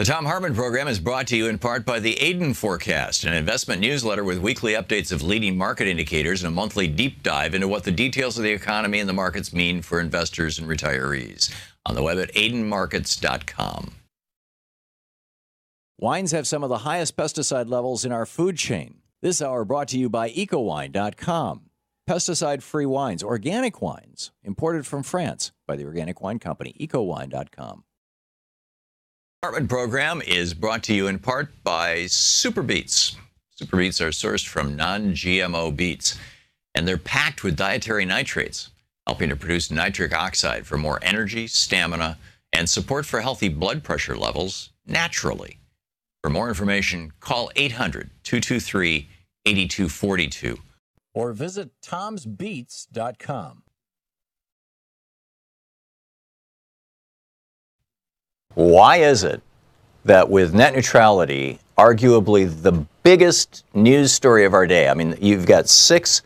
The Thom Hartmann Program is brought to you in part by the Aiden Forecast, an investment newsletter with weekly updates of leading market indicators and a monthly deep dive into what the details of the economy and the markets mean for investors and retirees. On the web at aidenmarkets.com. Wines have some of the highest pesticide levels in our food chain. This hour brought to you by ecowine.com. Pesticide-free wines, organic wines, imported from France by the Organic Wine Company, ecowine.com. Hartmann Program is brought to you in part by Super Beets. Super Beets are sourced from non-GMO beets, and they're packed with dietary nitrates, helping to produce nitric oxide for more energy, stamina, and support for healthy blood pressure levels naturally. For more information, call 800-223-8242 or visit tomsbeets.com. Why is it that with net neutrality, arguably the biggest news story of our day, I mean, you've got $6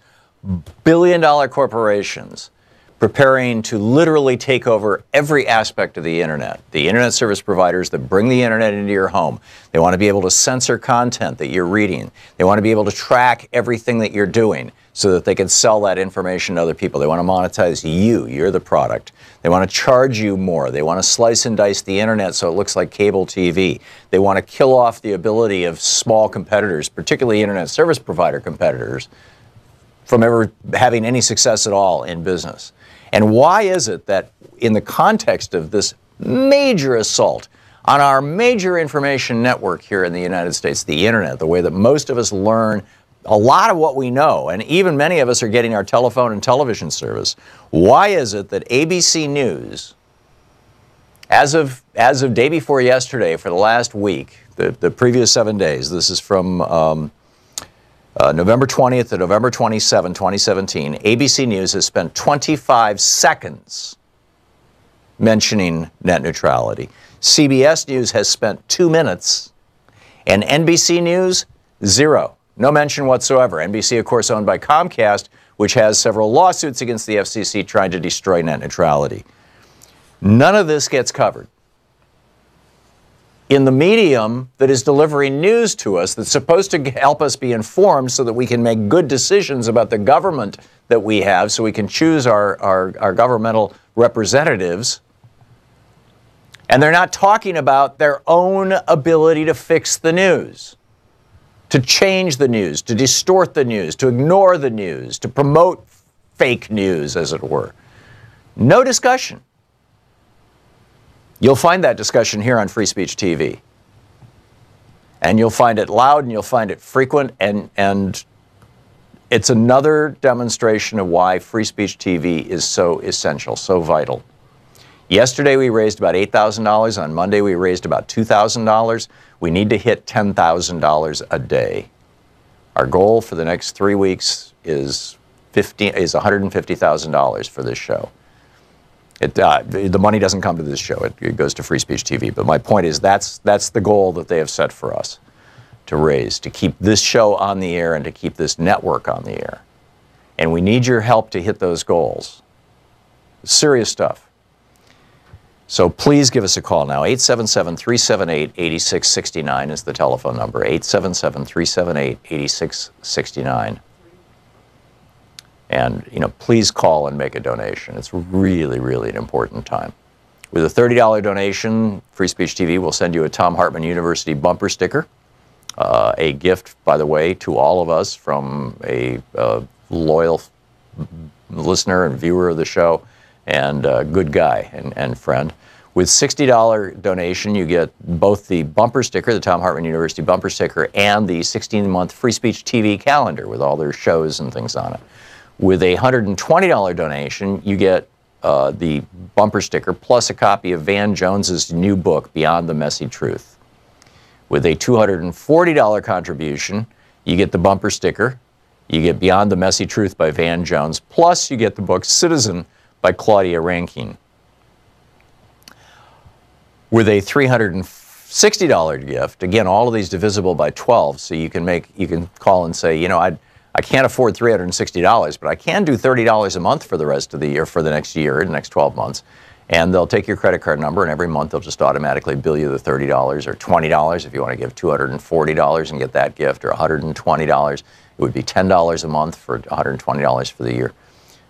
billion corporations preparing to literally take over every aspect of the internet. The internet service providers that bring the internet into your home. They want to be able to censor content that you're reading. They want to be able to track everything that you're doing so that they can sell that information to other people. They want to monetize you. You're the product. They want to charge you more. They want to slice and dice the internet so it looks like cable TV. They want to kill off the ability of small competitors, particularly internet service provider competitors, from ever having any success at all in business. And why is it that in the context of this major assault on our major information network here in the United States, the internet, the way that most of us learn a lot of what we know, and even many of us are getting our telephone and television service, why is it that ABC News, as of day before yesterday for the last week, the previous 7 days, this is from November 20th to November 27, 2017, ABC News has spent 25 seconds mentioning net neutrality. CBS News has spent 2 minutes, and NBC News, 0. No mention whatsoever. NBC, of course, owned by Comcast, which has several lawsuits against the FCC trying to destroy net neutrality. None of this gets covered. In the medium that is delivering news to us, that's supposed to help us be informed so that we can make good decisions about the government that we have, so we can choose our governmental representatives. And they're not talking about their own ability to fix the news, to change the news, to distort the news, to ignore the news, to promote fake news, as it were. No discussion. You'll find that discussion here on Free Speech TV. And you'll find it loud and you'll find it frequent, and it's another demonstration of why Free Speech TV is so essential, so vital. Yesterday we raised about $8,000. On Monday we raised about $2,000. We need to hit $10,000 a day. Our goal for the next 3 weeks is $150,000 for this show. The money doesn't come to this show. It goes to Free Speech TV. But my point is that's the goal that they have set for us to raise, to keep this show on the air and to keep this network on the air. And we need your help to hit those goals. Serious stuff. So please give us a call now. 877-378-8669 is the telephone number. 877-378-8669. And, please call and make a donation. It's really, really an important time. With a $30 donation, Free Speech TV will send you a Thom Hartmann University bumper sticker. A gift, by the way, to all of us from a loyal listener and viewer of the show, and a good guy and friend. With $60 donation, you get both the bumper sticker, the Thom Hartmann University bumper sticker, and the 16-month Free Speech TV calendar with all their shows and things on it. With a $120 donation, you get the bumper sticker plus a copy of Van Jones's new book, Beyond the Messy Truth. With a $240 contribution, you get the bumper sticker, you get Beyond the Messy Truth by Van Jones, plus you get the book Citizen by Claudia Rankine. With a $360 gift, again, all of these divisible by 12, so you can call and say, I can't afford $360, but I can do $30 a month for the rest of the year, for the next year, the next 12 months. And they'll take your credit card number, and every month they'll just automatically bill you the $30 or $20 if you want to give $240 and get that gift, or $120. It would be $10 a month for $120 for the year.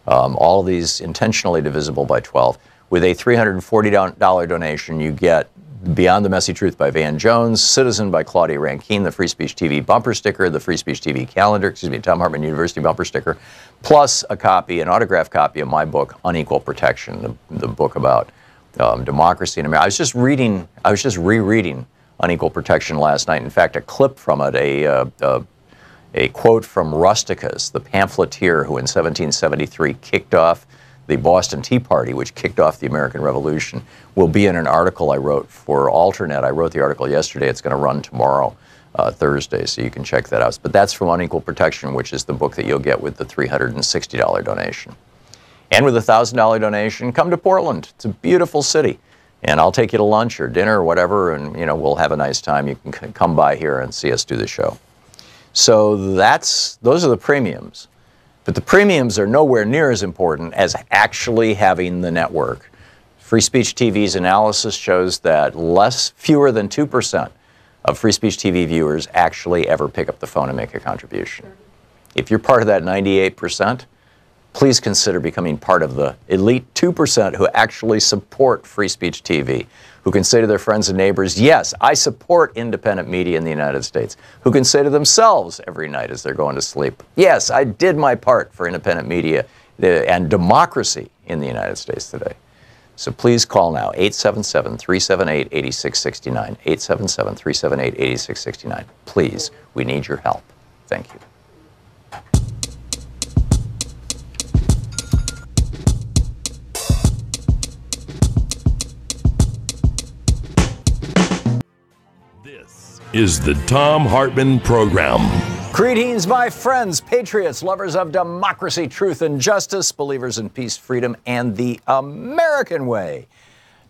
All of these intentionally divisible by 12. With a $340 donation, you get Beyond the Messy Truth by Van Jones, Citizen by Claudia Rankine, the Free Speech TV bumper sticker, the Free Speech TV calendar, Thom Hartmann University bumper sticker, plus a copy, an autographed copy of my book, Unequal Protection, the book about democracy in America. I was just rereading Unequal Protection last night. In fact, a clip from it, a quote from Rusticus, the pamphleteer who in 1773 kicked off the Boston Tea Party, which kicked off the American Revolution, will be in an article I wrote for Alternet. I wrote the article yesterday. It's going to run tomorrow, Thursday, so you can check that out. But that's from Unequal Protection, which is the book that you'll get with the $360 donation. And with a $1,000 donation, come to Portland. It's a beautiful city. And I'll take you to lunch or dinner or whatever, and we'll have a nice time. You can come by here and see us do the show. So those are the premiums. But the premiums are nowhere near as important as actually having the network. Free Speech TV's analysis shows that fewer than 2% of Free Speech TV viewers actually ever pick up the phone and make a contribution. If you're part of that 98%, please consider becoming part of the elite 2% who actually support Free Speech TV, who can say to their friends and neighbors, yes, I support independent media in the United States, who can say to themselves every night as they're going to sleep, yes, I did my part for independent media and democracy in the United States today. So please call now, 877-378-8669, 877-378-8669. Please, we need your help. Thank you. Is the Thom Hartmann Program. Greetings, my friends, patriots, lovers of democracy, truth, and justice, believers in peace, freedom, and the American way.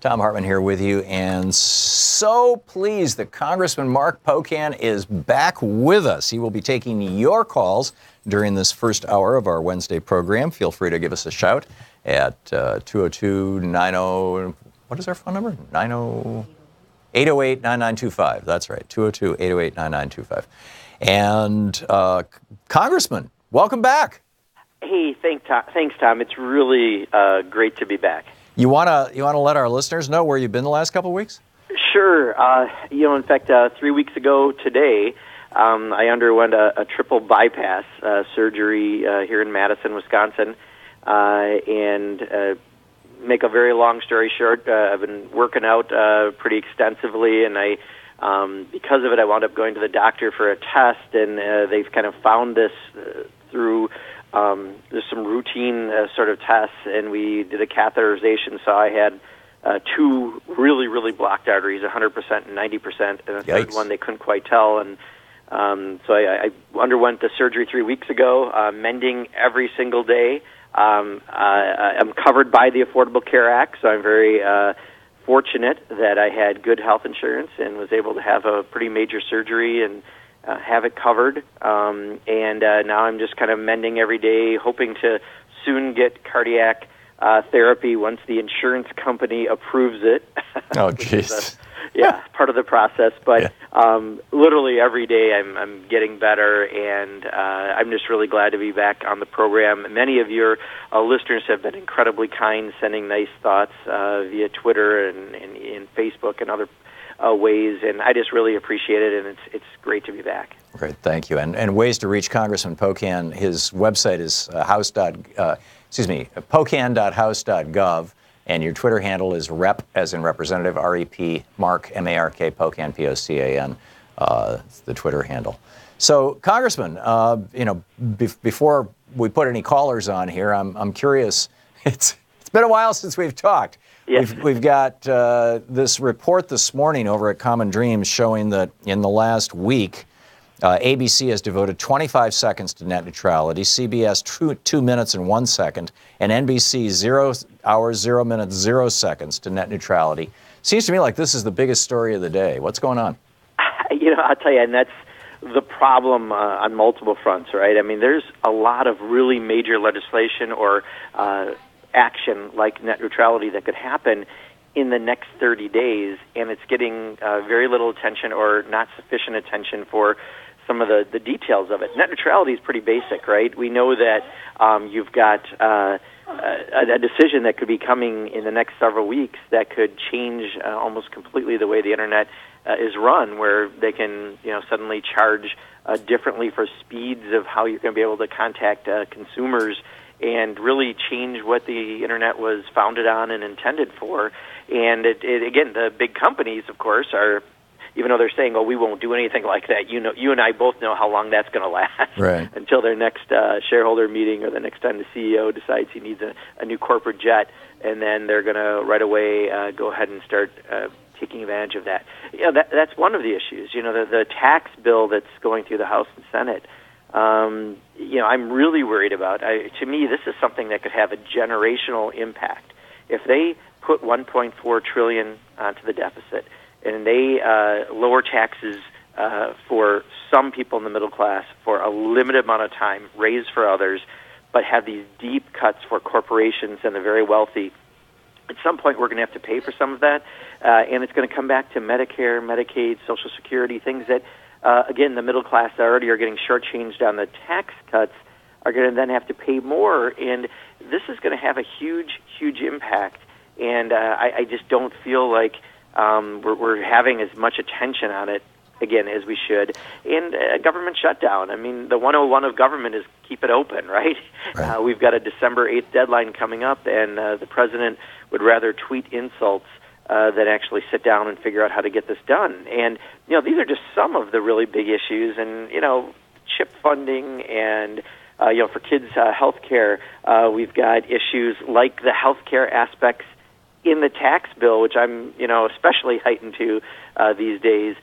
Thom Hartmann here with you, and so pleased that Congressman Mark Pocan is back with us. He will be taking your calls during this first hour of our Wednesday program. Feel free to give us a shout at 202-90, what is our phone number? 808-9925. That's right, 202-808-9925. And Congressman, welcome back. Hey, thanks, Tom. It's really great to be back. You wanna let our listeners know where you've been the last couple of weeks? Sure. In fact, 3 weeks ago today, I underwent a triple bypass surgery here in Madison, Wisconsin, and make a very long story short, I've been working out pretty extensively, and because of it, I wound up going to the doctor for a test, and they've kind of found this through there's some routine sort of tests, and we did a catheterization, so I had two really, really blocked arteries, 100% and 90%, and a third one they couldn't quite tell, and so I underwent the surgery 3 weeks ago, mending every single day. I'm covered by the Affordable Care Act, so I'm very fortunate that I had good health insurance and was able to have a pretty major surgery and have it covered. And now I'm just kind of mending every day, hoping to soon get cardiac therapy once the insurance company approves it. Oh, jeez. Yeah, part of the process. But literally every day I'm getting better, and I'm just really glad to be back on the program. Many of your listeners have been incredibly kind, sending nice thoughts via Twitter and Facebook and other ways, and I just really appreciate it, and it's great to be back. Great, thank you. And ways to reach Congressman Pocan. His website is pocan.house.gov. And your Twitter handle is Rep, as in Representative, R-E-P, Mark, M-A-R-K, Pocan, P-O-C-A-N. It's the Twitter handle. So, Congressman, before we put any callers on here, I'm curious. It's been a while since we've talked. Yes. We've got this report this morning over at Common Dreams showing that in the last week, ABC has devoted 25 seconds to net neutrality, CBS 2 minutes and 1 second, and NBC 0 hours, 0 minutes, 0 seconds to net neutrality. Seems to me like this is the biggest story of the day. What's going on? I'll tell you, and that's the problem on multiple fronts, right? I mean, there's a lot of really major legislation or action like net neutrality that could happen in the next 30 days, and it's getting very little attention or not sufficient attention for some of the details of it. Net neutrality is pretty basic, right? We know that you've got a decision that could be coming in the next several weeks that could change almost completely the way the Internet is run, where they can suddenly charge differently for speeds of how you're going to be able to contact consumers and really change what the Internet was founded on and intended for. And again, the big companies, of course, are, even though they're saying, "Oh, we won't do anything like that," you and I both know how long that's going to last, right, until their next shareholder meeting or the next time the CEO decides he needs a new corporate jet, and then they're going to right away go ahead and start taking advantage of that. That's one of the issues. The tax bill that's going through the House and Senate. I'm really worried about. To me, this is something that could have a generational impact. If they put $1.4 trillion onto the deficit, and they lower taxes for some people in the middle class for a limited amount of time, raise for others, but have these deep cuts for corporations and the very wealthy, at some point we're going to have to pay for some of that, and it's going to come back to Medicare, Medicaid, Social Security, things that, again, the middle class already are getting shortchanged on the tax cuts, are going to then have to pay more, and this is going to have a huge, huge impact, and I just don't feel like we're having as much attention on it, again, as we should. And government shutdown. I mean, the 101 of government is keep it open, right? We've got a December 8th deadline coming up, and the president would rather tweet insults than actually sit down and figure out how to get this done. And, these are just some of the really big issues. And, chip funding and, for kids' health care, we've got issues like the health care aspects in the tax bill, which I'm, especially heightened to these days.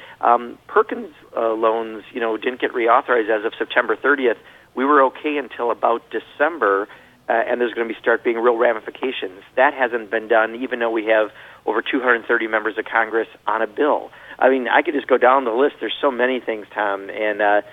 Perkins loans, didn't get reauthorized as of September 30th. We were okay until about December, and there's going to start being real ramifications. That hasn't been done, even though we have over 230 members of Congress on a bill. I mean, I could just go down the list. There's so many things, Tom, and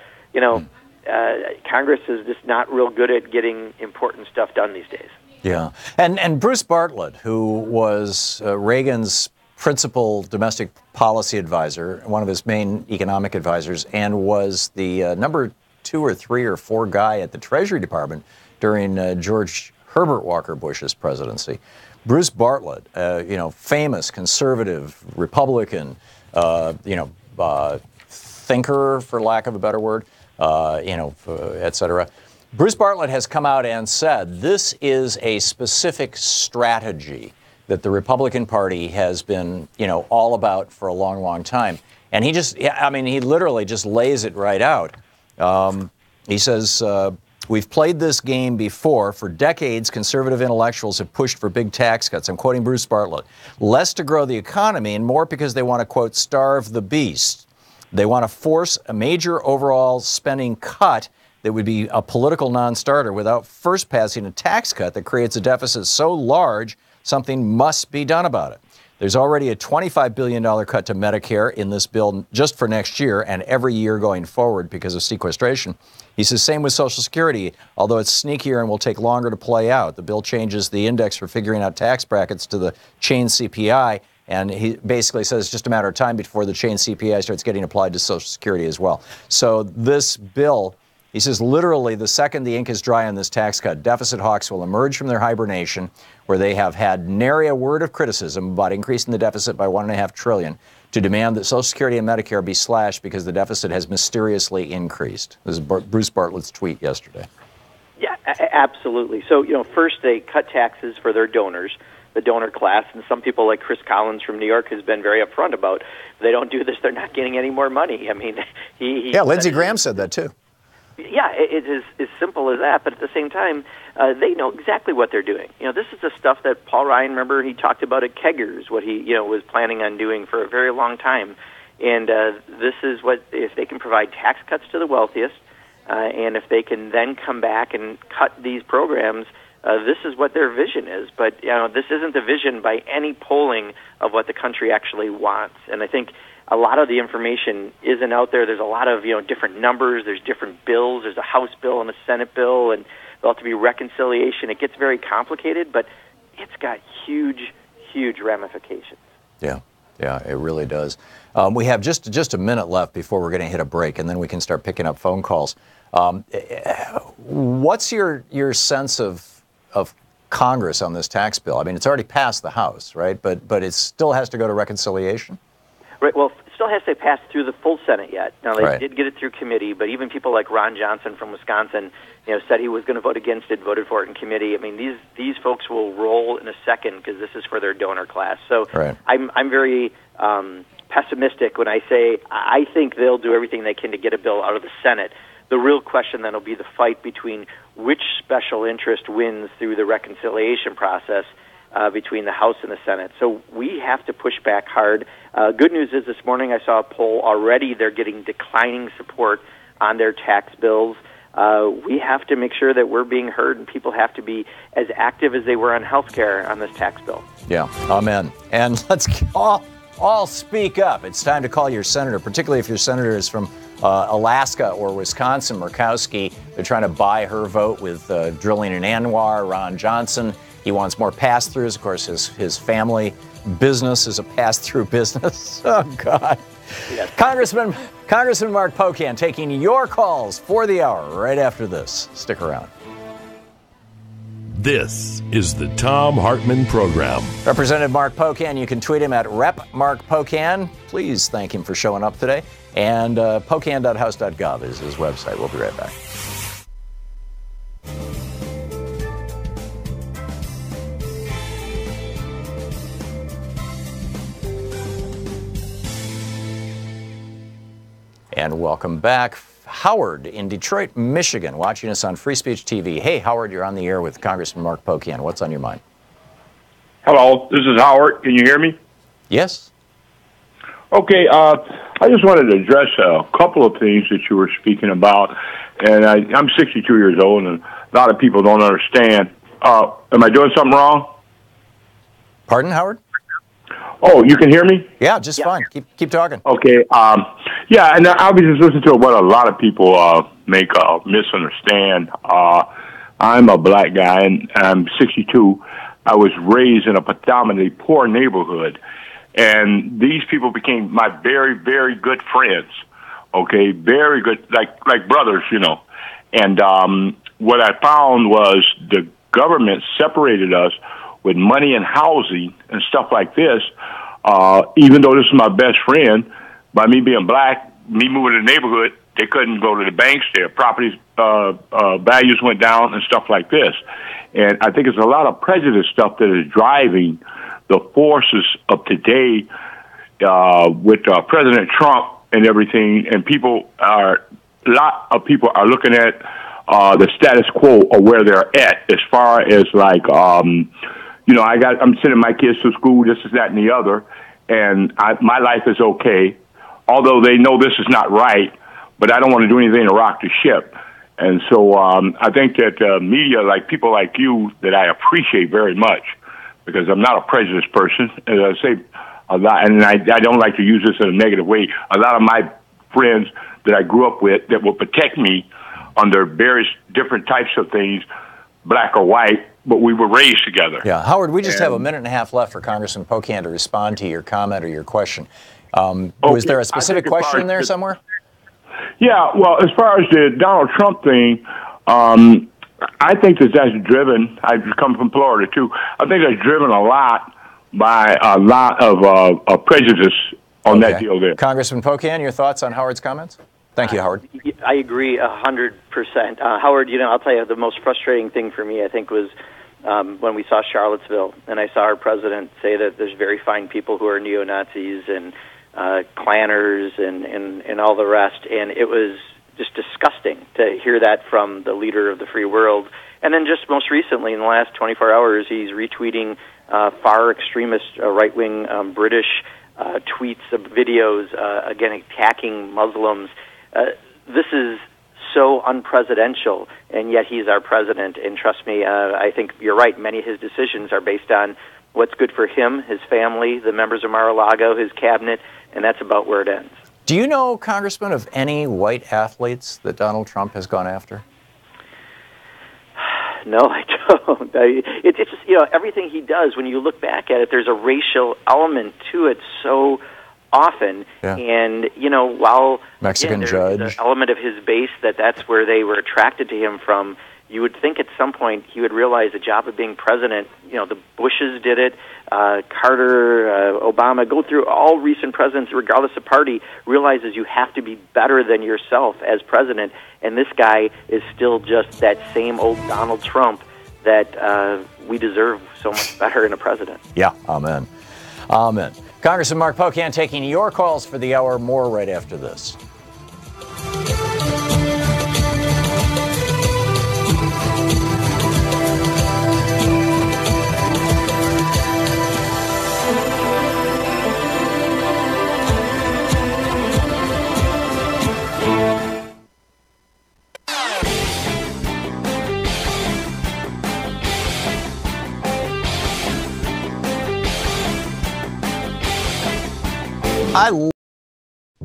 Congress is just not real good at getting important stuff done these days. Yeah. And Bruce Bartlett, who was Reagan's principal domestic policy advisor, one of his main economic advisors, and was the number 2 or 3 or 4 guy at the Treasury Department during George Herbert Walker Bush's presidency. Bruce Bartlett, famous conservative Republican, thinker, for lack of a better word, et cetera. Bruce Bartlett has come out and said this is a specific strategy that the Republican Party has been, all about for a long, long time. And he literally just lays it right out. He says, we've played this game before. For decades, conservative intellectuals have pushed for big tax cuts. I'm quoting Bruce Bartlett. Less to grow the economy and more because they want to, quote, starve the beast. They want to force a major overall spending cut that would be a political non-starter without first passing a tax cut that creates a deficit so large something must be done about it. There's already a $25 billion cut to Medicare in this bill just for next year and every year going forward because of sequestration. He says same with Social Security, although it's sneakier and will take longer to play out. The bill changes the index for figuring out tax brackets to the chain CPI, and he basically says it's just a matter of time before the chain CPI starts getting applied to Social Security as well. So this bill, he says, literally, the second the ink is dry on this tax cut, deficit hawks will emerge from their hibernation, where they have had nary a word of criticism about increasing the deficit by $1.5 trillion, to demand that Social Security and Medicare be slashed because the deficit has mysteriously increased. This is Bruce Bartlett's tweet yesterday. Yeah, absolutely. So, first they cut taxes for their donors, the donor class, and some people like Chris Collins from New York has been very upfront about, if they don't do this, they're not getting any more money. I mean, Lindsey Graham said that too. Yeah, it is as simple as that, but at the same time, they know exactly what they're doing. This is the stuff that Paul Ryan, remember, he talked about at Keggers, what he, was planning on doing for a very long time. And this is what, if they can provide tax cuts to the wealthiest, and if they can then come back and cut these programs, this is what their vision is. But, this isn't the vision by any polling of what the country actually wants. And I think a lot of the information isn't out there. There's a lot of, different numbers. There's different bills. There's a House bill and a Senate bill, and there'll have to be reconciliation. It gets very complicated, but it's got huge, huge ramifications. Yeah, it really does. We have just a minute left before we're going to hit a break, and then we can start picking up phone calls. What's your sense of Congress on this tax bill? I mean, it's already passed the House, right? But it still has to go to reconciliation? Right. Well, it still has to pass through the full Senate yet. Now, they Right. did get it through committee, but even people like Ron Johnson from Wisconsin, said he was going to vote against it, voted for it in committee. I mean, these folks will roll in a second because this is for their donor class. So Right. I'm very pessimistic when I say I think they'll do everything they can to get a bill out of the Senate. The real question then will be the fight between which special interest wins through the reconciliation process between the House and the Senate. So we have to push back hard. Good news is this morning I saw a poll already. They're getting declining support on their tax bills. We have to make sure that we're being heard, and people have to be as active as they were on health care on this tax bill. Yeah, amen. And let's all speak up. It's time to call your senator, particularly if your senator is from Alaska or Wisconsin. Murkowski, they're trying to buy her vote with drilling in Anwar. Ron Johnson, he wants more pass-throughs. Of course, his family business is a pass-through business. Oh, God. Yes. Congressman Mark Pocan taking your calls for the hour right after this. Stick around. This is the Thom Hartmann Program. Representative Mark Pocan, you can tweet him at @RepMarkPocan. Please thank him for showing up today. And pocan.house.gov is his website. We'll be right back. And welcome back. Howard in Detroit, Michigan, watching us on Free Speech TV. Hey, Howard, you're on the air with Congressman Mark Pocan. What's on your mind? Hello, this is Howard. Can you hear me? Yes. Okay, I just wanted to address a couple of things that you were speaking about. And I'm 62 years old, and a lot of people don't understand. Am I doing something wrong? Pardon, Howard? Oh, you can hear me? Yeah, just fine. Keep talking. Okay. Yeah, and I was just listening to what a lot of people misunderstand. I'm a black guy, and I'm 62. I was raised in a predominantly poor neighborhood, and these people became my very, very good friends. Okay, very good, like brothers, And what I found was the government separated us with money and housing and stuff like this. Even though this is my best friend, by me being black, me moving to the neighborhood, they couldn't go to the banks. Their properties values went down and stuff like this. And I think it's a lot of prejudice stuff that is driving the forces of today with President Trump and everything. And a lot of people are looking at the status quo of where they're at as far as I'm sending my kids to school, this is that and the other, and my life is okay, although they know this is not right, but I don't want to do anything to rock the ship. And so I think that media, like people like you, that I appreciate very much, because I'm not a prejudiced person, as I say a lot, and I don't like to use this in a negative way. A lot of my friends that I grew up with that will protect me under various different types of things, black or white, but we were raised together. Yeah, Howard, we just have a minute and a half left for Congressman Pocan to respond to your comment or your question. Was there a specific question in there somewhere? Yeah, well, as far as the Donald Trump thing, I think that's driven, I've come from Florida too, I think that's driven a lot by a lot of prejudice on that deal there. Congressman Pocan, your thoughts on Howard's comments? Thank you, Howard. I agree 100%. Howard, I'll tell you, the most frustrating thing for me, I think, was when we saw Charlottesville, and I saw our president say that there's very fine people who are neo-Nazis and Klanners and all the rest, and it was just disgusting to hear that from the leader of the free world. And then just most recently, in the last 24 hours, he's retweeting far extremist right-wing British tweets of videos, again, attacking Muslims. This is so unpresidential, and yet he's our president. And trust me, I think you're right. Many of his decisions are based on what's good for him, his family, the members of Mar-a-Lago, his cabinet, and that's about where it ends. Do you know, Congressman, of any white athletes that Donald Trump has gone after? No, I don't. It's just, you know, everything he does, when you look back at it, there's a racial element to it so often. Yeah. And, you know, while Mexican there's judge. an element of his base that's where they were attracted to him from, you would think at some point he would realize the job of being president, you know, the Bushes did it, Carter, Obama, go through all recent presidents, regardless of party, realizes you have to be better than yourself as president. And this guy is still just that same old Donald Trump that we deserve so much better in a president. Yeah, amen. Amen. Congressman Mark Pocan taking your calls for the hour. More right after this.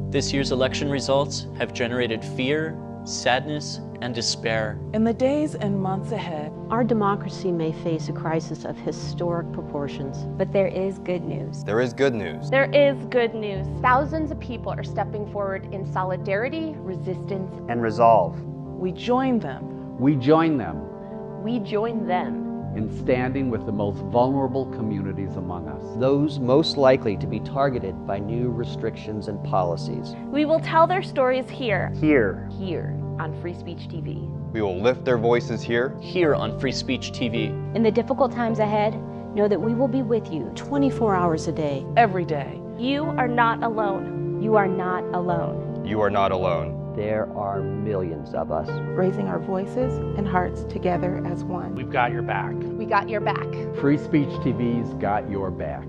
This year's election results have generated fear, sadness, and despair. In the days and months ahead, our democracy may face a crisis of historic proportions. But there is good news. There is good news. There is good news. Thousands of people are stepping forward in solidarity, resistance, and resolve. We join them. We join them. We join them. In standing with the most vulnerable communities among us. Those most likely to be targeted by new restrictions and policies. We will tell their stories here. Here. Here on Free Speech TV. We will lift their voices here. Here on Free Speech TV. In the difficult times ahead, know that we will be with you 24 hours a day. Every day. You are not alone. You are not alone. You are not alone. There are millions of us. Raising our voices and hearts together as one. We've got your back. We got your back. Free Speech TV's got your back.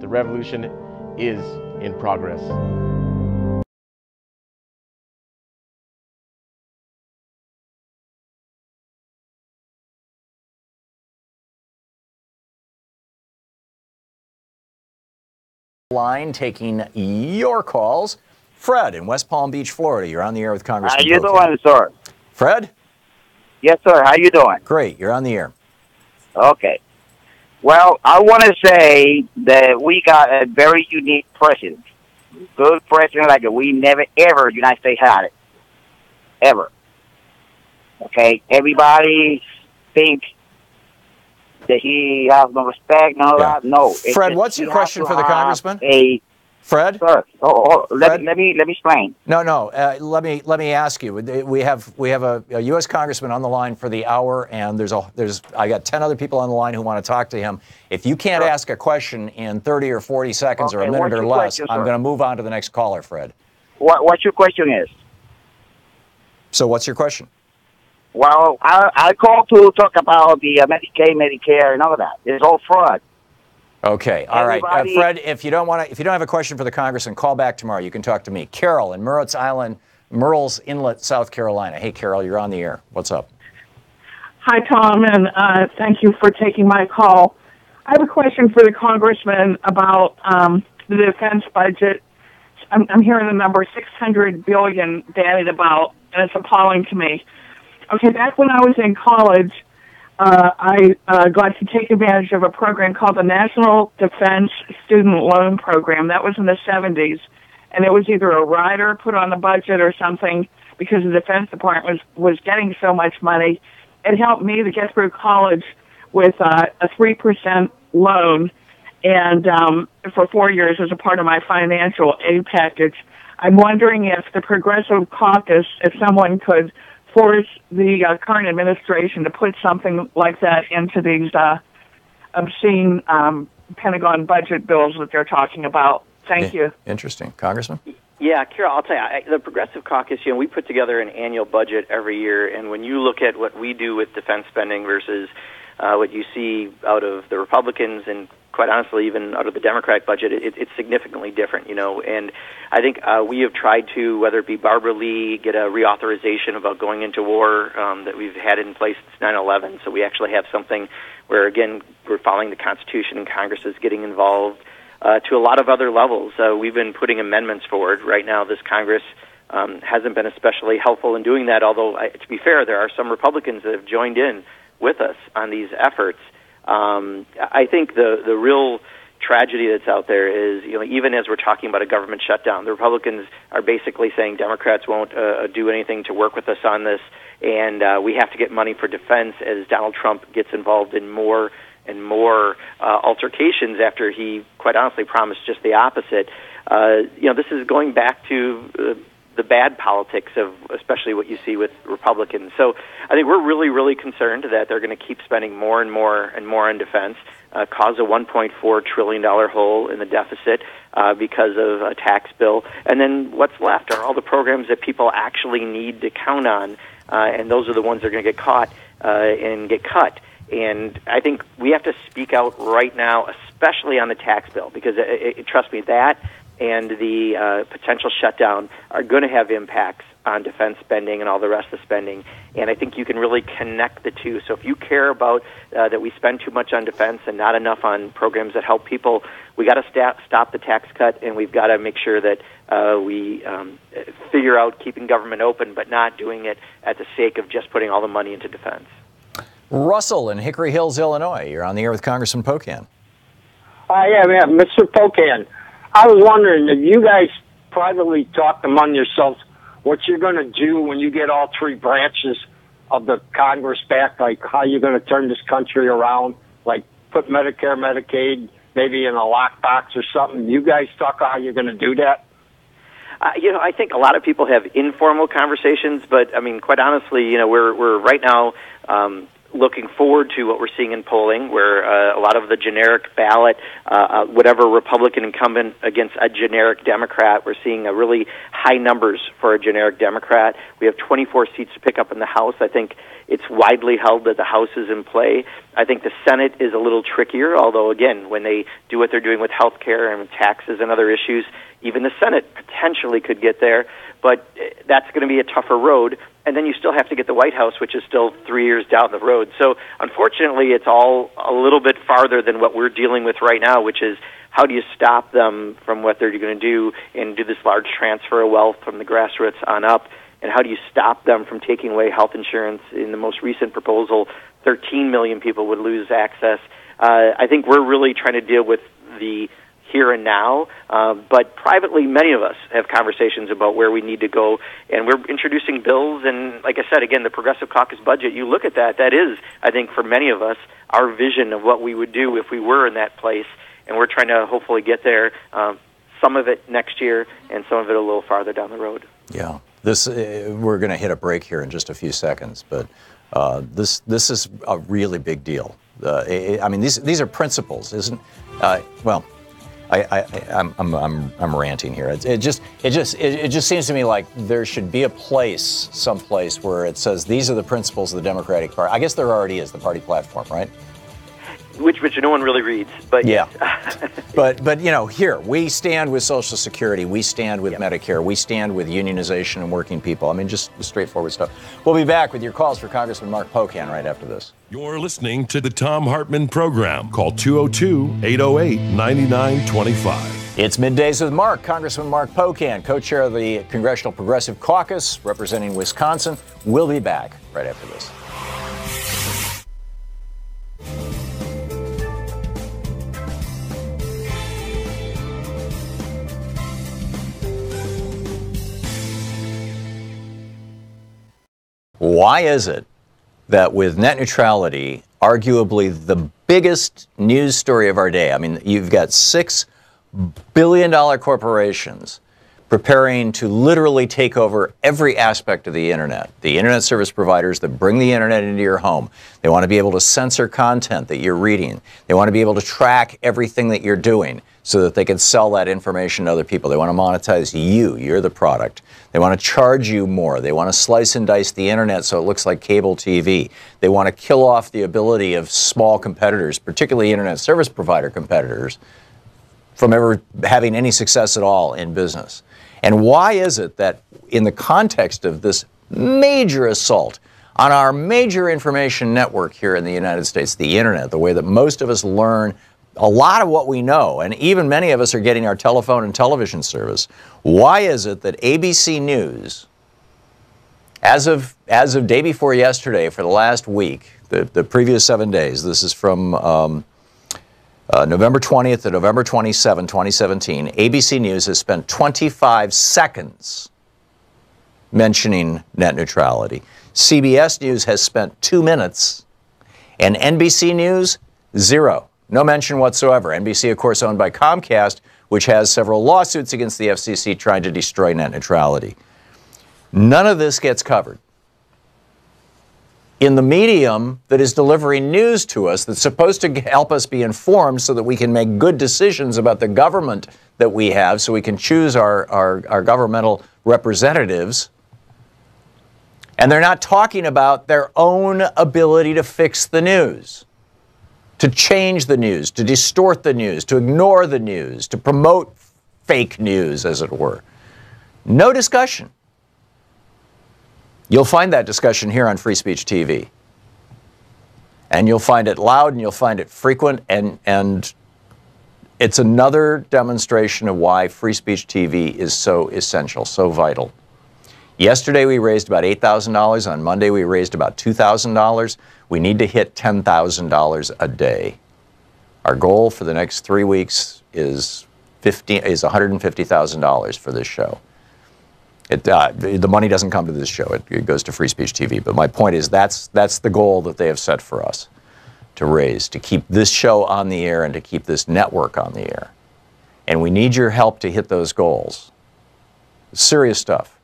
The revolution is in progress. Line taking your calls. Fred in West Palm Beach, Florida. You're on the air with Congressman How you Pocan. doing, sir? Fred? Yes, sir. How you doing? Great. You're on the air. Okay. Well, I want to say that we got a very unique president. Good president like we never, ever, United States had it. Ever. Okay? Everybody think that he has no respect, no that. No. Fred, what's your question for the congressman? Fred? Sir, let me explain. No. Let me ask you. We have a U.S. congressman on the line for the hour, and I got 10 other people on the line who want to talk to him. If you can't ask a question in 30 or 40 seconds or a minute or less, I'm going to move on to the next caller, Fred. What your question is? So what's your question? Well, I called to talk about the Medicaid, Medicare, and all of that. It's all fraud. Okay, all right, Fred. If you don't have a question for the congressman, call back tomorrow. You can talk to me, Carol in Murrells Inlet, South Carolina. Hey, Carol, you're on the air. What's up? Hi, Tom, and thank you for taking my call. I have a question for the congressman about the defense budget. I'm hearing the number $600 billion bandied about, and it's appalling to me. Okay, back when I was in college, I got to take advantage of a program called the National Defense Student Loan Program. That was in the 70s, and it was either a rider put on the budget or something because the Defense Department was getting so much money. It helped me to get through college with a 3% loan, and for 4 years as a part of my financial aid package. I'm wondering if the Progressive Caucus, if someone could force the current administration to put something like that into these obscene Pentagon budget bills that they're talking about. Thank you. Interesting. Congressman? Yeah, Carol, I'll tell you, the Progressive Caucus, we put together an annual budget every year, and when you look at what we do with defense spending versus what you see out of the Republicans and quite honestly, even out of the Democratic budget, it's significantly different, and I think we have tried to, whether it be Barbara Lee, get a reauthorization about going into war that we've had in place since 9/11, so we actually have something where, again, we're following the Constitution and Congress is getting involved to a lot of other levels. We've been putting amendments forward. Right now, this Congress hasn't been especially helpful in doing that, although, to be fair, there are some Republicans that have joined in with us on these efforts. I think the real tragedy that's out there is, even as we're talking about a government shutdown, the Republicans are basically saying Democrats won't do anything to work with us on this, and we have to get money for defense as Donald Trump gets involved in more and more altercations after he, quite honestly, promised just the opposite. This is going back to the bad politics of especially what you see with Republicans. So I think we're really, really concerned that they're going to keep spending more and more and more on defense, cause a $1.4 trillion hole in the deficit because of a tax bill. And then what's left are all the programs that people actually need to count on, and those are the ones that are going to get caught and get cut. And I think we have to speak out right now, especially on the tax bill, because trust me, that and the potential shutdown are going to have impacts on defense spending and all the rest of the spending. And I think you can really connect the two. So if you care about that we spend too much on defense and not enough on programs that help people, we got to stop the tax cut, and we've got to make sure that we figure out keeping government open, but not doing it at the sake of just putting all the money into defense. Russell in Hickory Hills, Illinois. You're on the air with Congressman Pocan. Yeah, Mr. Pocan. I was wondering if you guys privately talked among yourselves what you're going to do when you get all three branches of the Congress back, like how you're going to turn this country around, like put Medicare, Medicaid, maybe in a lockbox or something. You guys talk how you're going to do that? I think a lot of people have informal conversations, but I mean, quite honestly, we're right now looking forward to what we're seeing in polling, where a lot of the generic ballot, whatever Republican incumbent against a generic Democrat, we're seeing a really high numbers for a generic Democrat. We have 24 seats to pick up in the House. I think it's widely held that the House is in play. I think the Senate is a little trickier, although, again, when they do what they're doing with health care and taxes and other issues, even the Senate potentially could get there, but that's going to be a tougher road. And then you still have to get the White House, which is still 3 years down the road. So, unfortunately, it's all a little bit farther than what we're dealing with right now, which is how do you stop them from what they're going to do and do this large transfer of wealth from the grassroots on up, and how do you stop them from taking away health insurance? In the most recent proposal, 13 million people would lose access. I think we're really trying to deal with the here and now, but privately, many of us have conversations about where we need to go, and we're introducing bills, and like I said, again, the Progressive Caucus budget, you look at that is, I think, for many of us, our vision of what we would do if we were in that place, and we're trying to hopefully get there, some of it next year, and some of it a little farther down the road. Yeah. We're going to hit a break here in just a few seconds, but this is a really big deal. I mean, these are principles, isn't? Well, I'm ranting here. It just seems to me like there should be a place, someplace where it says these are the principles of the Democratic Party. I guess there already is, the party platform, right? Which no one really reads, but yeah. but here we stand with Social Security, we stand with Medicare, we stand with unionization and working people. I mean, just straightforward stuff. We'll be back with your calls for Congressman Mark Pocan right after this. You're listening to the Thom Hartmann Program. Call 202-808-9925. It's Middays with Mark. Congressman Mark Pocan, co-chair of the Congressional Progressive Caucus, representing Wisconsin. We'll be back right after this. Why is it that with net neutrality, arguably the biggest news story of our day, I mean, you've got $6 billion corporations preparing to literally take over every aspect of the internet. The internet service providers that bring the internet into your home. They want to be able to censor content that you're reading. They want to be able to track everything that you're doing so that they can sell that information to other people. They want to monetize you. You're the product. They want to charge you more. They want to slice and dice the internet so it looks like cable TV. They want to kill off the ability of small competitors, particularly internet service provider competitors, from ever having any success at all in business. And why is it that in the context of this major assault on our major information network here in the United States, the internet, the way that most of us learn a lot of what we know, and even many of us are getting our telephone and television service, why is it that ABC News As of day before yesterday, for the last week, the previous 7 days, this is from November 20th to November 27, 2017, ABC News has spent 25 seconds mentioning net neutrality. CBS News has spent 2 minutes, and NBC News, 0. No mention whatsoever. NBC, of course, owned by Comcast, which has several lawsuits against the FCC trying to destroy net neutrality. None of this gets covered. In the medium that is delivering news to us, that's supposed to help us be informed so that we can make good decisions about the government that we have, so we can choose our governmental representatives, and they're not talking about their own ability to fix the news, to change the news, to distort the news, to ignore the news, to promote fake news, as it were. No discussion. You'll find that discussion here on Free Speech TV. And you'll find it loud and you'll find it frequent, and it's another demonstration of why Free Speech TV is so essential, so vital. Yesterday we raised about $8,000. On Monday we raised about $2,000. We need to hit $10,000 a day. Our goal for the next 3 weeks is $150,000 for this show. The money doesn't come to this show. It goes to Free Speech TV. But my point is that's the goal that they have set for us to raise, to keep this show on the air and to keep this network on the air. And we need your help to hit those goals. Serious stuff.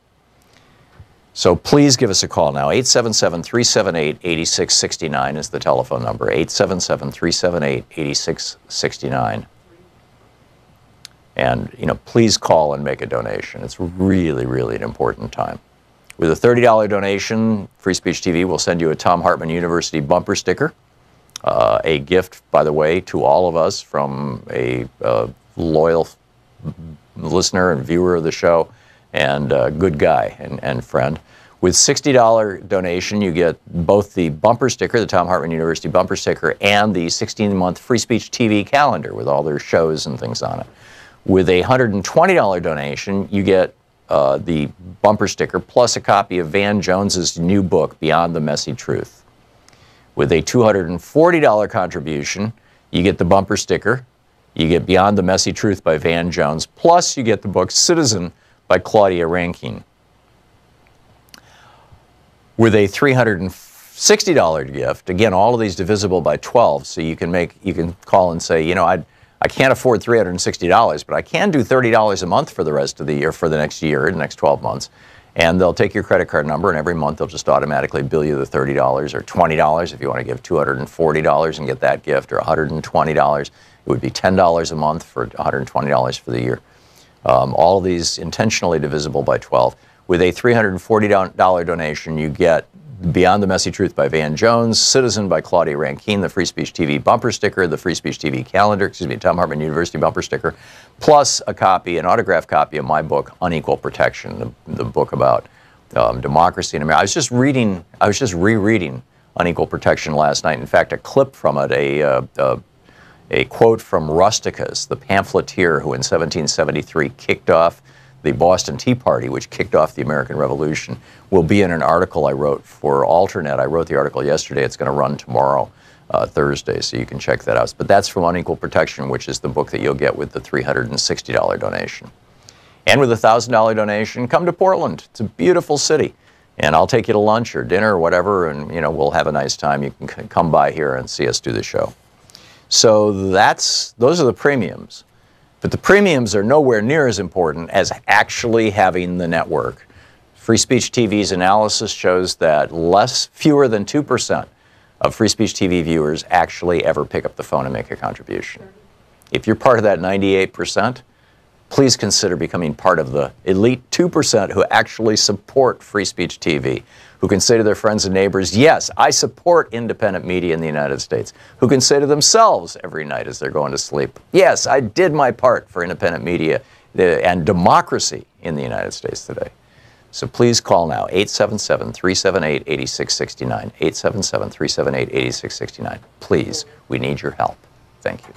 So please give us a call now. 877-378-8669 is the telephone number. 877-378-8669. And, please call and make a donation. It's really, really an important time. With a $30 donation, Free Speech TV will send you a Thom Hartmann University bumper sticker. A gift, by the way, to all of us from a loyal listener and viewer of the show and a good guy and friend. With $60 donation, you get both the bumper sticker, the Thom Hartmann University bumper sticker, and the 16-month Free Speech TV calendar with all their shows and things on it. With a $120 donation, you get the bumper sticker plus a copy of Van Jones's new book, Beyond the Messy Truth. With a $240 contribution, you get the bumper sticker, you get Beyond the Messy Truth by Van Jones, plus you get the book Citizen by Claudia Rankine. With a $360 gift, again, all of these divisible by 12, so you can call and say, I can't afford $360, but I can do $30 a month for the rest of the year, for the next year, the next 12 months. And they'll take your credit card number, and every month they'll just automatically bill you the $30 or $20 if you want to give $240 and get that gift, or $120. It would be $10 a month for $120 for the year. All of these intentionally divisible by 12. With a $340 donation, you get Beyond the Messy Truth by Van Jones, Citizen by Claudia Rankine, the Free Speech TV bumper sticker, the Free Speech TV calendar, Thom Hartmann University bumper sticker, plus an autographed copy of my book, Unequal Protection, the book about democracy in America. I was just rereading Unequal Protection last night. In fact, a clip from it, a quote from Rusticus, the pamphleteer who in 1773 kicked off the Boston Tea Party, which kicked off the American Revolution, will be in an article I wrote for Alternet. I wrote the article yesterday. It's going to run tomorrow, Thursday, so you can check that out. But that's from Unequal Protection, which is the book that you'll get with the $360 donation. And with a $1,000 donation, come to Portland. It's a beautiful city. And I'll take you to lunch or dinner or whatever, and we'll have a nice time. You can come by here and see us do the show. So those are the premiums. But the premiums are nowhere near as important as actually having the network. Free Speech TV's analysis shows that fewer than 2% of Free Speech TV viewers actually ever pick up the phone and make a contribution. If you're part of that 98%, please consider becoming part of the elite 2% who actually support Free Speech TV, who can say to their friends and neighbors, yes, I support independent media in the United States, who can say to themselves every night as they're going to sleep, yes, I did my part for independent media and democracy in the United States today. So please call now, 877-378-8669, 877-378-8669. Please, we need your help. Thank you.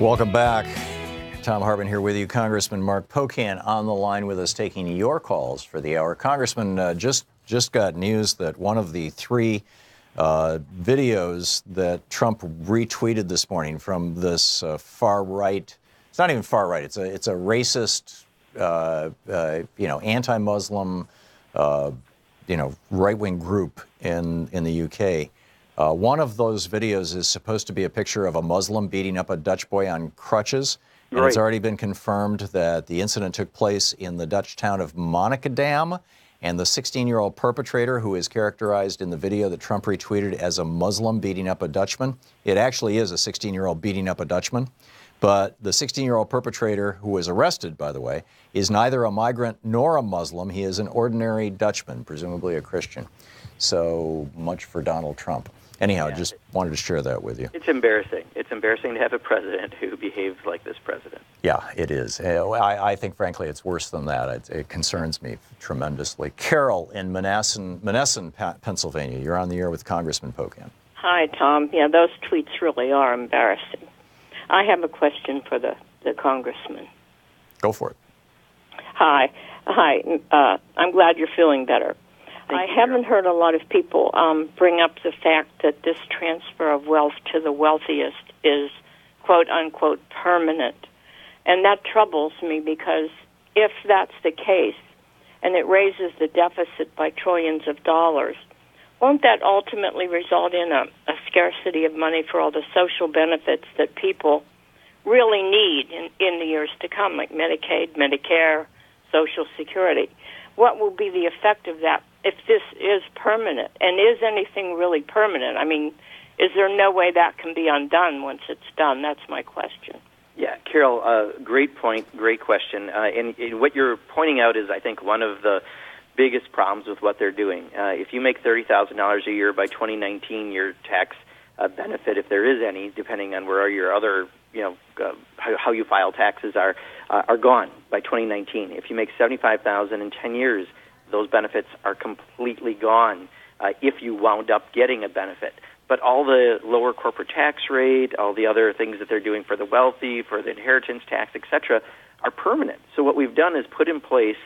Welcome back. Thom Hartmann here with you. Congressman Mark Pocan on the line with us, taking your calls for the hour. Congressman, just got news that one of the three videos that Trump retweeted this morning from this far right, it's not even far right, it's a racist, anti-Muslim, right-wing group in the UK. One of those videos is supposed to be a picture of a Muslim beating up a Dutch boy on crutches. And Right. It's already been confirmed that the incident took place in the Dutch town of Monnikendam, and the 16-year-old perpetrator, who is characterized in the video that Trump retweeted as a Muslim beating up a Dutchman, it actually is a 16-year-old beating up a Dutchman. But the 16-year-old perpetrator, who was arrested, by the way, is neither a migrant nor a Muslim. He is an ordinary Dutchman, presumably a Christian. So much for Donald Trump. Anyhow, Yeah. just wanted to share that with you. It's embarrassing. It's embarrassing to have a president who behaves like this president. Yeah, it is. I think, frankly, it's worse than that. It concerns me tremendously. Carol in Monessen, Pennsylvania. You're on the air with Congressman Pocan. Hi, Tom. Yeah, those tweets really are embarrassing. I have a question for the congressman. Go for it. Hi. I'm glad you're feeling better. I haven't heard a lot of people bring up the fact that this transfer of wealth to the wealthiest is, quote, unquote, permanent. And that troubles me because if that's the case and it raises the deficit by trillions of dollars, won't that ultimately result in a scarcity of money for all the social benefits that people really need in the years to come, like Medicaid, Medicare, Social Security? What will be the effect of that if this is permanent? And is anything really permanent? I mean, is there no way that can be undone once it's done? That's my question. Yeah, Carol, great point, great question. And what you're pointing out is, I think, one of the biggest problems with what they're doing. If you make $30,000 a year by 2019, your tax benefit, if there is any, depending on where your other, how you file taxes are gone by 2019. If you make $75,000 in 10 years, those benefits are completely gone if you wound up getting a benefit. But all the lower corporate tax rate, all the other things that they're doing for the wealthy, for the inheritance tax, et cetera, are permanent. So what we've done is put in place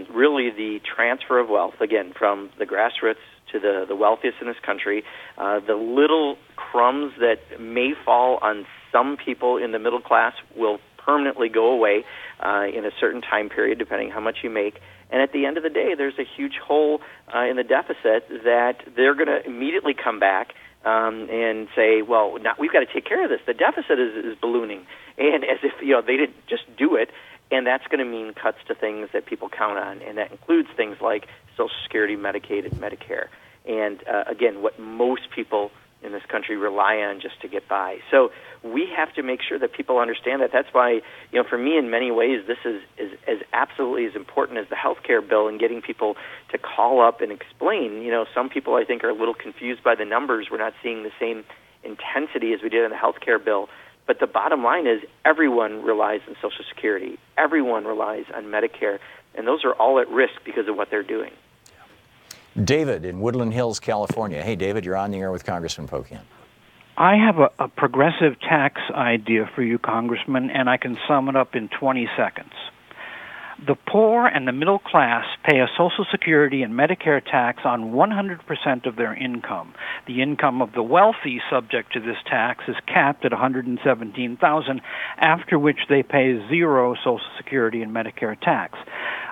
really the transfer of wealth, again, from the grassroots to the wealthiest in this country. The little crumbs that may fall on some people in the middle class will permanently go away in a certain time period, depending how much you make. And at the end of the day, there's a huge hole in the deficit that they're going to immediately come back and say, well, we've got to take care of this. The deficit is ballooning. And as if they didn't just do it. And that's going to mean cuts to things that people count on, and that includes things like Social Security, Medicaid, and Medicare. And, again, what most people in this country rely on just to get by. So we have to make sure that people understand that. That's why, for me, in many ways, this is as absolutely as important as the health care bill and getting people to call up and explain. Some people, I think, are a little confused by the numbers. We're not seeing the same intensity as we did in the health care bill. But the bottom line is everyone relies on Social Security. Everyone relies on Medicare. And those are all at risk because of what they're doing. David in Woodland Hills, California. Hey, David, you're on the air with Congressman Pocan. I have a progressive tax idea for you, Congressman, and I can sum it up in 20 seconds. The poor and the middle class pay a Social Security and Medicare tax on 100% of their income. The income of the wealthy subject to this tax is capped at $117,000, after which they pay zero Social Security and Medicare tax.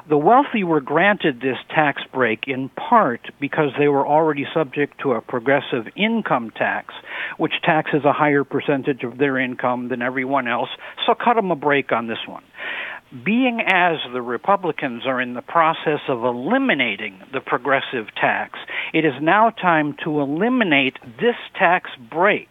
The wealthy were granted this tax break in part because they were already subject to a progressive income tax, which taxes a higher percentage of their income than everyone else, so cut them a break on this one. Being as the Republicans are in the process of eliminating the progressive tax, it is now time to eliminate this tax break.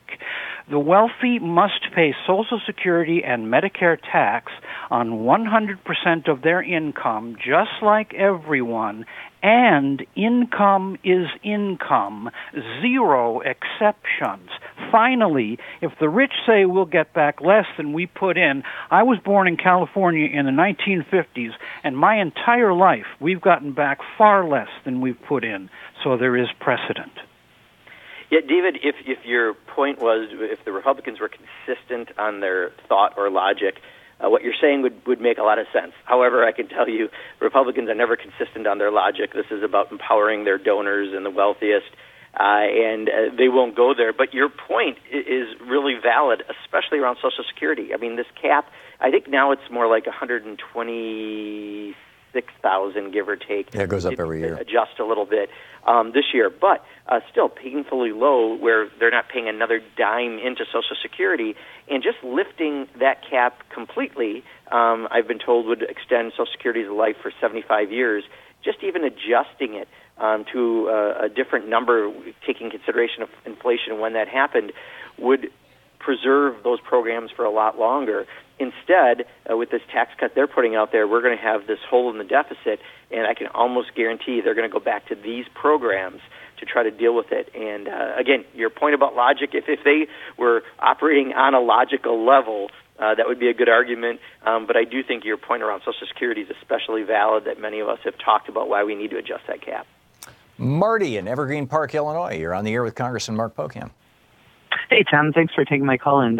The wealthy must pay Social Security and Medicare tax on 100% of their income, just like everyone, and income is income, zero exceptions. Finally, if the rich say we'll get back less than we put in, I was born in California in the 1950s, and my entire life we've gotten back far less than we've put in, so there is precedent. Yeah, David, if your point was if the Republicans were consistent on their thought or logic, what you're saying would make a lot of sense. However, I can tell you Republicans are never consistent on their logic. This is about empowering their donors and the wealthiest, and they won't go there. But your point is really valid, especially around Social Security. I mean, this cap, I think now it's more like 126,000, give or take. Yeah, it goes up every year. Adjust a little bit this year, but still painfully low where they're not paying another dime into Social Security. And just lifting that cap completely, I've been told, would extend Social Security's life for 75 years. Just even adjusting it to a different number, taking consideration of inflation and when that happened, would preserve those programs for a lot longer. Instead, with this tax cut they're putting out there, we're going to have this hole in the deficit, and I can almost guarantee they're going to go back to these programs to try to deal with it. And again, your point about logic, if they were operating on a logical level, that would be a good argument. But I do think your point around Social Security is especially valid, that many of us have talked about why we need to adjust that cap. Marty in Evergreen Park, Illinois. You're on the air with Congressman Mark Pocan. Hey, Tom. Thanks for taking my call, and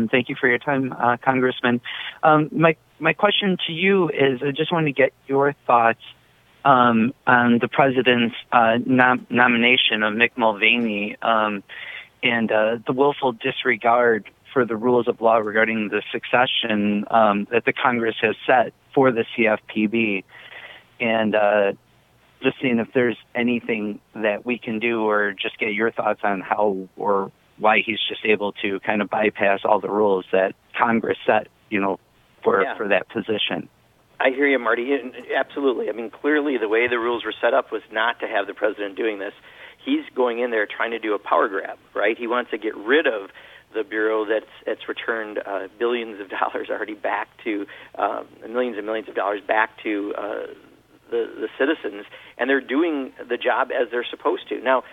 thank you for your time, Congressman. My question to you is, I just want to get your thoughts on the president's nomination of Mick Mulvaney and the willful disregard for the rules of law regarding the succession that the Congress has set for the CFPB, and just seeing if there's anything that we can do, or just get your thoughts on how or why he's just able to kind of bypass all the rules that Congress set, for that position. I hear you, Marty. Absolutely. I mean, clearly the way the rules were set up was not to have the president doing this. He's going in there trying to do a power grab, right? He wants to get rid of the Bureau that's returned billions of dollars already back to, millions and millions of dollars back to the citizens, and they're doing the job as they're supposed to. Now,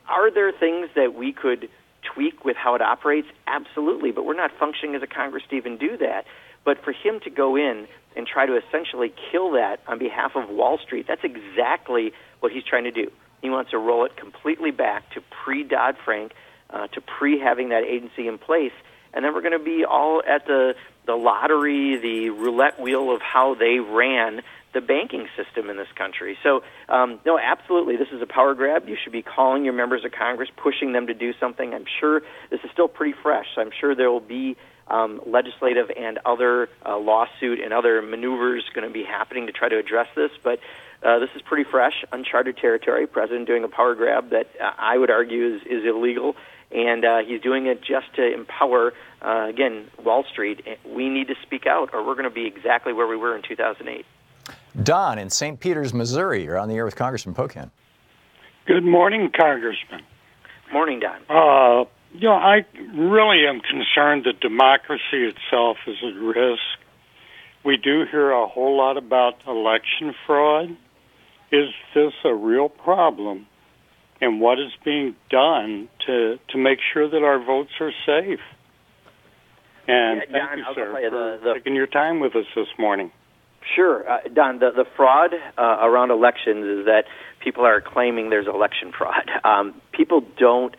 are there things that we could tweak with how it operates? Absolutely, but we're not functioning as a Congress to even do that. But for him to go in and try to essentially kill that on behalf of Wall Street, that's exactly what he's trying to do. He wants to roll it completely back to pre-Dodd-Frank, to pre-having that agency in place, and then we're going to be all at the lottery, the roulette wheel of how they ran the banking system in this country. So, no, absolutely, this is a power grab. You should be calling your members of Congress, pushing them to do something. I'm sure this is still pretty fresh, so I'm sure there will be legislative and other lawsuit and other maneuvers going to be happening to try to address this, but this is pretty fresh, uncharted territory. President doing a power grab that I would argue is illegal, and he's doing it just to empower, again, Wall Street. We need to speak out, or we're going to be exactly where we were in 2008. Don in St. Peters, Missouri. You're on the air with Congressman Pocan. Good morning, Congressman. Morning, Don. I really am concerned that democracy itself is at risk. We do hear a whole lot about election fraud. Is this a real problem? And what is being done to make sure that our votes are safe? And thank you, sir, for taking your time with us this morning. Sure. Don, the fraud around elections is that people are claiming there's election fraud. People don't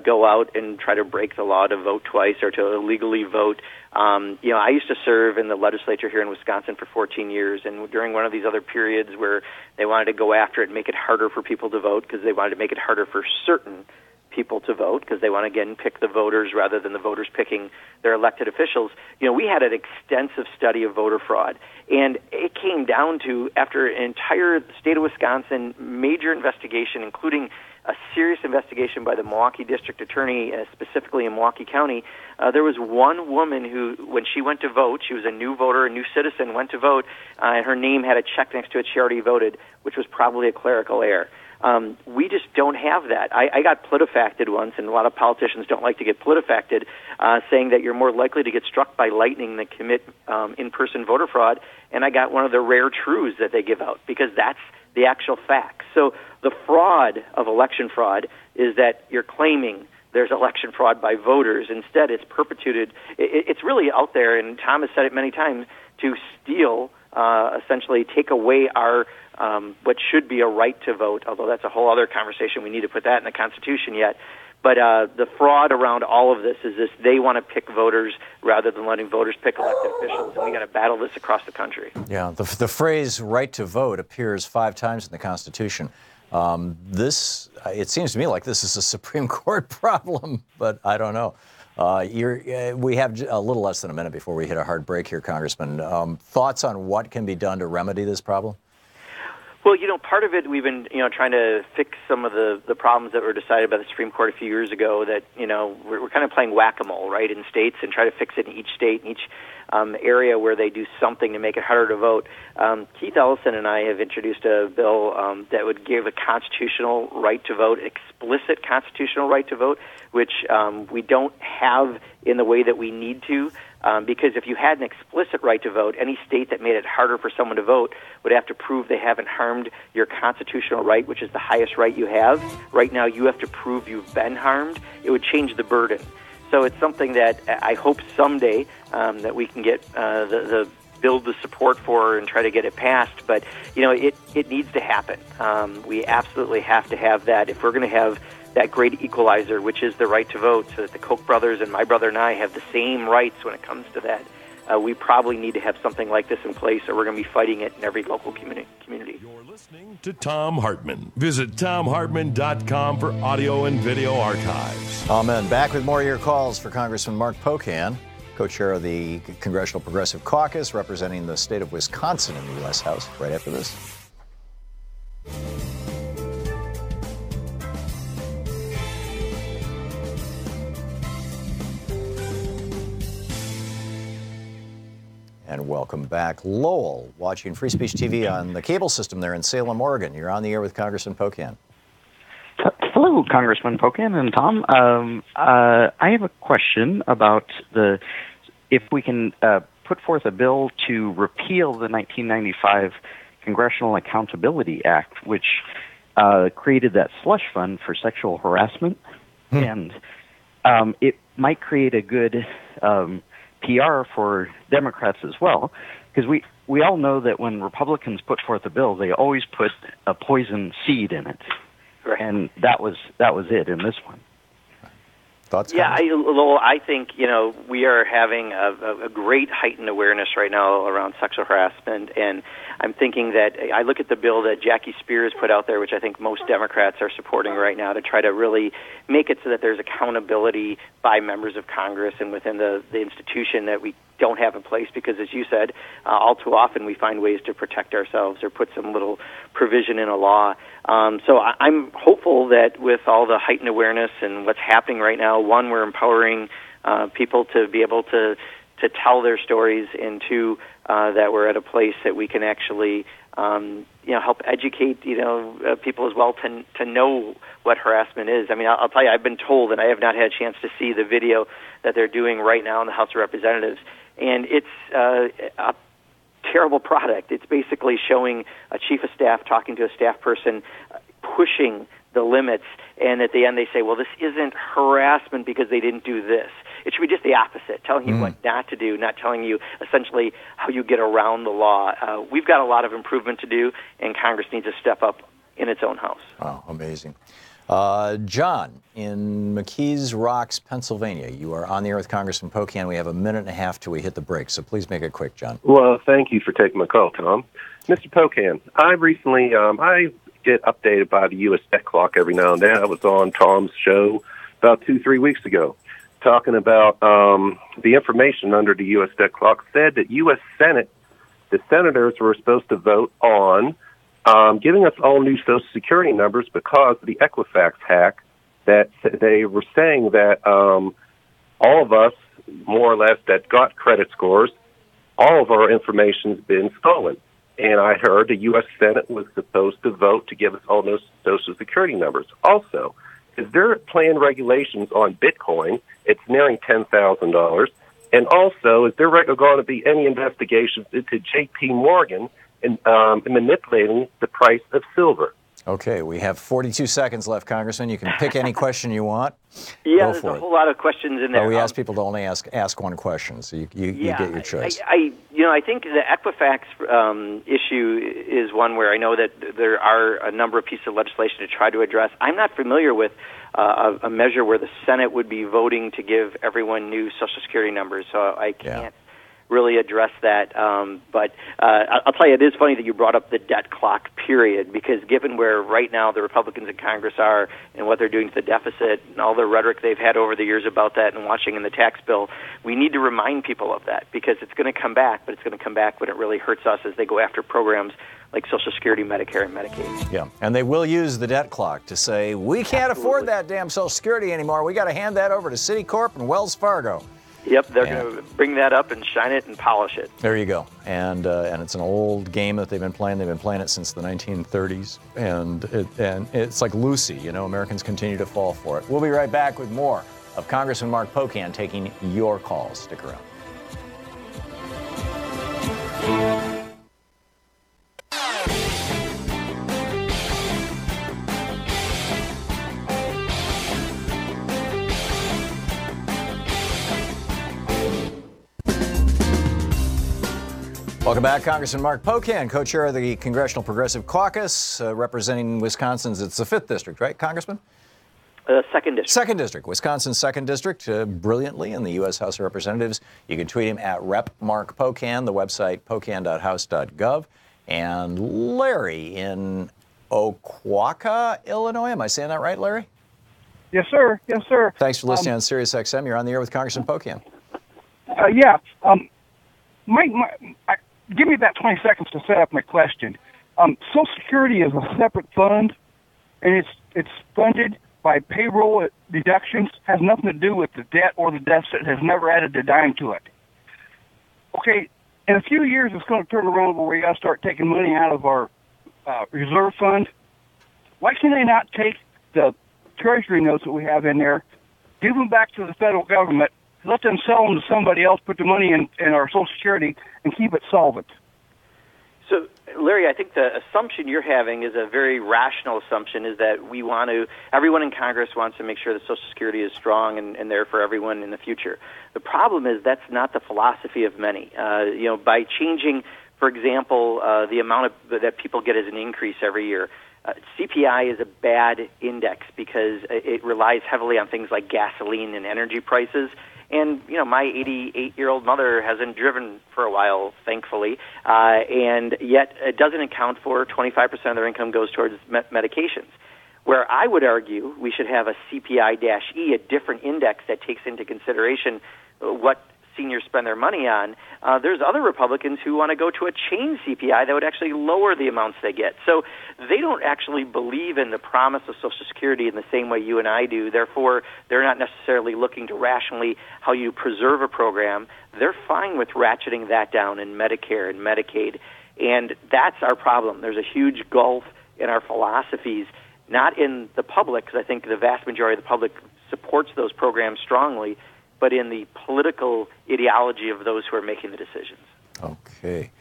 go out and try to break the law to vote twice or to illegally vote. I used to serve in the legislature here in Wisconsin for 14 years, and during one of these other periods where they wanted to go after it and make it harder for people to vote because they wanted to make it harder for certain people to vote because they want to, again, pick the voters rather than the voters picking their elected officials. We had an extensive study of voter fraud, and it came down to, after an entire state of Wisconsin major investigation, including a serious investigation by the Milwaukee District Attorney, specifically in Milwaukee County, there was one woman who, when she went to vote, she was a new voter, a new citizen, went to vote, and her name had a check next to it, she already voted, which was probably a clerical error. We just don't have that. I got PolitiFacted once, and a lot of politicians don't like to get PolitiFacted, saying that you're more likely to get struck by lightning than commit in-person voter fraud, and I got one of the rare truths that they give out, because that's the actual facts. So the fraud of election fraud is that you're claiming there's election fraud by voters. Instead, it's perpetuated. It's really out there, and Tom has said it many times, to steal essentially take away our what should be a right to vote, although that's a whole other conversation. We need to put that in the Constitution yet. But the fraud around all of this is this: they want to pick voters rather than letting voters pick elected officials, and we got to battle this across the country. Yeah, the phrase "right to vote" appears 5 times in the Constitution. It seems to me like this is a Supreme Court problem, but I don't know. We have a little less than a minute before we hit a hard break here, Congressman. Thoughts on what can be done to remedy this problem? Well, part of it, we've been, trying to fix some of the problems that were decided by the Supreme Court a few years ago that, we're kind of playing whack-a-mole, right, in states and try to fix it in each state, in each area where they do something to make it harder to vote. Keith Ellison and I have introduced a bill that would give a constitutional right to vote, explicit constitutional right to vote, which we don't have in the way that we need to. Because if you had an explicit right to vote, any state that made it harder for someone to vote would have to prove they haven't harmed your constitutional right, which is the highest right you have. Right now, you have to prove you've been harmed. It would change the burden. So it's something that I hope someday that we can get build the support for and try to get it passed. But, it needs to happen. We absolutely have to have that if we're going to have that great equalizer, which is the right to vote, so that the Koch brothers and my brother and I have the same rights when it comes to that. We probably need to have something like this in place, or we're going to be fighting it in every local community. You're listening to Thom Hartmann. Visit ThomHartmann.com for audio and video archives. Amen. Back with more of your calls for Congressman Mark Pocan, co-chair of the Congressional Progressive Caucus, representing the state of Wisconsin in the U.S. House, right after this. And welcome back. Lowell, watching Free Speech TV on the cable system there in Salem, Oregon. You're on the air with Congressman Pocan. Hello, Congressman Pocan and Tom. I have a question about if we can put forth a bill to repeal the 1995 Congressional Accountability Act, which created that slush fund for sexual harassment. And it might create a good PR for Democrats as well, because we all know that when Republicans put forth a bill, they always put a poison seed in it, right. And that was it in this one. Thoughts? Yeah, Lowell, I think we are having a great heightened awareness right now around sexual harassment, and I'm thinking that I look at the bill that Jackie Spears put out there, which I think most Democrats are supporting right now, to try to really make it so that there's accountability by members of Congress and within the institution that we don't have in place, because, as you said, all too often we find ways to protect ourselves or put some little provision in a law. So I'm hopeful that with all the heightened awareness and what's happening right now, one, we're empowering people to be able to tell their stories, and two, that we're at a place that we can actually help educate people as well to know what harassment is. I mean, I'll tell you, I've been told, and I have not had a chance to see the video that they're doing right now in the House of Representatives, and it's a terrible product. It's basically showing a chief of staff talking to a staff person, pushing the limits, and at the end they say, well, this isn't harassment because they didn't do this. It should be just the opposite, telling you what not to do, not telling you essentially how you get around the law. We've got a lot of improvement to do, and Congress needs to step up in its own house. Oh, amazing. John, in McKees Rocks, Pennsylvania, you are on the air with Congressman Pocan. We have a minute and a half till we hit the break, so please make it quick, John. Well, thank you for taking my call, Tom. Mr. Pocan, I recently, I get updated by the U.S. Debt Clock every now and then. I was on Tom's show about 2-3 weeks ago talking about the information under the U.S. Debt Clock said that U.S. Senate, the senators were supposed to vote on giving us all new Social Security numbers because of the Equifax hack, that they were saying that all of us, more or less, that got credit scores, all of our information's been stolen. And I heard the U.S. Senate was supposed to vote to give us all those Social Security numbers. Also, is there planned regulations on Bitcoin? It's nearing $10,000. And also, is there going to be any investigations into J.P. Morgan in manipulating the price of silver? Okay, we have 42 seconds left, Congressman. You can pick any question you want. Yeah, there's a whole lot of questions in there. We ask people to only ask one question, so you get your choice. I think the Equifax issue is one where I know that there are a number of pieces of legislation to try to address. I'm not familiar with a measure where the Senate would be voting to give everyone new Social Security numbers, so I can't really address that. But I'll tell you, it is funny that you brought up the debt clock period, because given where right now the Republicans in Congress are and what they're doing to the deficit and all the rhetoric they've had over the years about that and watching in the tax bill, we need to remind people of that, because it's going to come back, but it's going to come back when it really hurts us as they go after programs like Social Security, Medicare, and Medicaid. Yeah, and they will use the debt clock to say, we can't afford that damn Social Security anymore. We got to hand that over to Citicorp and Wells Fargo. Yep, they're going to bring that up and shine it and polish it. There you go. And it's an old game that they've been playing. They've been playing it since the 1930s. And it's like Lucy, Americans continue to fall for it. We'll be right back with more of Congressman Mark Pocan taking your calls. Stick around. Welcome back. Congressman Mark Pocan, co-chair of the Congressional Progressive Caucus, representing Wisconsin's, it's the 5th District, right, Congressman? 2nd District. 2nd District. Wisconsin's 2nd District, brilliantly in the U.S. House of Representatives. You can tweet him at Rep. Mark Pocan, the website pocan.house.gov. And Larry in Oquawka, Illinois. Am I saying that right, Larry? Yes, sir. Yes, sir. Thanks for listening on Sirius XM. You're on the air with Congressman Pocan. Give me about 20 seconds to set up my question. Social Security is a separate fund, and it's funded by payroll deductions, has nothing to do with the debt or the deficit, has never added a dime to it. Okay, in a few years it's going to turn around where we got to start taking money out of our reserve fund. Why can they not take the Treasury notes that we have in there, give them back to the federal government, let them sell them to somebody else, put the money in our Social Security, and keep it solvent? So, Larry, I think the assumption you're having is a very rational assumption, is that everyone in Congress wants to make sure that Social Security is strong and there for everyone in the future. The problem is that's not the philosophy of many. By changing, for example, the amount that people get as an increase every year, CPI is a bad index because it relies heavily on things like gasoline and energy prices. And, my 88-year-old mother hasn't driven for a while, thankfully, and yet it doesn't account for 25% of their income goes towards medications. Where I would argue we should have a CPI-E, a different index that takes into consideration what seniors spend their money on. There's other Republicans who want to go to a chain CPI that would actually lower the amounts they get. So they don't actually believe in the promise of Social Security in the same way you and I do. Therefore, they're not necessarily looking to rationally how you preserve a program. They're fine with ratcheting that down in Medicare and Medicaid. And that's our problem. There's a huge gulf in our philosophies, not in the public, because I think the vast majority of the public supports those programs strongly, but in the political ideology of those who are making the decisions. Okay.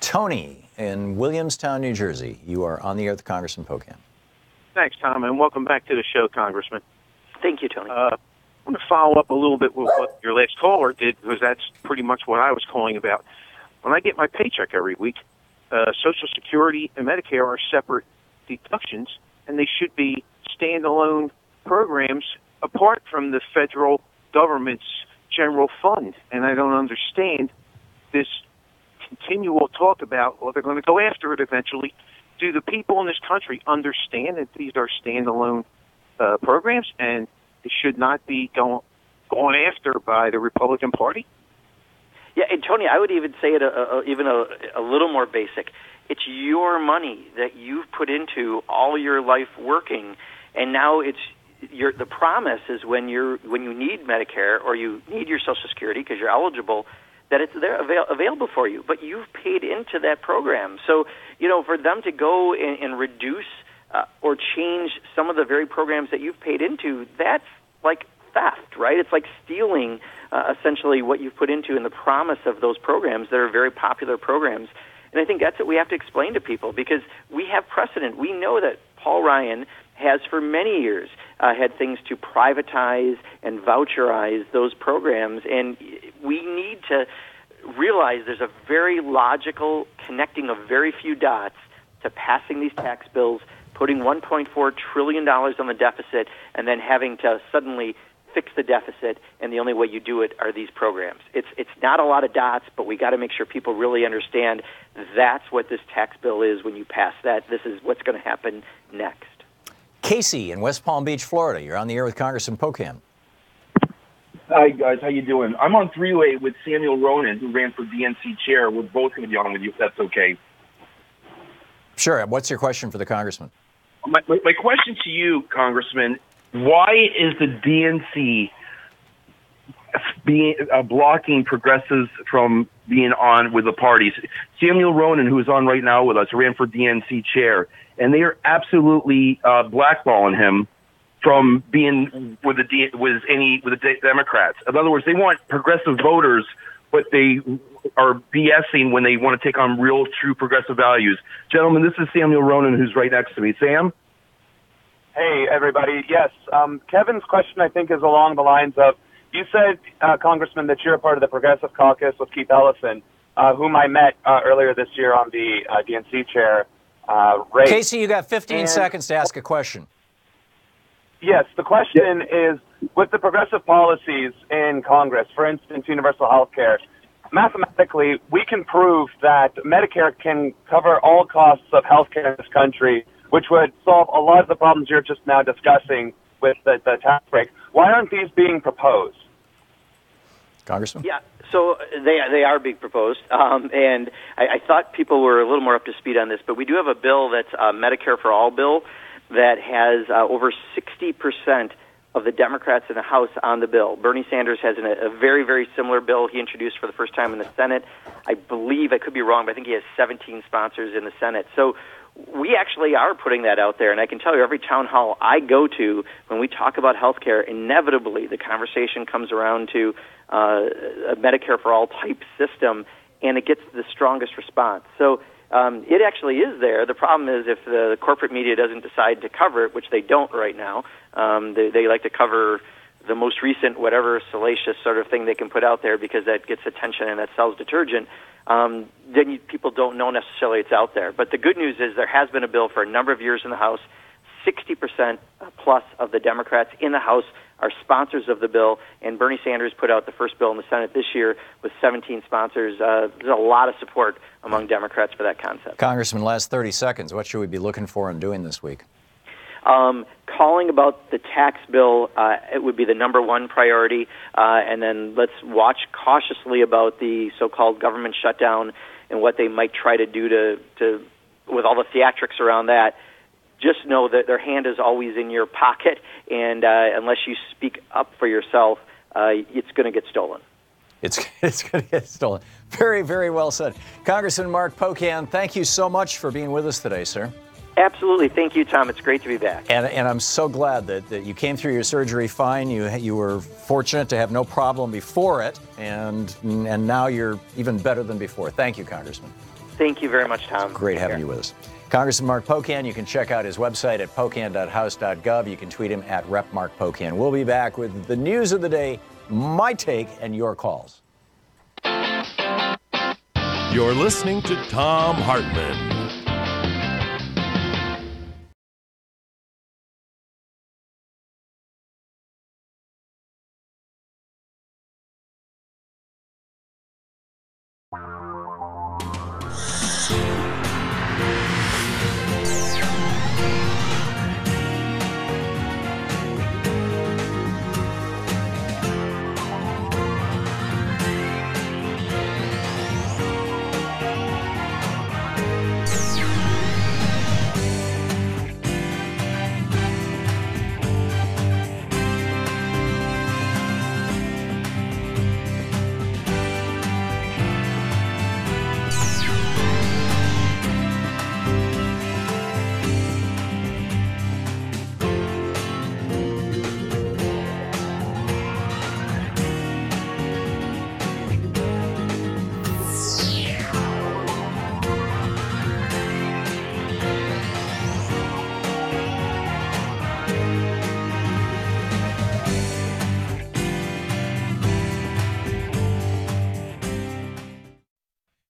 Tony in Williamstown, New Jersey. You are on the air with Congressman Pocan. Thanks, Tom, and welcome back to the show, Congressman. Thank you, Tony. I want to follow up a little bit with what your last caller did, because that's pretty much what I was calling about. When I get my paycheck every week, Social Security and Medicare are separate deductions, and they should be standalone programs apart from the federal government's general fund. And I don't understand this continual talk about, well, they're going to go after it eventually. Do the people in this country understand that these are standalone programs and they should not be gone after by the Republican Party? Yeah, and Tony, I would even say it even a little more basic. It's your money that you've put into all your life working, and now the promise is when you need Medicare or you need your Social Security because you're eligible, that it's there available for you. But you've paid into that program. So, for them to go and reduce or change some of the very programs that you've paid into, that's like theft, right? It's like stealing essentially what you've put into and the promise of those programs that are very popular programs. And I think that's what we have to explain to people, because we have precedent. We know that Paul Ryan has for many years had things to privatize and voucherize those programs, and we need to realize there's a very logical connecting of very few dots to passing these tax bills, putting $1.4 trillion on the deficit, and then having to suddenly fix the deficit, and the only way you do it are these programs. It's not a lot of dots, but we got to make sure people really understand that's what this tax bill is when you pass that. This is what's going to happen next. Casey in West Palm Beach, Florida. You're on the air with Congressman Pocan. Hi, guys. How you doing? I'm on three-way with Samuel Ronan, who ran for DNC chair. We're both going to be on with you, if that's okay. Sure. What's your question for the congressman? My question to you, Congressman, why is the DNC blocking progressives from being on with the parties? Samuel Ronan, who is on right now with us, ran for DNC chair, and they are absolutely blackballing him from being with the Democrats. In other words, they want progressive voters, but they are BSing when they want to take on real, true progressive values. Gentlemen, this is Samuel Ronan, who's right next to me. Sam? Hey, everybody. Yes, Kevin's question, I think, is along the lines of, you said, Congressman, that you're a part of the Progressive Caucus with Keith Ellison, whom I met earlier this year on the DNC chair race. Casey, you got 15 seconds to ask a question. Yes, the question is, with the progressive policies in Congress, for instance, universal health care, mathematically, we can prove that Medicare can cover all costs of health care in this country, which would solve a lot of the problems you're just now discussing with the tax break. Why aren't these being proposed? Congressman? Yeah, so they are being proposed, and I thought people were a little more up to speed on this, but we do have a bill that's a Medicare for All bill that has over 60% of the Democrats in the House on the bill. Bernie Sanders has a very, very similar bill he introduced for the first time in the Senate. I believe, I could be wrong, but I think he has 17 sponsors in the Senate. So we actually are putting that out there, and I can tell you every town hall I go to, when we talk about health care, inevitably the conversation comes around to a Medicare for All type system, and it gets the strongest response. So it actually is there. The problem is if the corporate media doesn't decide to cover it, which they don't right now. They like to cover the most recent, whatever salacious sort of thing they can put out there because that gets attention and that sells detergent. Then people don't know necessarily it's out there. But the good news is there has been a bill for a number of years in the House. 60% plus of the Democrats in the House are sponsors of the bill, and Bernie Sanders put out the first bill in the Senate this year with 17 sponsors. There's a lot of support among Democrats for that concept. Congressman, last 30 seconds. What should we be looking for and doing this week? Calling about the tax bill, it would be the number one priority, and then let's watch cautiously about the so-called government shutdown and what they might try to do to with all the theatrics around that. Just know that their hand is always in your pocket, and unless you speak up for yourself, it's going to get stolen. It's going to get stolen. Very, very well said. Congressman Mark Pocan, thank you so much for being with us today, sir. Absolutely. Thank you, Tom. It's great to be back. And I'm so glad that you came through your surgery fine. You were fortunate to have no problem before it, and now you're even better than before. Thank you, Congressman. Thank you very much, Tom. Great having you with us. Congressman Mark Pocan, you can check out his website at pocan.house.gov. You can tweet him at @RepMarkPocan. We'll be back with the news of the day, my take, and your calls. You're listening to Thom Hartmann.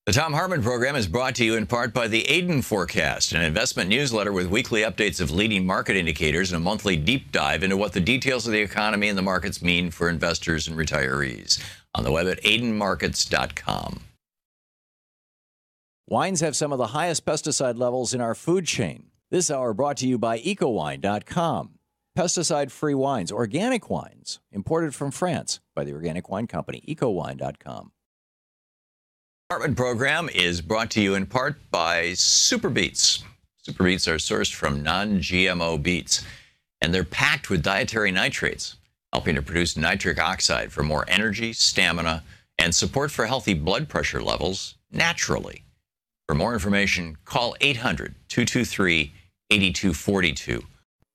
The Thom Hartmann Program is brought to you in part by the Aiden Forecast, an investment newsletter with weekly updates of leading market indicators and a monthly deep dive into what the details of the economy and the markets mean for investors and retirees. On the web at aidenmarkets.com. Wines have some of the highest pesticide levels in our food chain. This hour brought to you by ecowine.com. Pesticide-free wines, organic wines, imported from France by the Organic Wine Company, ecowine.com. Hartmann Program is brought to you in part by Super Beets. Super Beets are sourced from non-GMO beets, and they're packed with dietary nitrates, helping to produce nitric oxide for more energy, stamina, and support for healthy blood pressure levels naturally. For more information, call 800-223-8242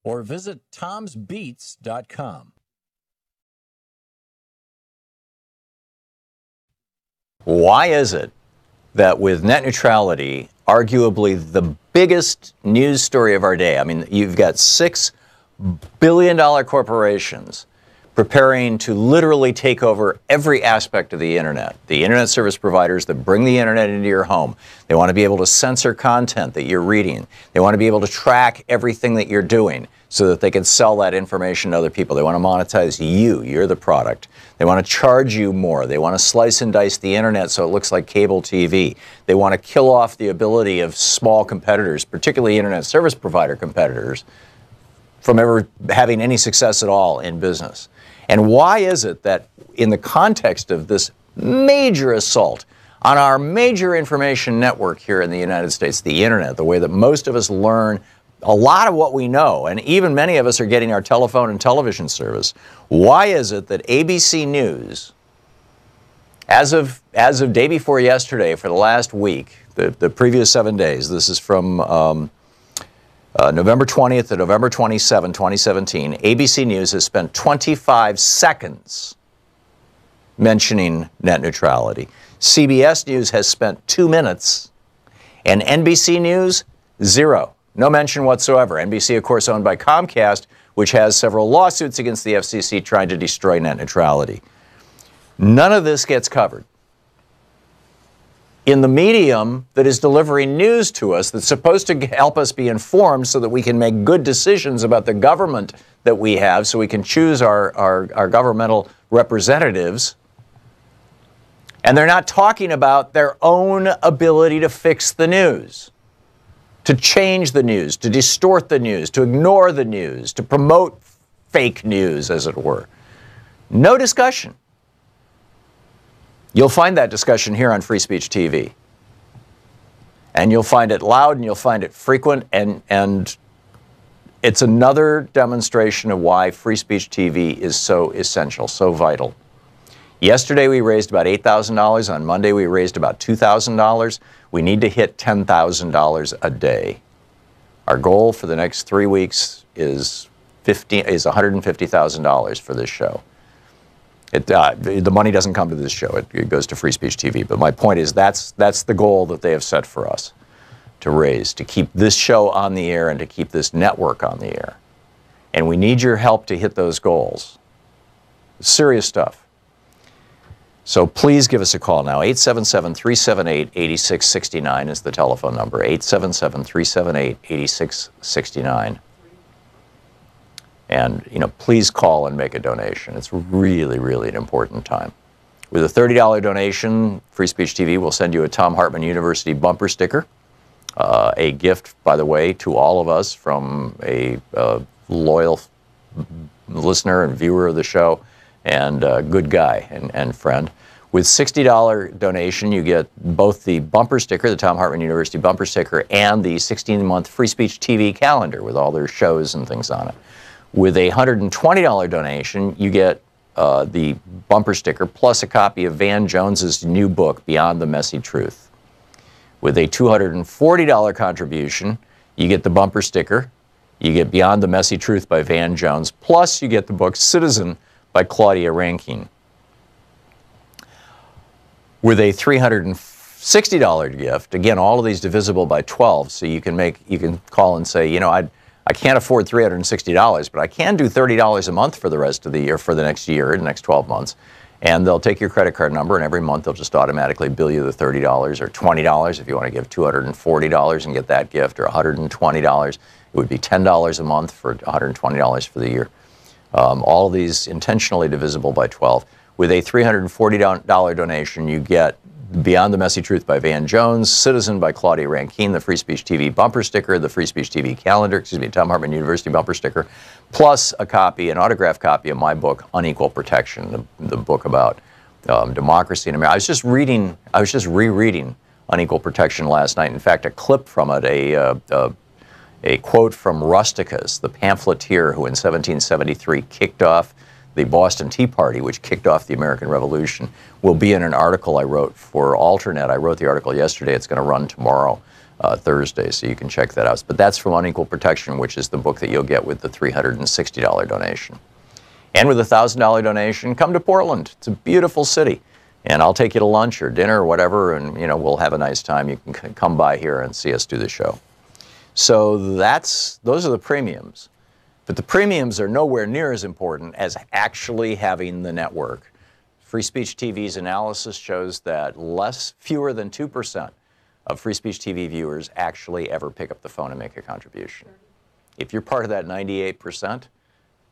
or visit tomsbeets.com. Why is it that with net neutrality, arguably the biggest news story of our day, I mean, you've got $6 billion corporations preparing to literally take over every aspect of the internet. The internet service providers that bring the internet into your home. They want to be able to censor content that you're reading. They want to be able to track everything that you're doing so that they can sell that information to other people. They want to monetize you. You're the product. They want to charge you more. They want to slice and dice the internet so it looks like cable TV. They want to kill off the ability of small competitors, particularly internet service provider competitors, from ever having any success at all in business. And why is it that in the context of this major assault on our major information network here in the United States, the internet, the way that most of us learn a lot of what we know, and even many of us are getting our telephone and television service, why is it that ABC News, as of day before yesterday for the last week, the previous 7 days, this is from November 20th to November 27, 2017, ABC News has spent 25 seconds mentioning net neutrality. CBS News has spent 2 minutes, and NBC News, 0. No mention whatsoever. NBC, of course, owned by Comcast, which has several lawsuits against the FCC trying to destroy net neutrality. None of this gets covered. In the medium that is delivering news to us that's supposed to help us be informed so that we can make good decisions about the government that we have, so we can choose our governmental representatives, and they're not talking about their own ability to fix the news, to change the news, to distort the news, to ignore the news, to promote fake news, as it were. No discussion. You'll find that discussion here on Free Speech TV. And you'll find it loud and you'll find it frequent, and it's another demonstration of why Free Speech TV is so essential, so vital. Yesterday we raised about $8,000. On Monday we raised about $2,000. We need to hit $10,000 a day. Our goal for the next 3 weeks is $150,000 for this show. The money doesn't come to this show. It goes to Free Speech TV. But my point is that's the goal that they have set for us to raise, to keep this show on the air and to keep this network on the air. And we need your help to hit those goals. Serious stuff. So please give us a call now. 877-378-8669 is the telephone number. 877-378-8669. And, please call and make a donation. It's really, really an important time. With a $30 donation, Free Speech TV will send you a Thom Hartmann University bumper sticker. A gift, by the way, to all of us from a loyal listener and viewer of the show and a good guy and friend. With $60 donation, you get both the bumper sticker, the Thom Hartmann University bumper sticker, and the 16-month Free Speech TV calendar with all their shows and things on it. With a $120 donation, you get the bumper sticker plus a copy of Van Jones's new book, Beyond the Messy Truth. With a $240 contribution, you get the bumper sticker, you get Beyond the Messy Truth by Van Jones, plus you get the book Citizen by Claudia Rankine. With a $360 gift, again, all of these divisible by 12, so you can call and say, I can't afford $360, but I can do $30 a month for the rest of the year, for the next year, the next 12 months. And they'll take your credit card number, and every month they'll just automatically bill you the $30 or $20 if you want to give $240 and get that gift, or $120. It would be $10 a month for $120 for the year. All of these intentionally divisible by 12. With a $340 donation, you get Beyond the Messy Truth by Van Jones, Citizen by Claudia Rankine, the Free Speech TV bumper sticker, the Free Speech TV calendar, Thom Hartmann University bumper sticker, plus a copy, an autographed copy of my book, Unequal Protection, the book about democracy in America. I was just rereading Unequal Protection last night. In fact, a clip from it, a quote from Rusticus, the pamphleteer who in 1773 kicked off the Boston Tea Party, which kicked off the American Revolution, will be in an article I wrote for Alternet. I wrote the article yesterday. It's going to run tomorrow, Thursday, so you can check that out. But that's from Unequal Protection, which is the book that you'll get with the $360 donation. And with a $1,000 donation, come to Portland. It's a beautiful city. And I'll take you to lunch or dinner or whatever, and we'll have a nice time. You can come by here and see us do the show. So those are the premiums. But the premiums are nowhere near as important as actually having the network. Free Speech TV's analysis shows that fewer than 2% of Free Speech TV viewers actually ever pick up the phone and make a contribution. If you're part of that 98%,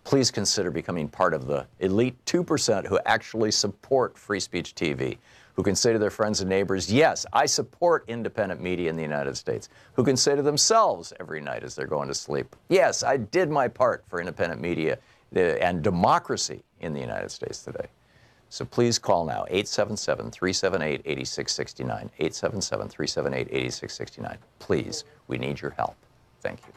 please consider becoming part of the elite 2% who actually support Free Speech TV, who can say to their friends and neighbors, yes, I support independent media in the United States, who can say to themselves every night as they're going to sleep, yes, I did my part for independent media and democracy in the United States today. So please call now, 877-378-8669, 877-378-8669. Please, we need your help. Thank you.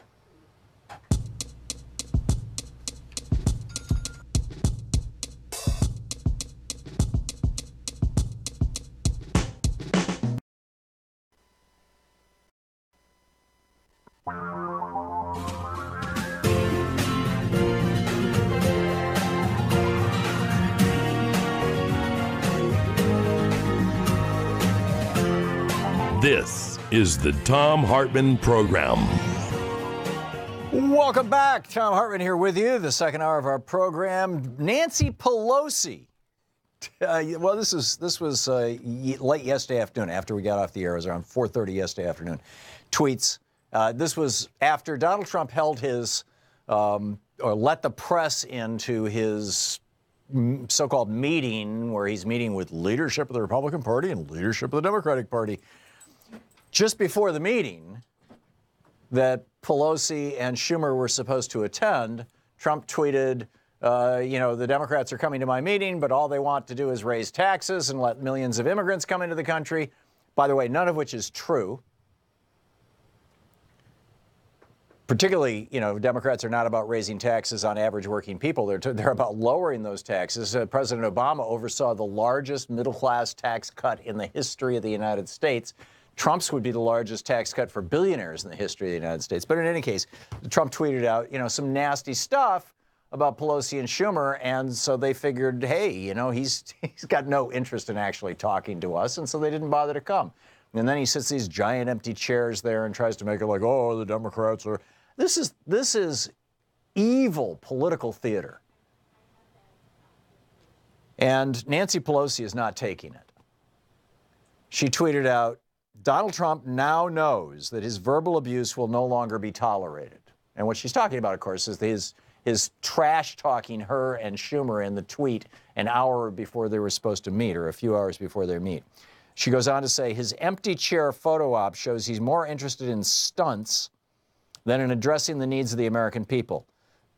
This is the Thom Hartmann Program. Welcome back. Thom Hartmann here with you, the second hour of our program. Nancy Pelosi. Well, this was late yesterday afternoon, after we got off the air. It was around 4:30 yesterday afternoon. Tweets. This was after Donald Trump held his, or let the press into his so-called meeting, where he's meeting with leadership of the Republican Party and leadership of the Democratic Party. Just before the meeting that Pelosi and Schumer were supposed to attend, Trump tweeted, the Democrats are coming to my meeting, but all they want to do is raise taxes and let millions of immigrants come into the country. By the way, none of which is true. Particularly, Democrats are not about raising taxes on average working people. They're about lowering those taxes. President Obama oversaw the largest middle-class tax cut in the history of the United States. Trump's would be the largest tax cut for billionaires in the history of the United States. But in any case, Trump tweeted out, some nasty stuff about Pelosi and Schumer, and so they figured, hey, he's got no interest in actually talking to us, and so they didn't bother to come. And then he sits these giant empty chairs there and tries to make it like, oh, the Democrats are. This is evil political theater. And Nancy Pelosi is not taking it. She tweeted out, Donald Trump now knows that his verbal abuse will no longer be tolerated. And what she's talking about, of course, is his trash talking her and Schumer in the tweet an hour before they were supposed to meet, or a few hours before they meet. She goes on to say, his empty chair photo op shows he's more interested in stunts than in addressing the needs of the American people.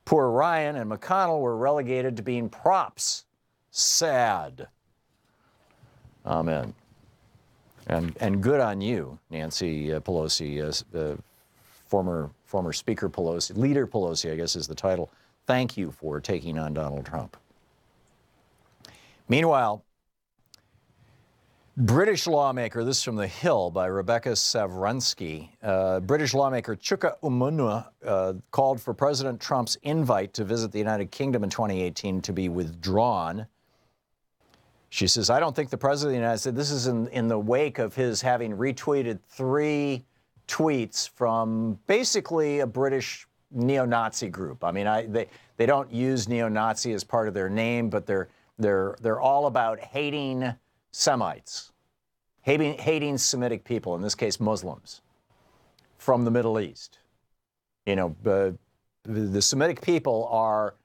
Poor Ryan and McConnell were relegated to being props. Sad. Amen. And good on you, Nancy Pelosi, former Speaker Pelosi, Leader Pelosi, I guess is the title. Thank you for taking on Donald Trump. Meanwhile, British lawmaker, this is from The Hill by Rebecca Savransky, British lawmaker Chuka Umunna called for President Trump's invite to visit the United Kingdom in 2018 to be withdrawn. She says, I don't think the President of the United States, this is in the wake of his having retweeted 3 tweets from basically a British neo-Nazi group. I mean, they don't use neo-Nazi as part of their name, but they're They're all about hating Semites, hating Semitic people, in this case Muslims, from the Middle East. You know, the Semitic people are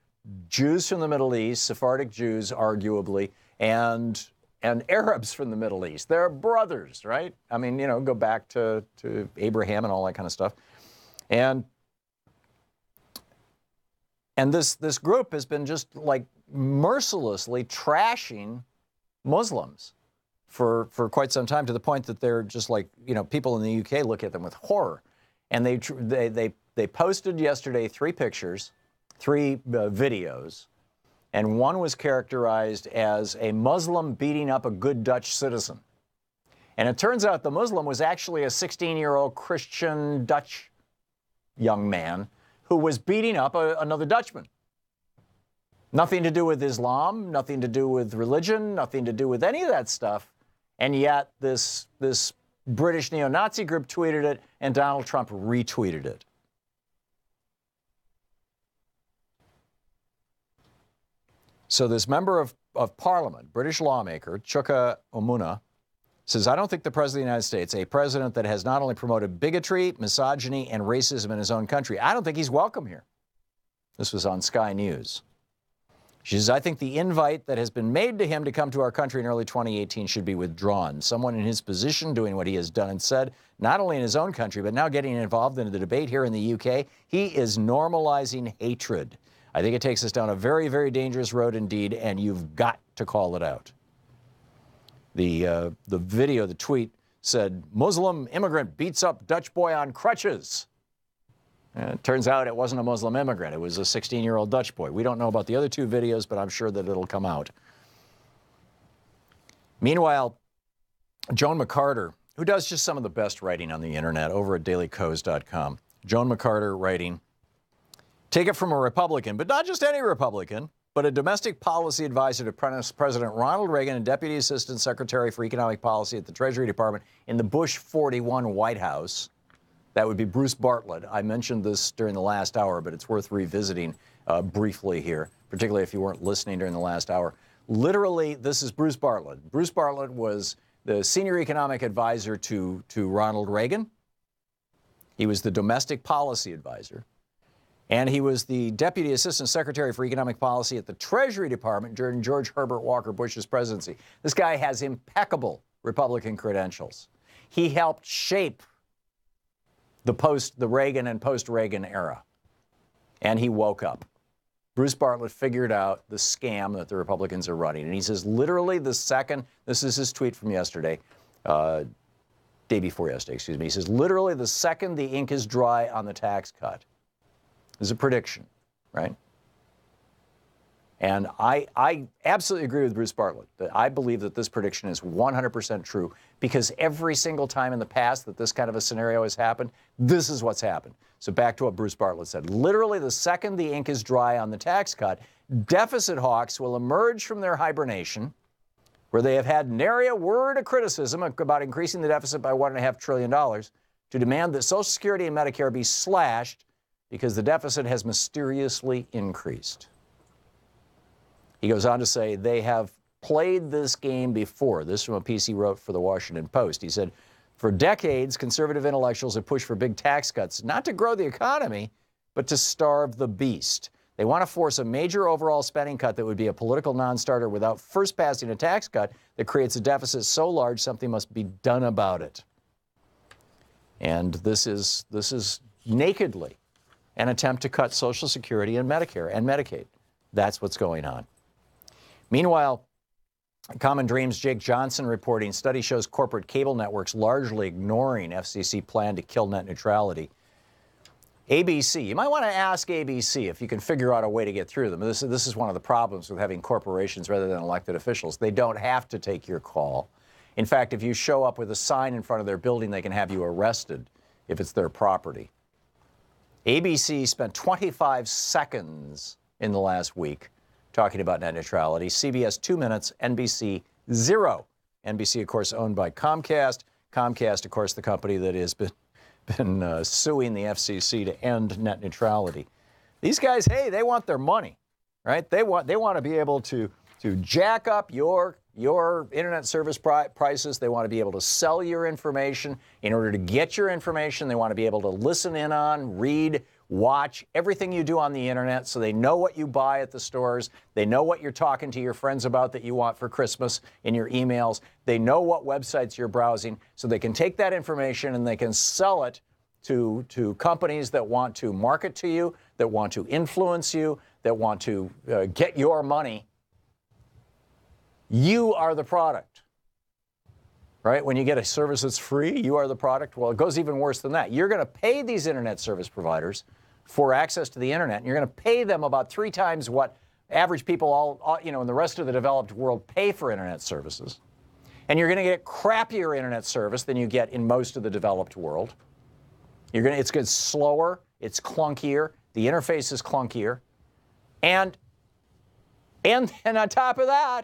Jews from the Middle East, Sephardic Jews, arguably, and Arabs from the Middle East. They're brothers, right? I mean, you know, go back to Abraham and all that kind of stuff. And this group has been just like mercilessly trashing Muslims for quite some time, to the point that they're just like, you know, people in the UK look at them with horror. And they posted yesterday 3 pictures, 3 videos, and one was characterized as a Muslim beating up a good Dutch citizen. And it turns out the Muslim was actually a 16-year-old Christian Dutch young man who was beating up another Dutchman. Nothing to do with Islam, nothing to do with religion, nothing to do with any of that stuff. And yet this British neo-Nazi group tweeted it, and Donald Trump retweeted it. So this member of parliament, British lawmaker, Chuka Umunna, says, I don't think the President of the United States, a president that has not only promoted bigotry, misogyny, and racism in his own country, I don't think he's welcome here. This was on Sky News. She says, I think the invite that has been made to him to come to our country in early 2018 should be withdrawn. Someone in his position doing what he has done and said, not only in his own country, but now getting involved in the debate here in the UK, he is normalizing hatred. I think it takes us down a very, very dangerous road indeed, and you've got to call it out. The video, the tweet said, Muslim immigrant beats up Dutch boy on crutches. And it turns out it wasn't a Muslim immigrant. It was a 16-year-old Dutch boy. We don't know about the other 2 videos, but I'm sure that it'll come out. Meanwhile, Joan McCarter, who does just some of the best writing on the internet over at dailycoast.com, Joan McCarter writing, take it from a Republican, but not just any Republican, but a domestic policy advisor to President Ronald Reagan and Deputy Assistant Secretary for Economic Policy at the Treasury Department in the Bush 41 White House. That would be Bruce Bartlett. I mentioned this during the last hour, but it's worth revisiting briefly here, particularly if you weren't listening during the last hour. Literally, this is Bruce Bartlett. Bruce Bartlett was the senior economic advisor to Ronald Reagan. He was the domestic policy advisor. And he was the Deputy Assistant Secretary for Economic Policy at the Treasury Department during George Herbert Walker Bush's presidency. This guy has impeccable Republican credentials. He helped shape the Reagan and post-Reagan era. And he woke up. Bruce Bartlett figured out the scam that the Republicans are running. And he says, literally the second, this is his tweet from yesterday, day before yesterday, excuse me. He says, literally the second the ink is dry on the tax cut. This is a prediction, right? And I absolutely agree with Bruce Bartlett. That I believe that this prediction is 100% true, because every single time in the past that this kind of a scenario has happened, this is what's happened. So back to what Bruce Bartlett said. Literally the second the ink is dry on the tax cut, deficit hawks will emerge from their hibernation, where they have had nary a word of criticism about increasing the deficit by $1.5 trillion, to demand that Social Security and Medicare be slashed because the deficit has mysteriously increased. He goes on to say they have played this game before. This from a piece he wrote for the Washington Post. He said, for decades, conservative intellectuals have pushed for big tax cuts, not to grow the economy, but to starve the beast. They want to force a major overall spending cut that would be a political non-starter without first passing a tax cut that creates a deficit so large something must be done about it. And this is nakedly an attempt to cut Social Security and Medicare and Medicaid. That's what's going on. Meanwhile, Common Dreams' Jake Johnson reporting, study shows corporate cable networks largely ignoring FCC plan to kill net neutrality. ABC, you might want to ask ABC if you can figure out a way to get through them. This is one of the problems with having corporations rather than elected officials. They don't have to take your call. In fact, if you show up with a sign in front of their building, they can have you arrested if it's their property. ABC spent 25 seconds in the last week talking about net neutrality. CBS 2 minutes, NBC 0. NBC, of course, owned by Comcast. Comcast, of course, the company that has been suing the FCC to end net neutrality. These guys, hey, they want their money, right? They want to be able to to jack up your internet service prices. They want to be able to sell your information. In order to get your information, they want to be able to listen in on, read, watch everything you do on the internet, so they know what you buy at the stores. They know what you're talking to your friends about that you want for Christmas in your emails. They know what websites you're browsing, so they can take that information and they can sell it to companies that want to market to you, that want to influence you, that want to get your money. You are the product, right? When you get a service that's free, you are the product. Well, it goes even worse than that. You're going to pay these internet service providers for access to the internet, and you're going to pay them about 3 times what average people all in the rest of the developed world pay for internet services. And you're going to get crappier internet service than you get in most of the developed world. It's going to slower, it's clunkier, the interface is clunkier, and on top of that,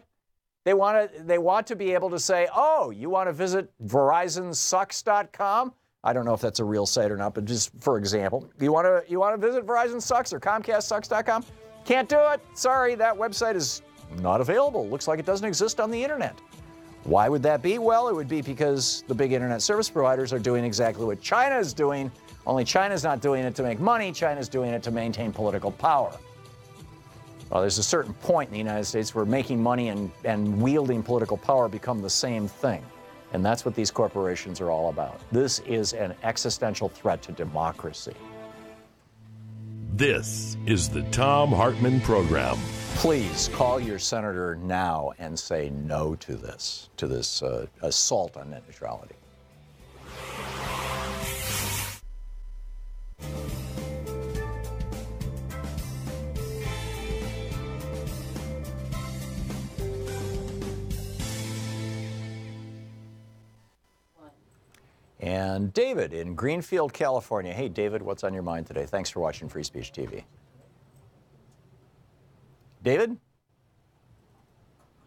they want to be able to say, oh, you want to visit VerizonSucks.com? I don't know if that's a real site or not, but just for example, you want to visit Verizon Sucks or ComcastSucks.com? Can't do it. Sorry, that website is not available. Looks like it doesn't exist on the internet. Why would that be? Well, it would be because the big internet service providers are doing exactly what China is doing, only China's not doing it to make money. China's doing it to maintain political power. Well, there's a certain point in the United States where making money and wielding political power become the same thing. And that's what these corporations are all about. This is an existential threat to democracy. This is the Thom Hartmann Program. Please call your senator now and say no to this assault on net neutrality. And David in Greenfield, California. Hey, David, what's on your mind today? Thanks for watching Free Speech TV. David?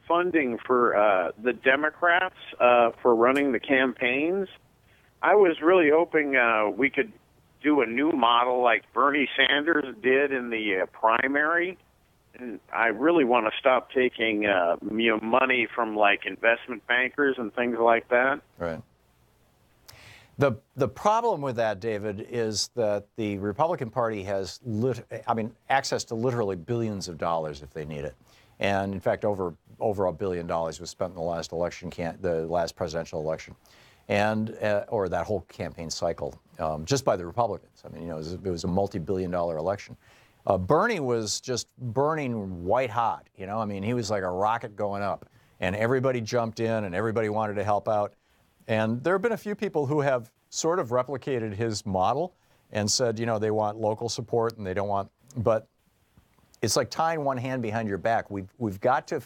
Funding for the Democrats for running the campaigns. I was really hoping we could do a new model like Bernie Sanders did in the primary. And I really want to stop taking money from like investment bankers and things like that. Right. The problem with that, David, is that the Republican Party has access to literally billions of dollars if they need it. And in fact, over $1 billion was spent in the last election, the last presidential election, and or that whole campaign cycle, just by the Republicans. I mean, it was a multi-billion-dollar election. Bernie was just burning white hot. I mean, he was like a rocket going up, and everybody jumped in, and everybody wanted to help out. And there have been a few people who have sort of replicated his model and said, they want local support and they don't want, but it's like tying one hand behind your back. We've got to,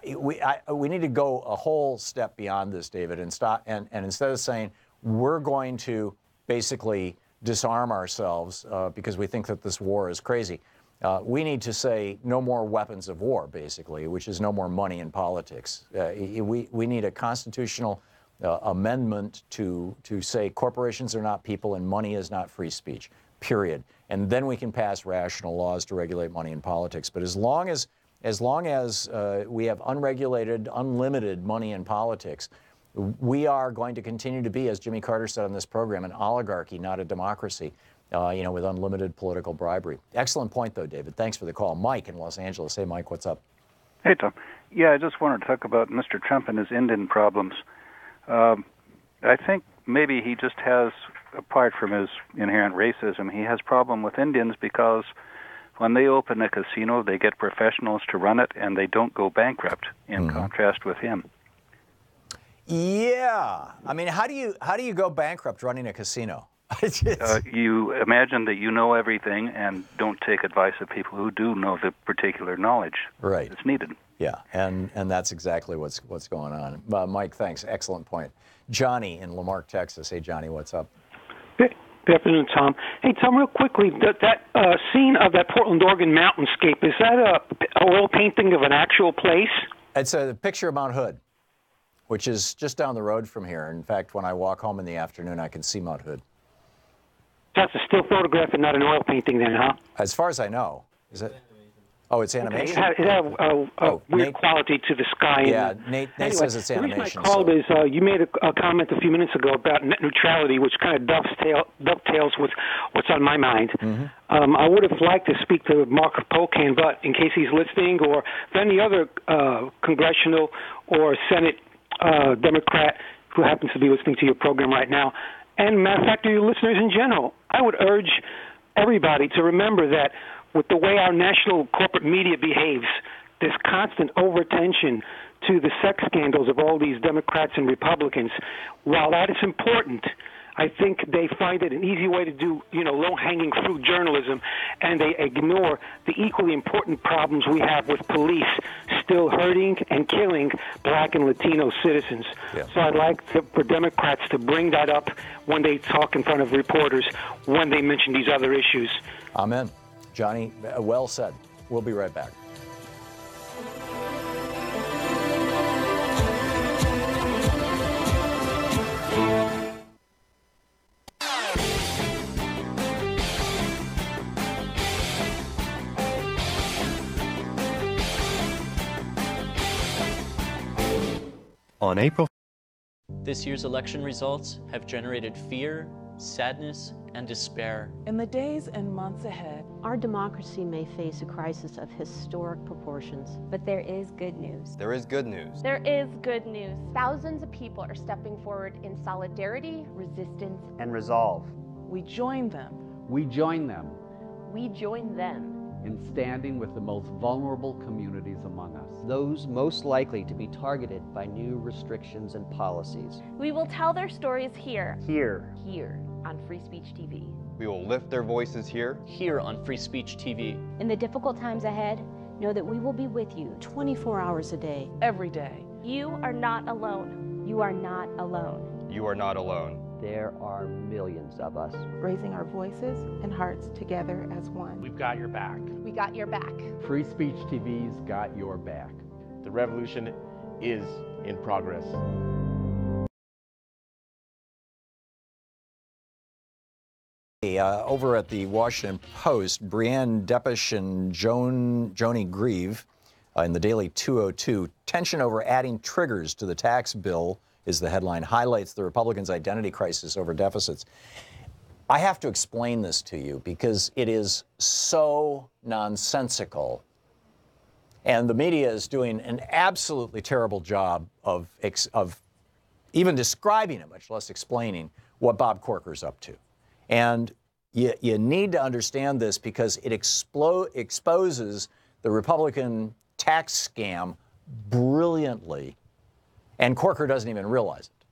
we need to go a whole step beyond this, David, and stop. And instead of saying we're going to basically disarm ourselves because we think that this war is crazy, we need to say no more weapons of war, basically, which is no more money in politics. We need a constitutional amendment to say corporations are not people and money is not free speech, period. And then we can pass rational laws to regulate money in politics. But as long as we have unregulated, unlimited money in politics, we are going to continue to be, as Jimmy Carter said on this program, an oligarchy, not a democracy, with unlimited political bribery. Excellent point, though, David. Thanks for the call. Mike in Los Angeles. Hey, Mike, what's up? Hey, Tom. Yeah, I just wanted to talk about Mr. Trump and his Indian problems. I think maybe he just has, apart from his inherent racism, he has problem with Indians because when they open a casino, they get professionals to run it, and they don't go bankrupt, in contrast with him. Yeah. I mean, how do you go bankrupt running a casino? You imagine that you know everything and don't take advice of people who do know the particular knowledge that's needed. Yeah, and that's exactly what's going on. Mike, thanks. Excellent point. Johnny in Lamarck, Texas. Hey, Johnny, what's up? Good afternoon, Tom. Hey, Tom, real quickly, that scene of that Portland, Oregon mountainscape, is that a oil painting of an actual place? It's a picture of Mount Hood, which is just down the road from here. In fact, when I walk home in the afternoon, I can see Mount Hood. That's a still photograph and not an oil painting then, huh? As far as I know. Is it? Oh, it's animation? Okay. It had a weird quality to the sky. Yeah, Nate anyway, says it's animation. The reason I called is you made a comment a few minutes ago about net neutrality, which kind of dovetails with what's on my mind. I would have liked to speak to Mark Pocan, but in case he's listening, or if any other congressional or Senate Democrat who happens to be listening to your program right now, and matter of fact, to your listeners in general, I would urge everybody to remember that with the way our national corporate media behaves, this constant over-attention to the sex scandals of all these Democrats and Republicans, while that is important, I think they find it an easy way to do, low-hanging fruit journalism, and they ignore the equally important problems we have with police still hurting and killing black and Latino citizens. Yeah. So I'd like for Democrats to bring that up when they talk in front of reporters, when they mention these other issues. Amen. Johnny, well said. We'll be right back. On April, this year's election results have generated fear, sadness, and despair. In the days and months ahead, our democracy may face a crisis of historic proportions. But there is good news. There is good news. There is good news. Thousands of people are stepping forward in solidarity, resistance, and resolve. We join them. We join them. We join them. In standing with the most vulnerable communities among us. Those most likely to be targeted by new restrictions and policies. We will tell their stories here. Here. Here on Free Speech TV. We will lift their voices here. Here on Free Speech TV. In the difficult times ahead, know that we will be with you 24 hours a day. Every day. You are not alone. You are not alone. You are not alone. There are millions of us. Raising our voices and hearts together as one. We've got your back. We got your back. Free Speech TV's got your back. The revolution is in progress. Over at the Washington Post, Brianne Depeche and Joni Grieve in the Daily 202, tension over adding triggers to the tax bill is the headline, highlights the Republicans' identity crisis over deficits. I have to explain this to you because it is so nonsensical. And the media is doing an absolutely terrible job of even describing it, much less explaining what Bob Corker's up to. And you need to understand this because it exposes the Republican tax scam brilliantly. And Corker doesn't even realize it.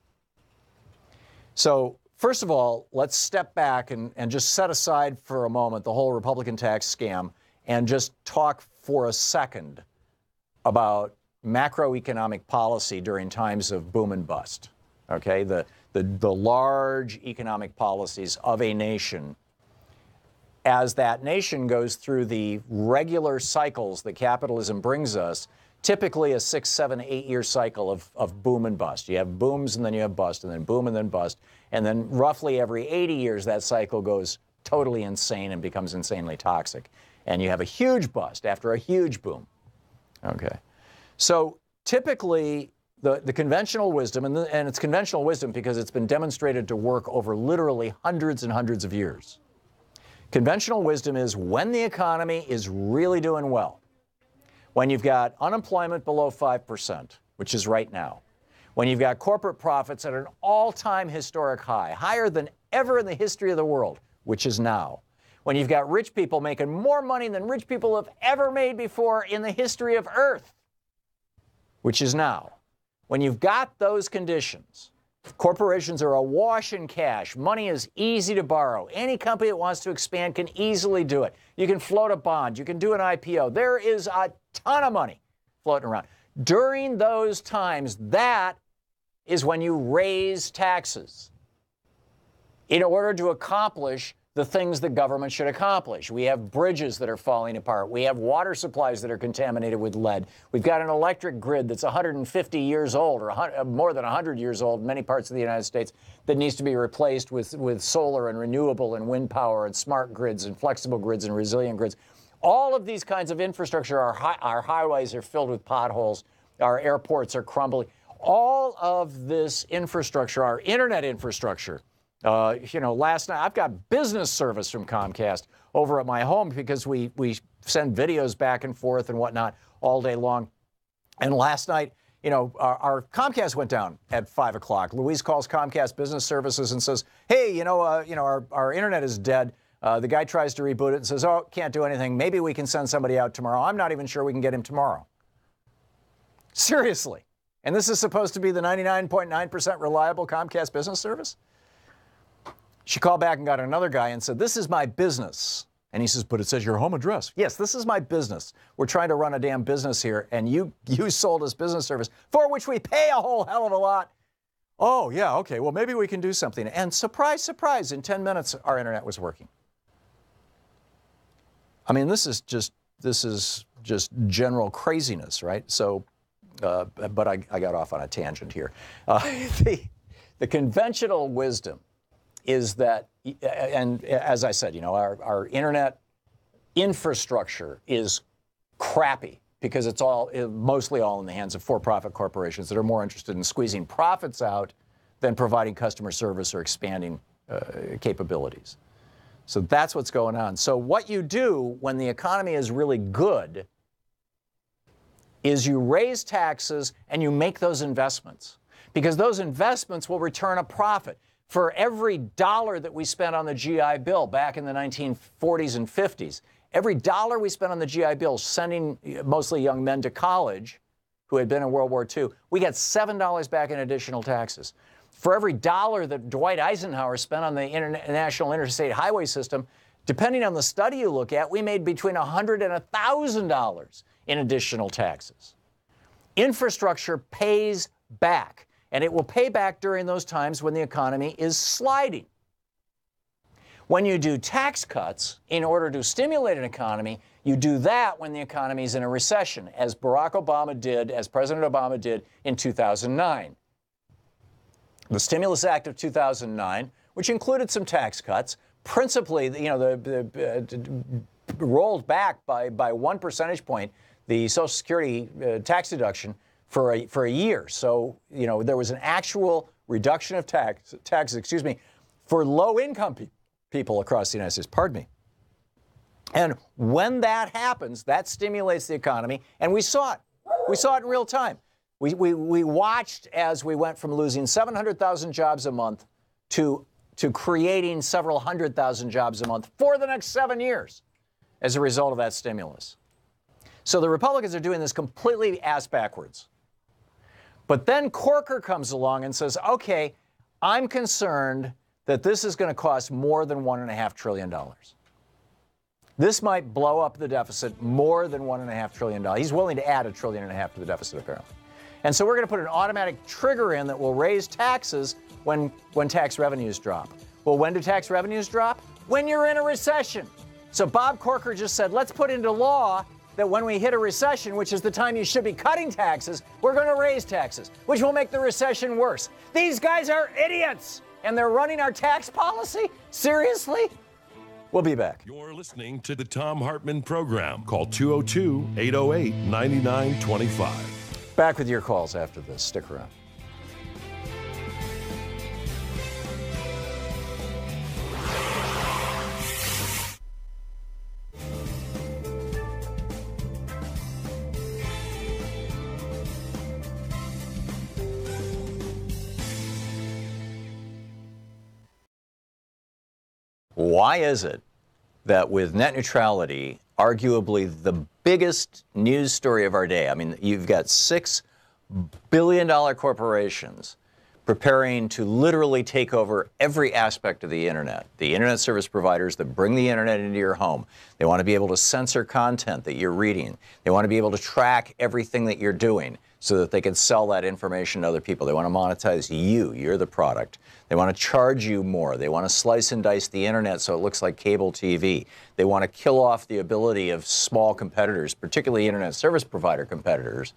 So, first of all, let's step back and just set aside for a moment the whole Republican tax scam and just talk for a second about macroeconomic policy during times of boom and bust. Okay, the large economic policies of a nation. As that nation goes through the regular cycles that capitalism brings us, typically a 6, 7, 8 year cycle of boom and bust. You have booms and then you have bust and then boom and then bust. And then roughly every 80 years, that cycle goes totally insane and becomes insanely toxic. And you have a huge bust after a huge boom. Okay. So typically the conventional wisdom, and it's conventional wisdom because it's been demonstrated to work over literally hundreds and hundreds of years. Conventional wisdom is when the economy is really doing well, when you've got unemployment below 5%, which is right now, when you've got corporate profits at an all-time historic high, higher than ever in the history of the world, which is now, when you've got rich people making more money than rich people have ever made before in the history of Earth, which is now, when you've got those conditions, corporations are awash in cash. Money is easy to borrow. Any company that wants to expand can easily do it. You can float a bond. You can do an IPO. There is a ton of money floating around. During those times, that is when you raise taxes in order to accomplish the things that government should accomplish. We have bridges that are falling apart. We have water supplies that are contaminated with lead. We've got an electric grid that's 150 years old or more than 100 years old in many parts of the United States that needs to be replaced with solar and renewable and wind power and smart grids and flexible grids and resilient grids. All of these kinds of infrastructure, our highways are filled with potholes, our airports are crumbling. All of this infrastructure, our internet infrastructure, last night I've got business service from Comcast over at my home because we send videos back and forth and whatnot all day long. And last night, our Comcast went down at 5 o'clock. Louise calls Comcast Business Services and says, hey, our internet is dead. The guy tries to reboot it and says, oh, can't do anything. Maybe we can send somebody out tomorrow. I'm not even sure we can get him tomorrow. Seriously. And this is supposed to be the 99.9% reliable Comcast business service? She called back and got another guy and said, this is my business. And he says, but it says your home address. Yes, this is my business. We're trying to run a damn business here, and you sold us business service, for which we pay a whole hell of a lot. Oh, yeah, okay, well, maybe we can do something. And surprise, surprise, in 10 minutes, our internet was working. I mean, this is just general craziness, right? So, but I got off on a tangent here. The conventional wisdom is that, and as I said, our internet infrastructure is crappy because it's mostly all in the hands of for-profit corporations that are more interested in squeezing profits out than providing customer service or expanding capabilities. So that's what's going on. So what you do when the economy is really good is you raise taxes and you make those investments, because those investments will return a profit. For every dollar that we spent on the GI Bill back in the 1940s and 50s, every dollar we spent on the GI Bill sending mostly young men to college who had been in World War II, we got $7 back in additional taxes. For every dollar that Dwight Eisenhower spent on the National Interstate Highway System, depending on the study you look at, we made between $100 and $1,000 in additional taxes. Infrastructure pays back. And it will pay back during those times when the economy is sliding. When you do tax cuts in order to stimulate an economy, you do that when the economy is in a recession, as President Obama did in 2009. The Stimulus Act of 2009, which included some tax cuts, principally, rolled back by 1 percentage point the Social Security tax deduction for a year. So, there was an actual reduction of taxes, for low-income people across the United States. Pardon me. And when that happens, that stimulates the economy, and we saw it. We saw it in real time. We watched as we went from losing 700,000 jobs a month to creating several 100,000 jobs a month for the next 7 years as a result of that stimulus. So the Republicans are doing this completely ass backwards. But then Corker comes along and says, okay, I'm concerned that this is going to cost more than $1.5 trillion. This might blow up the deficit more than $1.5 trillion. He's willing to add $1.5 trillion to the deficit, apparently. And so we're going to put an automatic trigger in that will raise taxes when tax revenues drop. Well, when do tax revenues drop? When you're in a recession. So Bob Corker just said, let's put into law that when we hit a recession, which is the time you should be cutting taxes, we're going to raise taxes, which will make the recession worse. These guys are idiots, and they're running our tax policy? Seriously? We'll be back. You're listening to the Thom Hartmann Program. Call 202-808-9925. Back with your calls after this. Stick around. Why is it that with net neutrality, arguably the biggest news story of our day, I mean, you've got $6 billion corporations preparing to literally take over every aspect of the internet service providers that bring the internet into your home. They want to be able to censor content that you're reading. They want to be able to track everything that you're doing so that they can sell that information to other people. They want to monetize you. You're the product. They want to charge you more. They want to slice and dice the internet so it looks like cable TV. They want to kill off the ability of small competitors, particularly internet service provider competitors,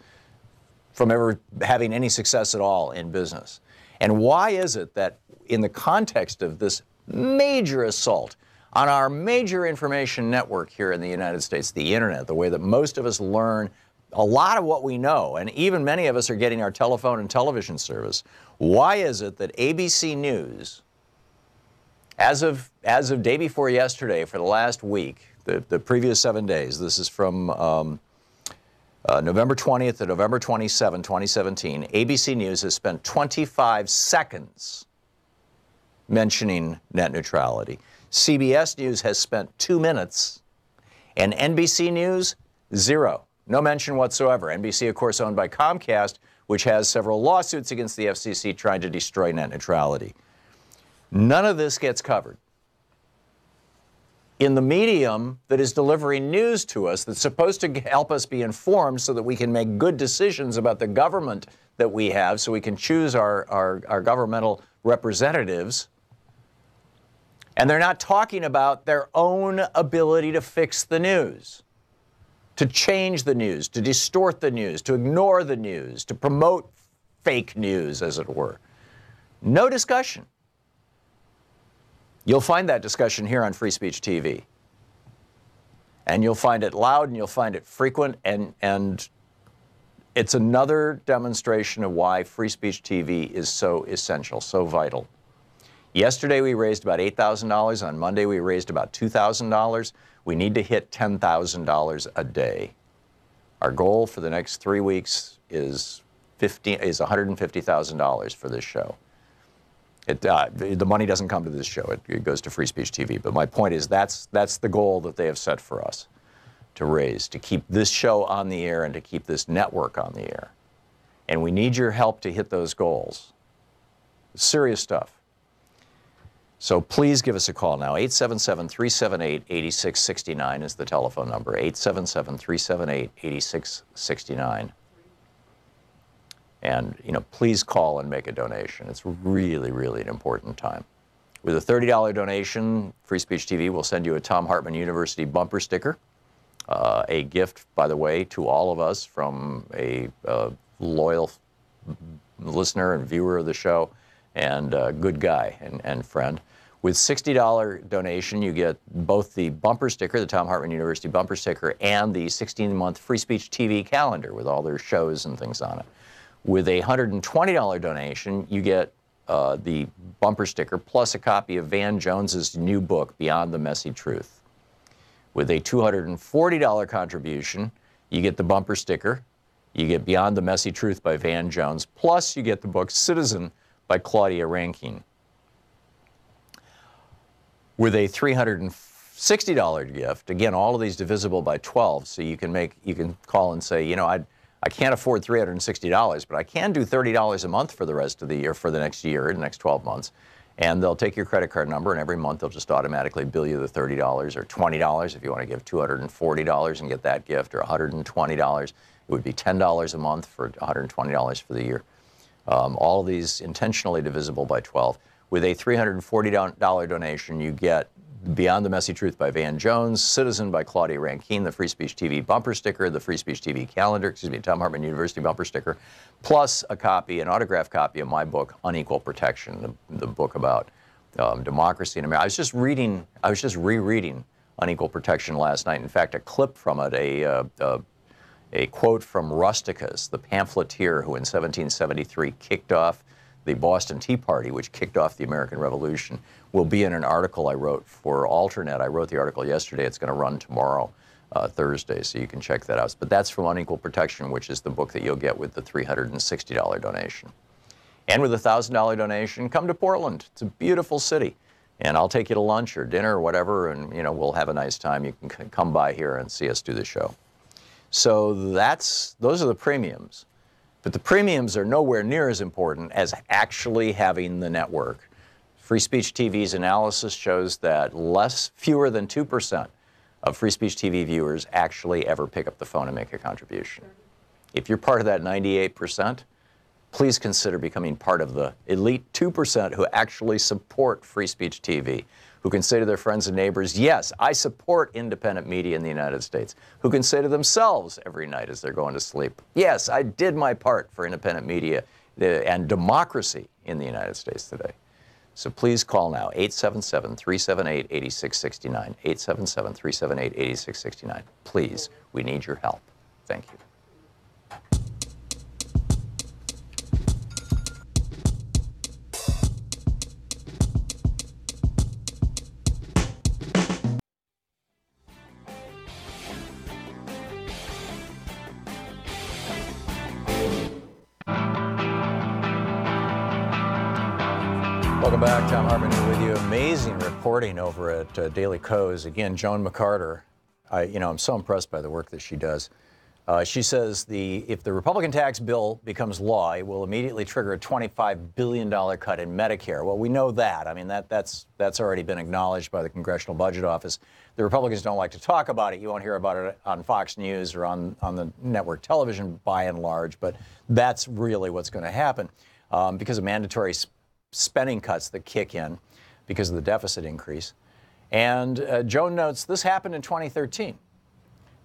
from ever having any success at all in business. And why is it that in the context of this major assault on our major information network here in the United States, the internet, the way that most of us learn a lot of what we know, and even many of us are getting our telephone and television service. Why is it that ABC News, as of day before yesterday, for the last week, the previous 7 days, this is from November 20th to November 27, 2017, ABC News has spent 25 seconds mentioning net neutrality. CBS News has spent 2 minutes, and NBC News, 0. No mention whatsoever. NBC, of course, owned by Comcast, which has several lawsuits against the FCC trying to destroy net neutrality. None of this gets covered. In the medium that is delivering news to us, that's supposed to help us be informed so that we can make good decisions about the government that we have, so we can choose our governmental representatives, and they're not talking about their own ability to fix the news, to change the news, to distort the news, to ignore the news, to promote fake news, as it were. No discussion. You'll find that discussion here on Free Speech TV. And you'll find it loud and you'll find it frequent, and it's another demonstration of why Free Speech TV is so essential, so vital. Yesterday we raised about $8,000. On Monday we raised about $2,000. We need to hit $10,000 a day. Our goal for the next 3 weeks is $150,000 for this show. The money doesn't come to this show. It goes to Free Speech TV. But my point is that's the goal that they have set for us to raise, to keep this show on the air and to keep this network on the air. And we need your help to hit those goals. Serious stuff. So please give us a call now. 877-378-8669 is the telephone number. 877-378-8669. And, please call and make a donation. It's really, really an important time. With a $30 donation, Free Speech TV will send you a Thom Hartmann University bumper sticker. A gift, by the way, to all of us from a loyal listener and viewer of the show, and a good guy and friend. With $60 donation, you get both the bumper sticker, the Thom Hartmann University bumper sticker, and the 16-month Free Speech TV calendar with all their shows and things on it. With a $120 donation, you get the bumper sticker plus a copy of Van Jones's new book, Beyond the Messy Truth. With a $240 contribution, you get the bumper sticker, you get Beyond the Messy Truth by Van Jones, plus you get the book Citizen by Claudia Rankine. With a $360 gift, again, all of these divisible by 12, so you can call and say, I can't afford $360, but I can do $30 a month for the rest of the year, for the next year, the next 12 months. And they'll take your credit card number, and every month they'll just automatically bill you the $30 or $20 if you want to give $240 and get that gift, or $120. It would be $10 a month for $120 for the year. All of these intentionally divisible by 12. With a $340 donation, you get Beyond the Messy Truth by Van Jones, Citizen by Claudia Rankine, the Free Speech TV bumper sticker, the Free Speech TV calendar, Thom Hartmann University bumper sticker, plus an autographed copy of my book, Unequal Protection, the book about democracy in America. I was just rereading Unequal Protection last night. In fact, a clip from it, a quote from Rusticus, the pamphleteer who in 1773 kicked off the Boston Tea Party, which kicked off the American Revolution, will be in an article I wrote for Alternet. I wrote the article yesterday. It's going to run tomorrow, Thursday, so you can check that out. But that's from Unequal Protection, which is the book that you'll get with the $360 donation. And with a $1,000 donation, come to Portland. It's a beautiful city. And I'll take you to lunch or dinner or whatever, and we'll have a nice time. You can come by here and see us do the show. So those are the premiums. But the premiums are nowhere near as important as actually having the network. Free Speech TV's analysis shows that fewer than 2% of Free Speech TV viewers actually ever pick up the phone and make a contribution. If you're part of that 98%, please consider becoming part of the elite 2% who actually support Free Speech TV, who can say to their friends and neighbors, yes, I support independent media in the United States, who can say to themselves every night as they're going to sleep, yes, I did my part for independent media and democracy in the United States today. So please call now, 877-378-8669, 877-378-8669. Please, we need your help. Thank you. Welcome back. Thom Hartmann here with you. Amazing reporting over at Daily Kos. Again, Joan McCarter. I'm so impressed by the work that she does. She says if the Republican tax bill becomes law, it will immediately trigger a $25 billion cut in Medicare. Well, we know that. I mean, that's already been acknowledged by the Congressional Budget Office. The Republicans don't like to talk about it. You won't hear about it on Fox News or on the network television by and large, but that's really what's going to happen because of mandatory spending cuts that kick in because of the deficit increase. And Joan notes this happened in 2013.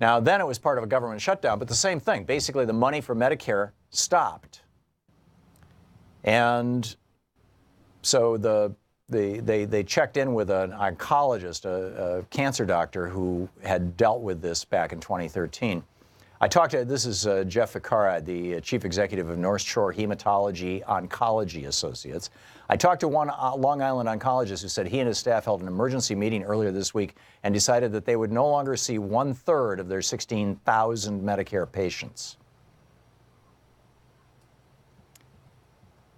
Now, then it was part of a government shutdown, but the same thing. Basically, the money for Medicare stopped. And so they checked in with an oncologist, a cancer doctor who had dealt with this back in 2013. This is Jeff Ficara, the chief executive of North Shore Hematology Oncology Associates. I talked to one Long Island oncologist who said he and his staff held an emergency meeting earlier this week and decided that they would no longer see 1/3 of their 16,000 Medicare patients.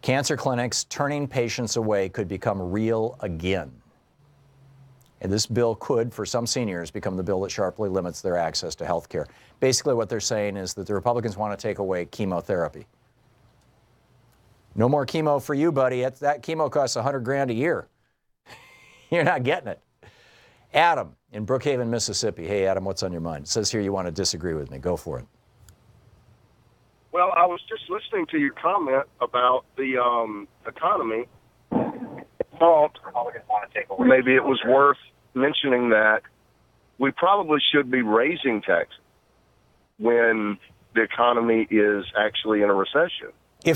Cancer clinics turning patients away could become real again. And this bill could, for some seniors, become the bill that sharply limits their access to health care. Basically, what they're saying is that the Republicans want to take away chemotherapy. No more chemo for you, buddy. That chemo costs $100,000 a year. You're not getting it. Adam in Brookhaven, Mississippi. Hey, Adam, what's on your mind? It says here you want to disagree with me. Go for it. Well, I was just listening to your comment about the economy. Thought maybe it was worth mentioning that we probably should be raising taxes when the economy is actually in a recession. You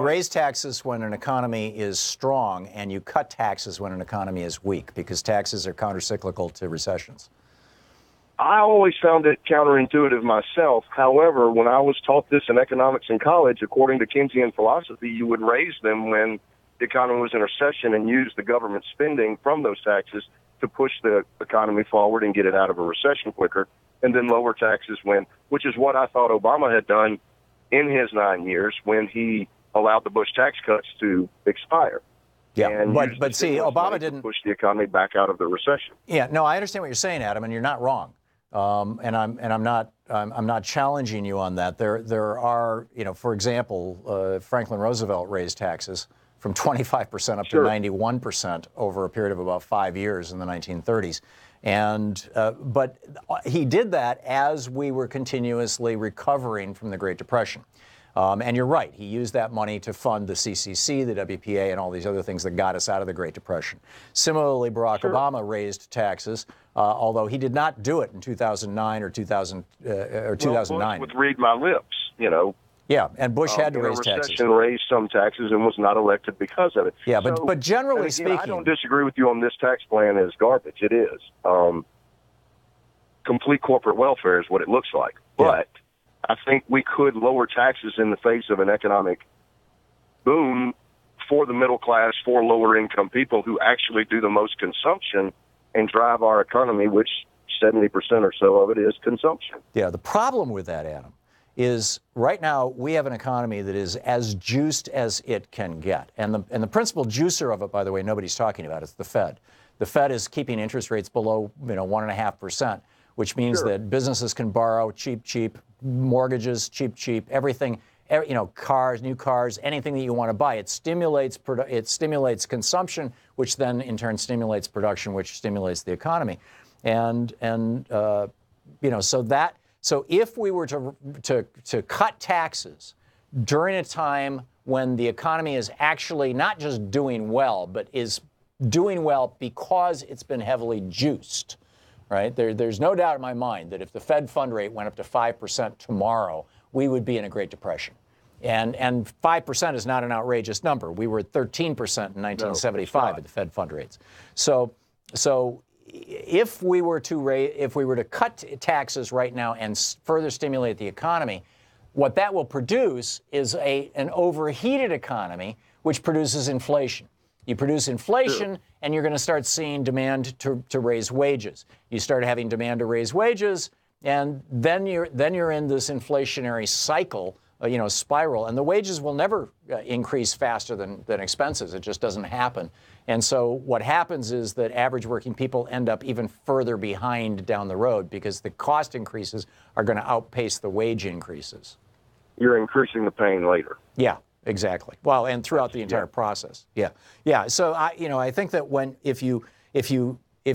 raise taxes when an economy is strong, and you cut taxes when an economy is weak, because taxes are countercyclical to recessions. I always found it counterintuitive myself. However, when I was taught this in economics in college, according to Keynesian philosophy, you would raise them when the economy was in a recession and use the government spending from those taxes to push the economy forward and get it out of a recession quicker, and then lower taxes which is what I thought Obama had done in his 9 years when he allowed the Bush tax cuts to expire. Yeah, and but see, Obama didn't push the economy back out of the recession. Yeah, no, I understand what you're saying, Adam, and you're not wrong. I'm not challenging you on that. There are, for example, Franklin Roosevelt raised taxes from 25% up to 91% over a period of about 5 years in the 1930s. But he did that as we were continuously recovering from the Great Depression. And you're right, he used that money to fund the CCC, the WPA, and all these other things that got us out of the Great Depression. Similarly, Barack Obama raised taxes, although he did not do it in 2009 or 2009. Bush would read my lips, Yeah, and Bush had to raise taxes. Raised some taxes and was not elected because of it. Yeah, but generally speaking, I don't disagree with you on this tax plan is garbage. It is. Complete corporate welfare is what it looks like. But I think we could lower taxes in the face of an economic boom for the middle class, for lower income people who actually do the most consumption and drive our economy, which 70% or so of it is consumption. Yeah, the problem with that, Adam, is right now we have an economy that is as juiced as it can get. And the principal juicer of it, by the way, nobody's talking about, is the Fed. The Fed is keeping interest rates below 1.5%, which means that businesses can borrow cheap, mortgages cheap, everything, cars, new cars, anything that you want to buy. It stimulates consumption, which then in turn stimulates production, which stimulates the economy. So if we were to cut taxes during a time when the economy is actually not just doing well, but is doing well because it's been heavily juiced, right? There's no doubt in my mind that if the Fed fund rate went up to 5% tomorrow, we would be in a Great Depression. And 5% is not an outrageous number. We were at 13% in 1975 at the Fed fund rates. So if we were to cut taxes right now and further stimulate the economy, what that will produce is an overheated economy, which produces inflation. You produce inflation, and you're going to start seeing demand to raise wages. You start having demand to raise wages, and then you're in this inflationary cycle, spiral. And the wages will never increase faster than expenses. It just doesn't happen. And so what happens is that average working people end up even further behind down the road because the cost increases are going to outpace the wage increases. You're increasing the pain later. Yeah, exactly. Well, and throughout the entire process. Yeah. So I think that if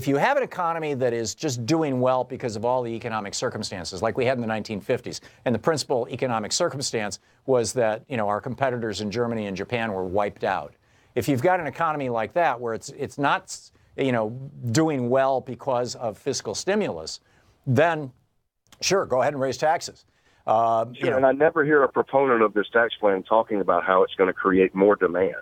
you have an economy that is just doing well because of all the economic circumstances, like we had in the 1950s, and the principal economic circumstance was that our competitors in Germany and Japan were wiped out. If you've got an economy like that where it's not doing well because of fiscal stimulus, then sure, go ahead and raise taxes. And I never hear a proponent of this tax plan talking about how it's going to create more demand.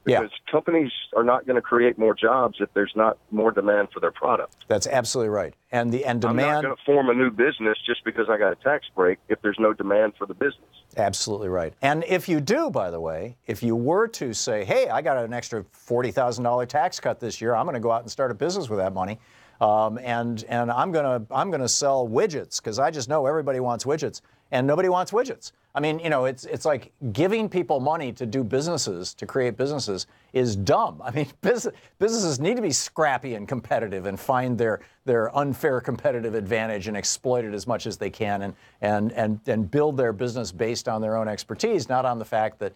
Because companies are not going to create more jobs if there's not more demand for their product. That's absolutely right. And demand. I'm not going to form a new business just because I got a tax break if there's no demand for the business. Absolutely right. And if you do, by the way, if you were to say, hey, I got an extra $40,000 tax cut this year, I'm going to go out and start a business with that money, and I'm going to sell widgets because I just know everybody wants widgets, and nobody wants widgets. I mean, it's like giving people money to do businesses, to create businesses, is dumb. I mean, businesses need to be scrappy and competitive and find their unfair competitive advantage and exploit it as much as they can and build their business based on their own expertise, not on the fact that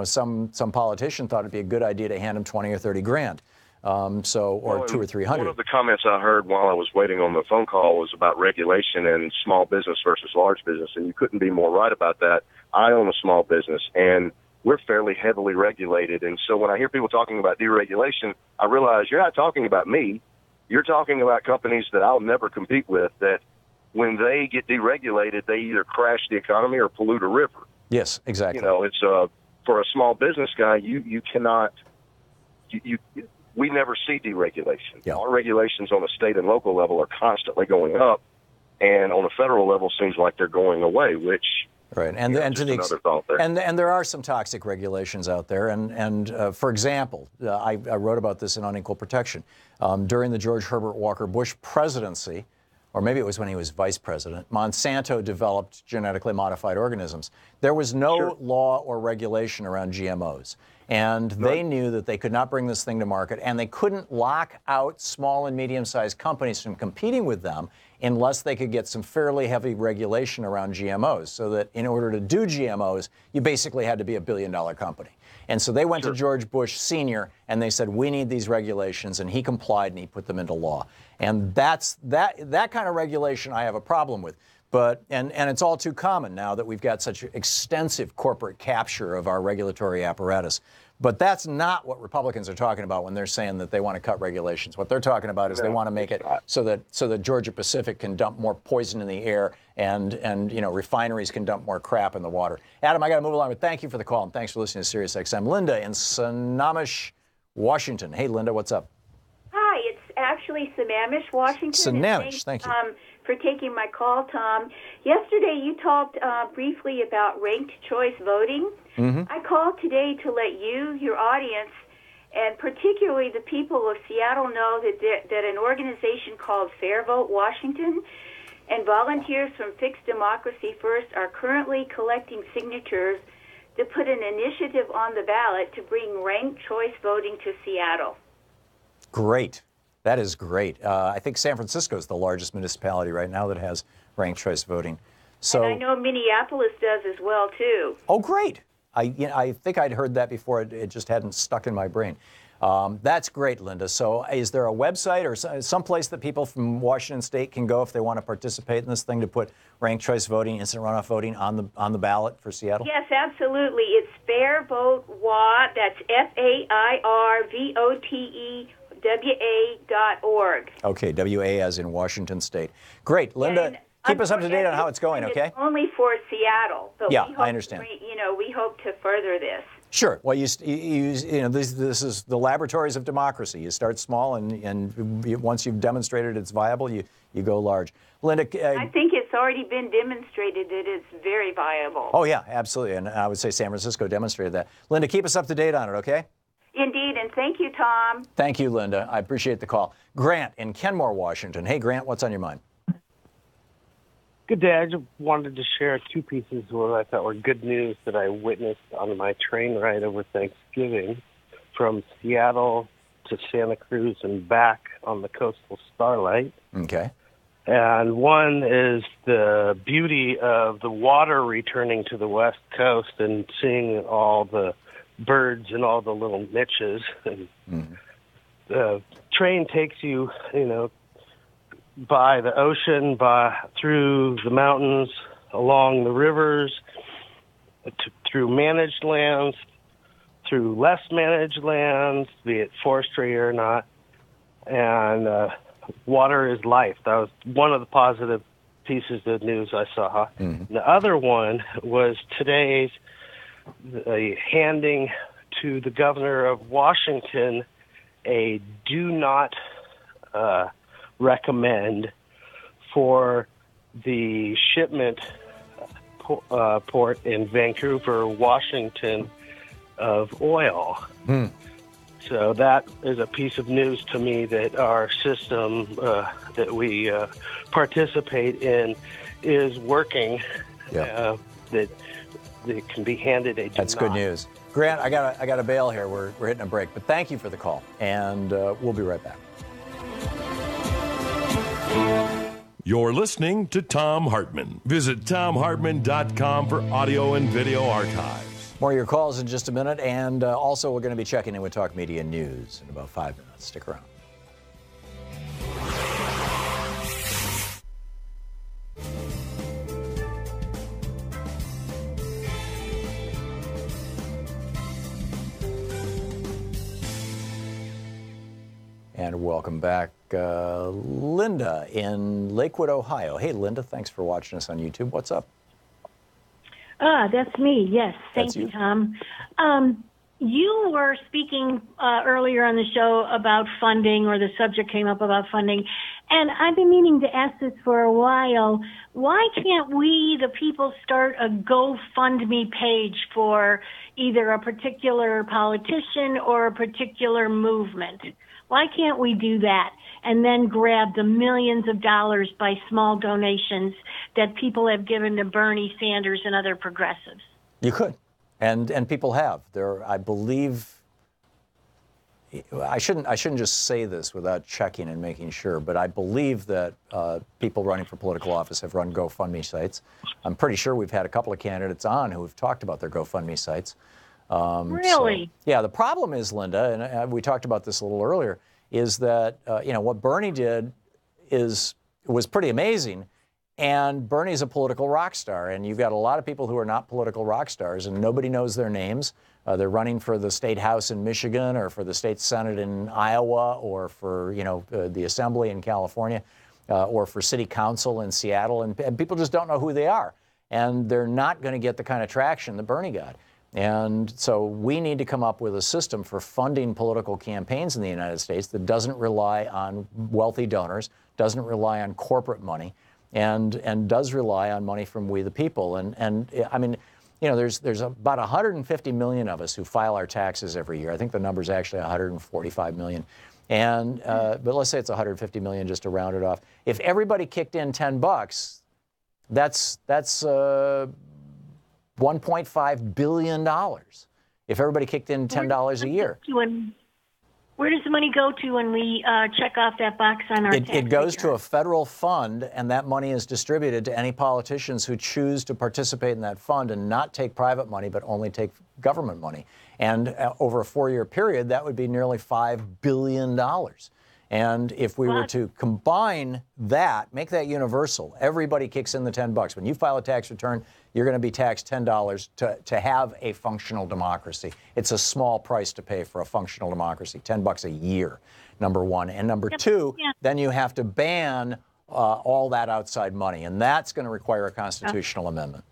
some politician thought it'd be a good idea to hand them 20 or 30 grand. Or 200 or 300. One of the comments I heard while I was waiting on the phone call was about regulation and small business versus large business, and you couldn't be more right about that. I own a small business, and we're fairly heavily regulated. And so when I hear people talking about deregulation, I realize you're not talking about me. You're talking about companies that I'll never compete with, that when they get deregulated, they either crash the economy or pollute a river. Yes, exactly. It's for a small business guy, you cannot we never see deregulation. Yeah. Our regulations on the state and local level are constantly going up, and on a federal level seems like they're going away, which right. And another thought there. And there are some toxic regulations out there. And for example, I wrote about this in Unequal Protection. During the George Herbert Walker Bush presidency, or maybe it was when he was vice president, Monsanto developed genetically modified organisms. There was no law or regulation around GMOs. And they knew that they could not bring this thing to market, and they couldn't lock out small and medium-sized companies from competing with them unless they could get some fairly heavy regulation around GMOs, so that in order to do GMOs, you basically had to be a billion-dollar company. And so they went to George Bush Sr., and they said, we need these regulations, and he complied, and he put them into law. And that kind of regulation I have a problem with. But and it's all too common now that we've got such extensive corporate capture of our regulatory apparatus. But that's not what Republicans are talking about when they're saying that they want to cut regulations. What they're talking about is they want to make it so that Georgia Pacific can dump more poison in the air and refineries can dump more crap in the water. Adam, I got to move along, but thank you for the call and thanks for listening to SiriusXM. Linda in Sammamish, Washington. Hey, Linda, what's up? Hi, it's actually Sammamish, Washington. Sammamish, thank you. For taking my call, Tom. Yesterday you talked briefly about ranked choice voting. Mm-hmm. I called today to let you, your audience, and particularly the people of Seattle know that an organization called Fair Vote Washington and volunteers from Fixed Democracy First are currently collecting signatures to put an initiative on the ballot to bring ranked choice voting to Seattle. Great. That is great. I think San Francisco is the largest municipality right now that has ranked choice voting. So, and I know Minneapolis does as well, too. Oh, great. I think I'd heard that before. It just hadn't stuck in my brain. That's great, Linda. So is there a website or some place that people from Washington State can go if they want to participate in this thing to put ranked choice voting, instant runoff voting on the ballot for Seattle? Yes, absolutely. It's Fair Vote WA. That's FAIRVOTE. WA.org. Okay, WA as in Washington State. Great, Linda. keep us up to date on how it's going, okay? It's only for Seattle, but yeah, we hope I understand. We hope to further this. Sure. Well, this is the laboratories of democracy. You start small, and once you've demonstrated it's viable, you go large. Linda, I think it's already been demonstrated that it's very viable. Oh yeah, absolutely, and I would say San Francisco demonstrated that. Linda, keep us up to date on it, okay? Indeed, and thank you, Tom. Thank you, Linda. I appreciate the call. Grant in Kenmore, Washington. Hey, Grant, what's on your mind? Good day. I just wanted to share two pieces of what I thought were good news that I witnessed on my train ride over Thanksgiving from Seattle to Santa Cruz and back on the Coastal Starlight. Okay. And one is the beauty of the water returning to the West Coast and seeing all the birds and all the little niches. And the train takes you, by the ocean, through the mountains, along the rivers, through managed lands, through less managed lands, be it forestry or not. And water is life. That was one of the positive pieces of news I saw. Mm-hmm. The other one was today's handing to the governor of Washington a do not recommend for the shipment port in Vancouver, Washington, of oil. So that is a piece of news to me that our system that we participate in is working. Yeah. That can be handed a. That's good news, Grant. I got to bail here. We're hitting a break, but thank you for the call, and we'll be right back. You're listening to Thom Hartmann. Visit thomhartmann.com for audio and video archives. More of your calls in just a minute, and also we're going to be checking in with Talk Media News in about 5 minutes. Stick around. And welcome back, Linda in Lakewood, Ohio. Hey, Linda, thanks for watching us on YouTube. What's up? That's me, yes. Thank you, Tom. You were speaking earlier on the show about funding, or the subject came up about funding, and I've been meaning to ask this for a while. Why can't we, the people, start a GoFundMe page for either a particular politician or a particular movement? Why can't we do that and then grab the millions of dollars by small donations that people have given to Bernie Sanders and other progressives? You could, and people have. I believe, I shouldn't just say this without checking and making sure, but I believe that people running for political office have run GoFundMe sites. I'm pretty sure we've had a couple of candidates on who have talked about their GoFundMe sites. Really? So, yeah, the problem is, Linda, and we talked about this a little earlier, is that what Bernie did was pretty amazing, and Bernie's a political rock star, and you've got a lot of people who are not political rock stars, and nobody knows their names. They're running for the state house in Michigan, or for the state senate in Iowa, or for the assembly in California, or for city council in Seattle, and people just don't know who they are, and they're not going to get the kind of traction that Bernie got. And so we need to come up with a system for funding political campaigns in the United States that doesn't rely on wealthy donors, doesn't rely on corporate money, and does rely on money from we the people. And I mean, there's about 150 million of us who file our taxes every year. I think the number is actually 145 million. And but let's say it's 150 million just to round it off. If everybody kicked in $10, that's $1.5 billion if everybody kicked in $10 a year. Where does the money go to when we check off that box on our tax It goes to a federal fund, and that money is distributed to any politicians who choose to participate in that fund and not take private money, but only take government money. And over a 4-year period, that would be nearly $5 billion. And if we were to combine that, make that universal, everybody kicks in the $10. When you file a tax return, you're going to be taxed $10 to have a functional democracy. It's a small price to pay for a functional democracy, $10 a year, number one. And number two, then you have to ban all that outside money, and that's going to require a constitutional amendment.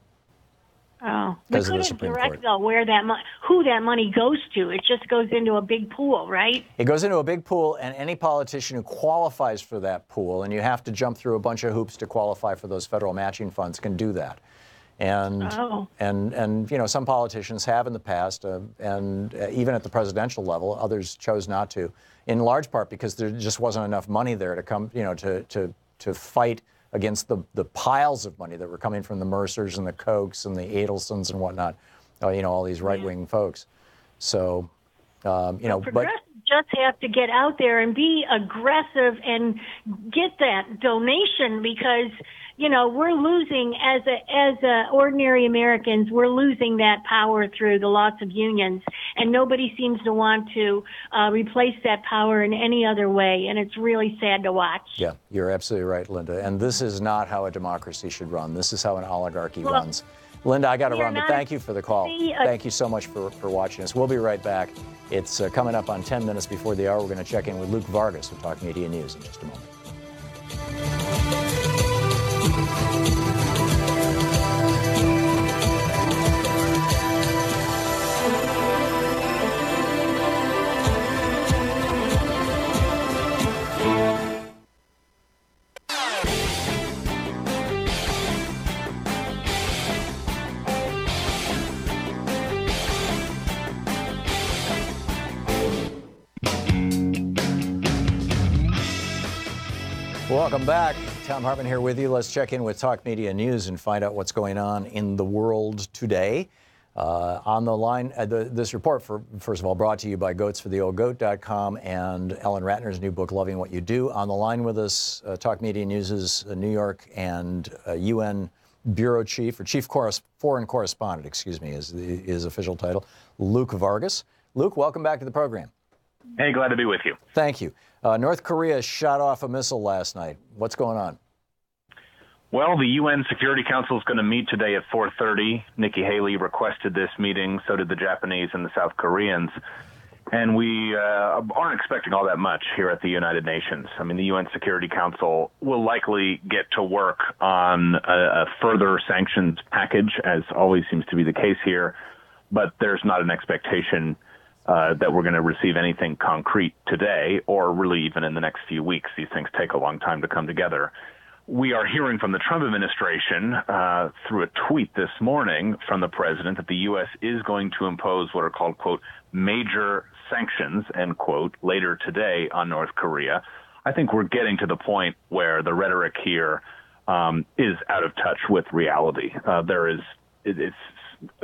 Oh, we Because of the couldn't Supreme direct Court. though where that who that money goes to. It just goes into a big pool, right? It goes into a big pool, and any politician who qualifies for that pool, and you have to jump through a bunch of hoops to qualify for those federal matching funds, can do that. And you know, some politicians have in the past, and even at the presidential level, others chose not to, in large part because there just wasn't enough money there to come, you know, to fight against the piles of money that were coming from the Mercers and the Kochs and the Adelsons and whatnot, you know, all these right-wing folks. So, you know, progressives just have to get out there and be aggressive and get that donation, because, you know, we're losing as ordinary Americans, we're losing that power through the loss of unions, and nobody seems to want to replace that power in any other way, and it's really sad to watch. Yeah, you're absolutely right, Linda. And this is not how a democracy should run. This is how an oligarchy runs. Linda, I got to run, but thank you for the call. Thank you so much for watching us. We'll be right back. It's coming up on 10 minutes before the hour. We're going to check in with Luke Vargas of Talk Media News in just a moment. Welcome back. Thom Hartmann here with you. Let's check in with Talk Media News and find out what's going on in the world today. On the line, this report, first of all, brought to you by goatsfortheoldgoat.com and Ellen Ratner's new book, Loving What You Do. On the line with us, Talk Media News' New York and UN Bureau Chief, or Chief Foreign Correspondent, excuse me, is his official title, Luke Vargas. Luke, welcome back to the program. Hey, glad to be with you. Thank you. North Korea shot off a missile last night. What's going on? Well, the UN Security Council is going to meet today at 4:30. Nikki Haley requested this meeting. So did the Japanese and the South Koreans. And we aren't expecting all that much here at the United Nations. I mean, the UN Security Council will likely get to work on a further sanctions package, as always seems to be the case here. But there's not an expectation that we're going to receive anything concrete today, or really even in the next few weeks. These things take a long time to come together. We are hearing from the Trump administration through a tweet this morning from the president that the U.S. is going to impose what are called, quote, major sanctions, end quote, later today on North Korea. I think we're getting to the point where the rhetoric here is out of touch with reality.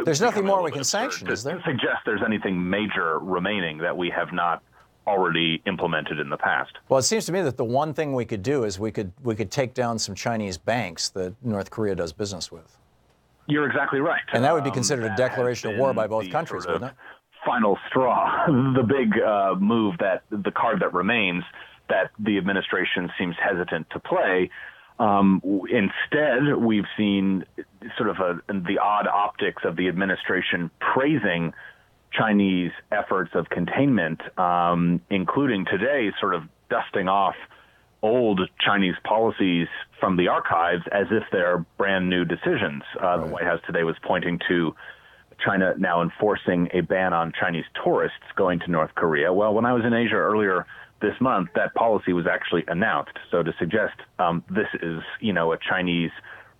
There's nothing more we can sanction, is there? To suggest there's anything major remaining that we have not already implemented in the past. Well, it seems to me that the one thing we could do is we could take down some Chinese banks that North Korea does business with. You're exactly right. And that would be considered a declaration of war by both countries, wouldn't it? Final straw, the big move, that the card that remains that the administration seems hesitant to play. Instead, we've seen sort of the odd optics of the administration praising Chinese efforts of containment, including today sort of dusting off old Chinese policies from the archives as if they're brand new decisions. The White House today was pointing to China now enforcing a ban on Chinese tourists going to North Korea. Well, when I was in Asia earlier this month, that policy was actually announced. So to suggest this is, a Chinese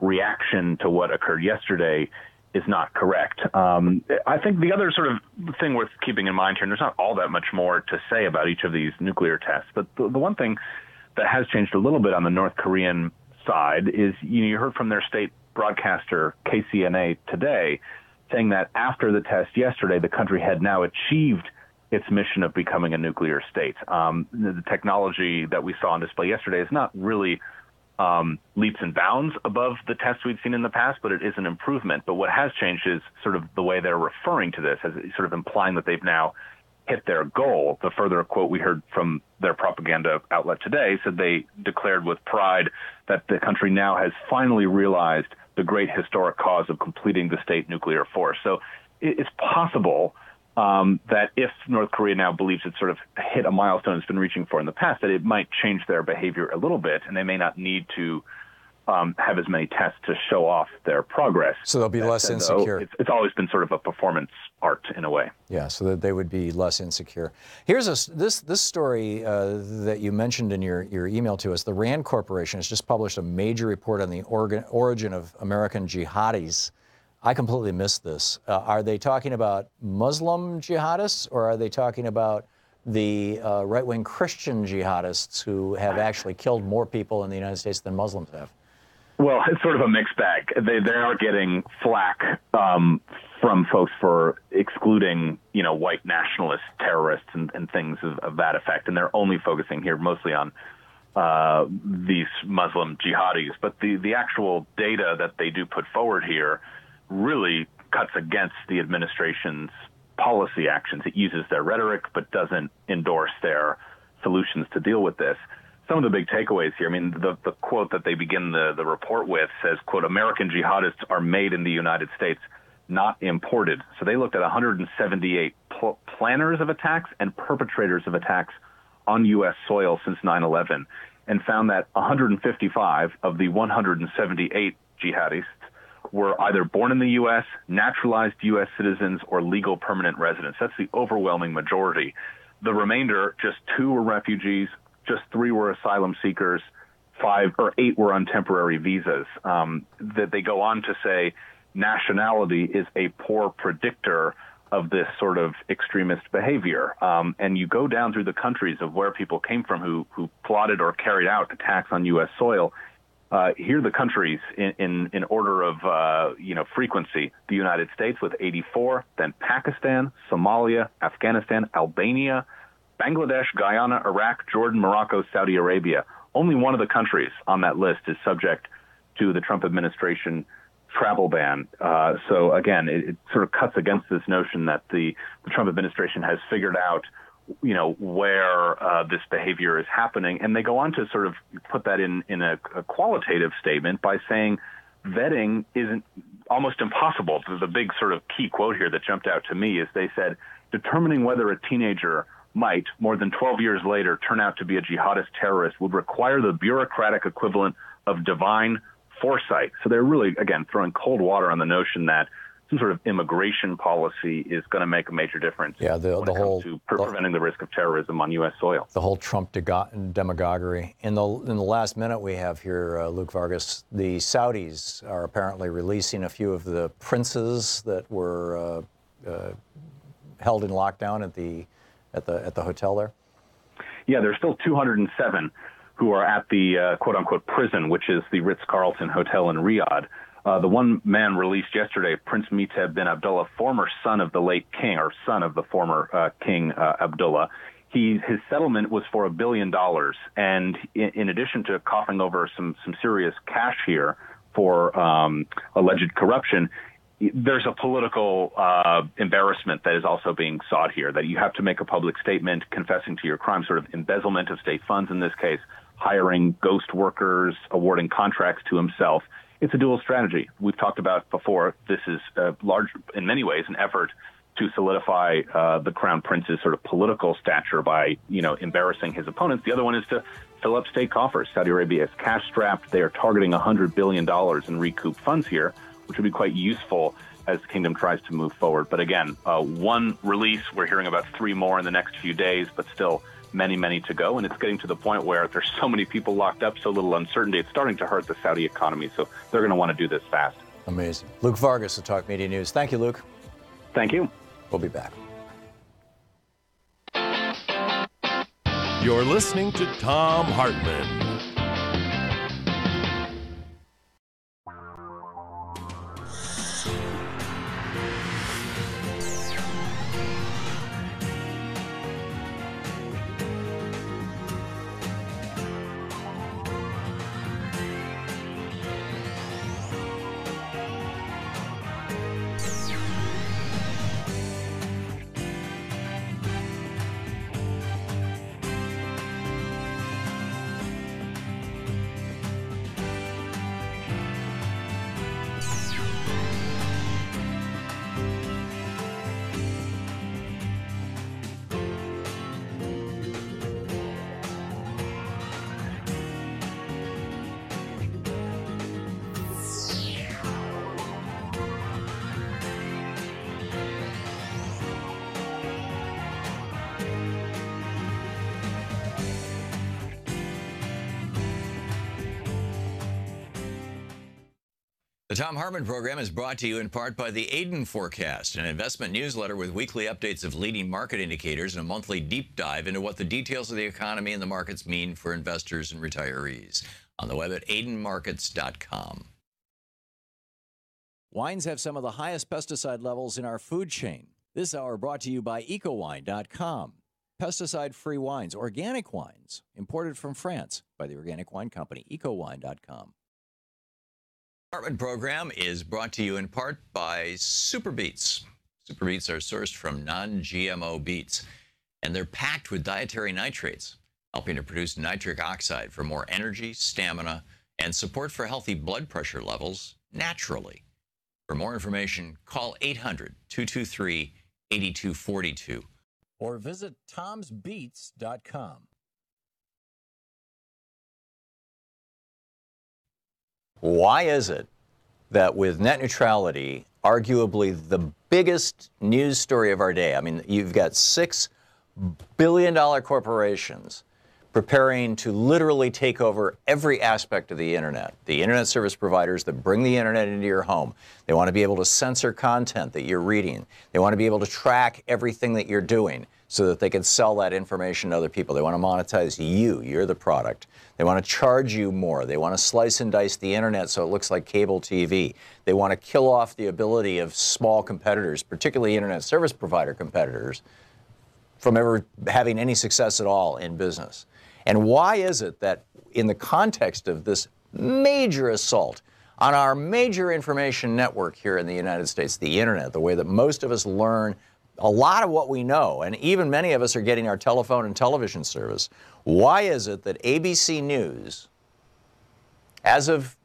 reaction to what occurred yesterday is not correct. I think the other sort of thing worth keeping in mind here, and there's not all that much more to say about each of these nuclear tests, but the one thing that has changed a little bit on the North Korean side is, you heard from their state broadcaster, KCNA, today, saying that after the test yesterday, the country had now achieved its mission of becoming a nuclear state. The technology that we saw on display yesterday is not really leaps and bounds above the tests we'd seen in the past, but it is an improvement. But what has changed is sort of the way they're referring to this, as sort of implying that they've now hit their goal. The further quote we heard from their propaganda outlet today said they declared with pride that the country now has finally realized the great historic cause of completing the state nuclear force. So it's possible that if North Korea now believes it's sort of hit a milestone it's been reaching for in the past, that it might change their behavior a little bit, and they may not need to have as many tests to show off their progress. So they'll be less insecure. It's always been sort of a performance art in a way. Yeah, so that they would be less insecure. Here's this story that you mentioned in your email to us. The RAND Corporation has just published a major report on the origin of American jihadis. I completely missed this. Are they talking about Muslim jihadists, or are they talking about the right-wing Christian jihadists who have actually killed more people in the United States than Muslims have? Well, it's sort of a mixed bag. They are getting flack from folks for excluding, white nationalist terrorists and things of that effect, and they're only focusing here mostly on these Muslim jihadis. But the actual data that they do put forward here really cuts against the administration's policy actions. It uses their rhetoric but doesn't endorse their solutions to deal with this. Some of the big takeaways here, the quote that they begin the report with says, quote, American jihadists are made in the United States, not imported. So they looked at 178 planners of attacks and perpetrators of attacks on U.S. soil since 9/11 and found that 155 of the 178 jihadists were either born in the U.S., naturalized U.S. citizens, or legal permanent residents. That's the overwhelming majority. The remainder, just 2 were refugees, just 3 were asylum seekers, 5 or 8 were on temporary visas. That they go on to say nationality is a poor predictor of this sort of extremist behavior. And you go down through the countries of where people came from who plotted or carried out attacks on U.S. soil. Here are the countries in order of frequency: the United States with 84, then Pakistan, Somalia, Afghanistan, Albania, Bangladesh, Guyana, Iraq, Jordan, Morocco, Saudi Arabia. Only one of the countries on that list is subject to the Trump administration travel ban. So again, it sort of cuts against this notion that the Trump administration has figured out, where this behavior is happening. And they go on to sort of put that in a qualitative statement by saying vetting isn't almost impossible. The big sort of key quote here that jumped out to me is they said, determining whether a teenager might, more than 12 years later, turn out to be a jihadist terrorist would require the bureaucratic equivalent of divine foresight. So they're really, again, throwing cold water on the notion that some sort of immigration policy is going to make a major difference when it comes to preventing the risk of terrorism on U.S. soil. The whole Trump demagoguery. In the last minute we have here, Luke Vargas, the Saudis are apparently releasing a few of the princes that were held in lockdown at the hotel there. Yeah, there's still 207 who are at the quote-unquote prison, which is the Ritz-Carlton Hotel in Riyadh. The one man released yesterday, Prince Miteb bin Abdullah, former son of the late king, or son of the former king Abdullah. His settlement was for $1 billion, and in addition to coughing over some serious cash here for alleged corruption, there's a political embarrassment that is also being sought here, that you have to make a public statement confessing to your crime, sort of embezzlement of state funds in this case, hiring ghost workers, awarding contracts to himself. It's a dual strategy. We've talked about before. This is large, in many ways, an effort to solidify the crown prince's sort of political stature by, embarrassing his opponents. The other one is to fill up state coffers. Saudi Arabia is cash-strapped. They are targeting $100 billion in recouped funds here, which would be quite useful as the kingdom tries to move forward. But again, one release, we're hearing about 3 more in the next few days, but still many, many to go. And it's getting to the point where there's so many people locked up, so little uncertainty, it's starting to hurt the Saudi economy. So they're going to want to do this fast. Amazing. Luke Vargas of Talk Media News. Thank you, Luke. Thank you. We'll be back. You're listening to Thom Hartmann. The Thom Hartmann Program is brought to you in part by the Aiden Forecast, an investment newsletter with weekly updates of leading market indicators and a monthly deep dive into what the details of the economy and the markets mean for investors and retirees. On the web at aidenmarkets.com. Wines have some of the highest pesticide levels in our food chain. This hour brought to you by ecowine.com. Pesticide-free wines, organic wines, imported from France by the Organic Wine Company, ecowine.com. Hartmann Program is brought to you in part by Super Beets. Super Beets are sourced from non-GMO beets, and they're packed with dietary nitrates, helping to produce nitric oxide for more energy, stamina, and support for healthy blood pressure levels naturally. For more information, call 800-223-8242 or visit tomsbeets.com. Why is it that with net neutrality, arguably the biggest news story of our day, I mean, you've got $6 billion corporations preparing to literally take over every aspect of the internet. The internet service providers that bring the internet into your home. They want to be able to censor content that you're reading. They want to be able to track everything that you're doing so that they can sell that information to other people. They want to monetize you. You're the product. They want to charge you more. They want to slice and dice the internet so it looks like cable TV. They want to kill off the ability of small competitors, particularly internet service provider competitors, from ever having any success at all in business. And why is it that in the context of this major assault on our major information network here in the United States, the internet, the way that most of us learn a lot of what we know, and even many of us are getting our telephone and television service, why is it that ABC News, as of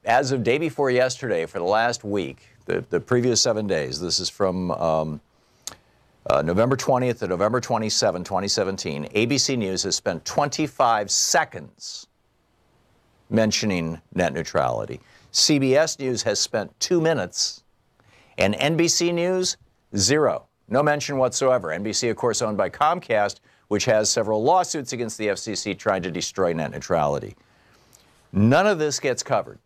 day before yesterday for the last week, the previous 7 days, this is from November 20th to November 27, 2017, ABC News has spent 25 seconds mentioning net neutrality. CBS News has spent 2 minutes, and NBC News, 0. No mention whatsoever. NBC, of course, owned by Comcast, which has several lawsuits against the FCC trying to destroy net neutrality. None of this gets covered.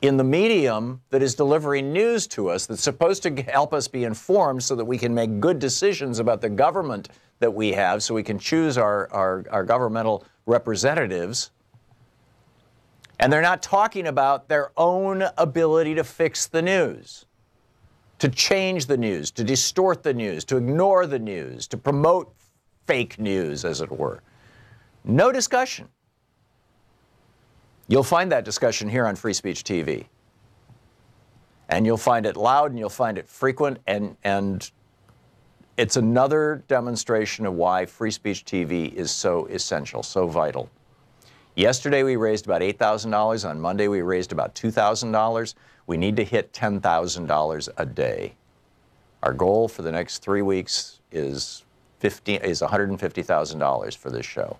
In the medium that is delivering news to us that's supposed to help us be informed so that we can make good decisions about the government that we have, so we can choose our governmental representatives, and they're not talking about their own ability to fix the news, to change the news, to distort the news, to ignore the news, to promote fake news, as it were. No discussion. You'll find that discussion here on Free Speech TV. And you'll find it loud and you'll find it frequent, and it's another demonstration of why Free Speech TV is so essential, so vital. Yesterday we raised about $8,000. On Monday we raised about $2,000. We need to hit $10,000 a day. Our goal for the next 3 weeks is $150,000 for this show.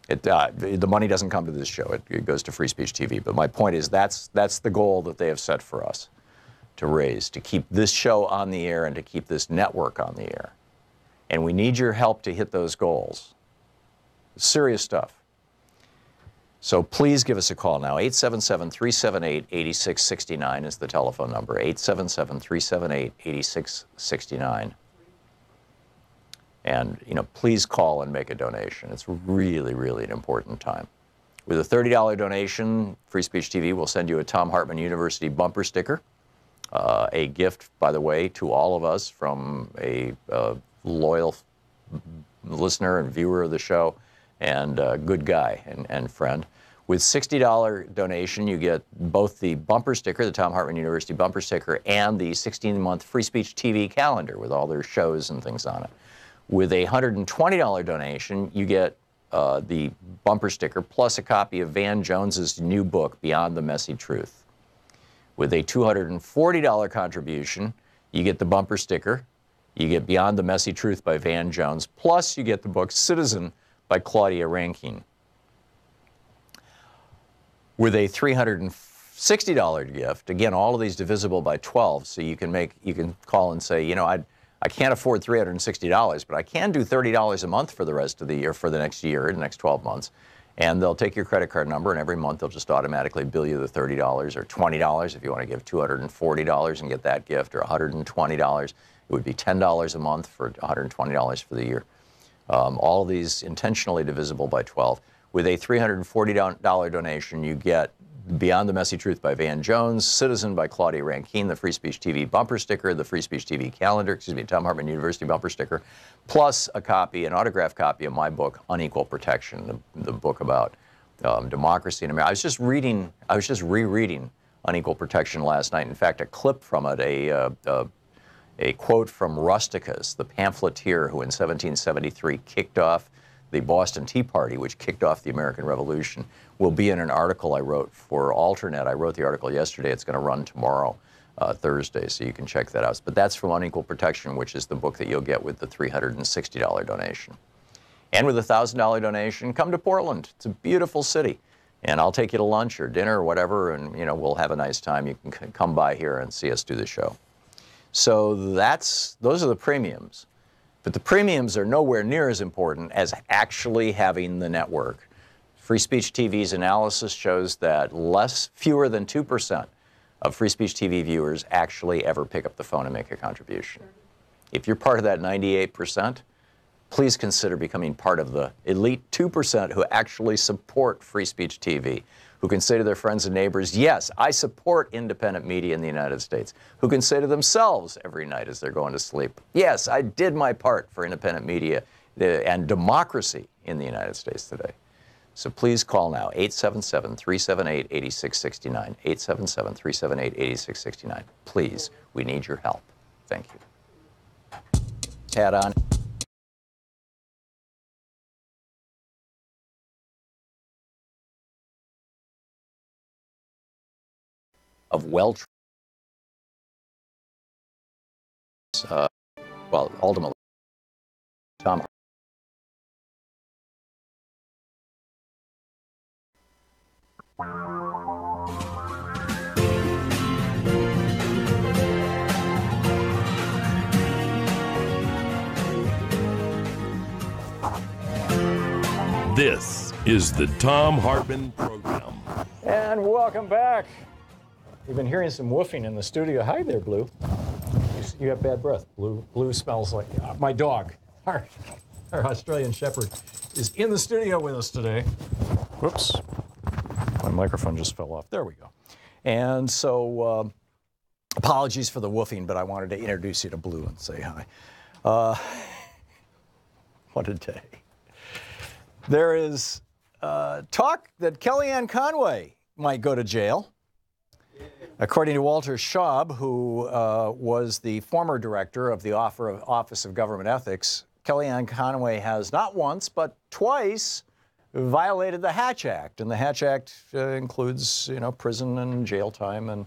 The money doesn't come to this show. It goes to Free Speech TV. But my point is that's the goal that they have set for us to raise, to keep this show on the air and to keep this network on the air. And we need your help to hit those goals. Serious stuff. So please give us a call now. 877-378-8669 is the telephone number. 877-378-8669. And, please call and make a donation. It's really, really an important time. With a $30 donation, Free Speech TV will send you a Thom Hartmann University bumper sticker, a gift, by the way, to all of us from a loyal listener and viewer of the show and a good guy and friend. With $60 donation, you get both the bumper sticker, the Thom Hartmann University bumper sticker, and the 16-month Free Speech TV calendar with all their shows and things on it. With a $120 donation, you get the bumper sticker plus a copy of Van Jones's new book, Beyond the Messy Truth. With a $240 contribution, you get the bumper sticker, you get Beyond the Messy Truth by Van Jones, plus you get the book Citizen by Claudia Rankine. With a $360 gift, again, all of these divisible by 12, so you can call and say, I can't afford $360, but I can do $30 a month for the rest of the year, for the next year, the next 12 months. And they'll take your credit card number, and every month they'll just automatically bill you the $30 or $20 if you want to give $240 and get that gift, or $120. It would be $10 a month for $120 for the year. All of these intentionally divisible by 12. With a $340 donation, you get Beyond the Messy Truth by Van Jones, Citizen by Claudia Rankine, the Free Speech TV bumper sticker, the Free Speech TV calendar, Thom Hartmann University bumper sticker, plus a copy, an autographed copy of my book, Unequal Protection, the book about democracy in America. I was just rereading Unequal Protection last night. In fact, a clip from it, a quote from Rusticus, the pamphleteer who in 1773 kicked off the Boston Tea Party, which kicked off the American Revolution, will be in an article I wrote for Alternet. I wrote the article yesterday. It's going to run tomorrow, Thursday, so you can check that out. But that's from Unequal Protection, which is the book that you'll get with the $360 donation. And with a $1,000 donation, come to Portland. It's a beautiful city. And I'll take you to lunch or dinner or whatever, and we'll have a nice time. You can come by here and see us do the show. So those are the premiums. But the premiums are nowhere near as important as actually having the network. Free Speech TV's analysis shows that fewer than 2% of Free Speech TV viewers actually ever pick up the phone and make a contribution. If you're part of that 98%, please consider becoming part of the elite 2% who actually support Free Speech TV, who can say to their friends and neighbors, yes, I support independent media in the United States, who can say to themselves every night as they're going to sleep, yes, I did my part for independent media and democracy in the United States today. So please call now, 877-378-8669, 877-378-8669. Please, we need your help. Thank you. Hat on. Of ultimately, Thom. This is the Thom Hartmann Program. And welcome back. We've been hearing some woofing in the studio. Hi there, Blue. You have bad breath. Blue smells like my dog. Our Australian Shepherd is in the studio with us today. Whoops. My microphone just fell off. There we go. And so apologies for the woofing, but I wanted to introduce you to Blue and say hi. What a day. There is talk that Kellyanne Conway might go to jail. According to Walter Schaub, who was the former director of the Office of Government Ethics, Kellyanne Conway has not once, but twice violated the Hatch Act. And the Hatch Act includes, prison and jail time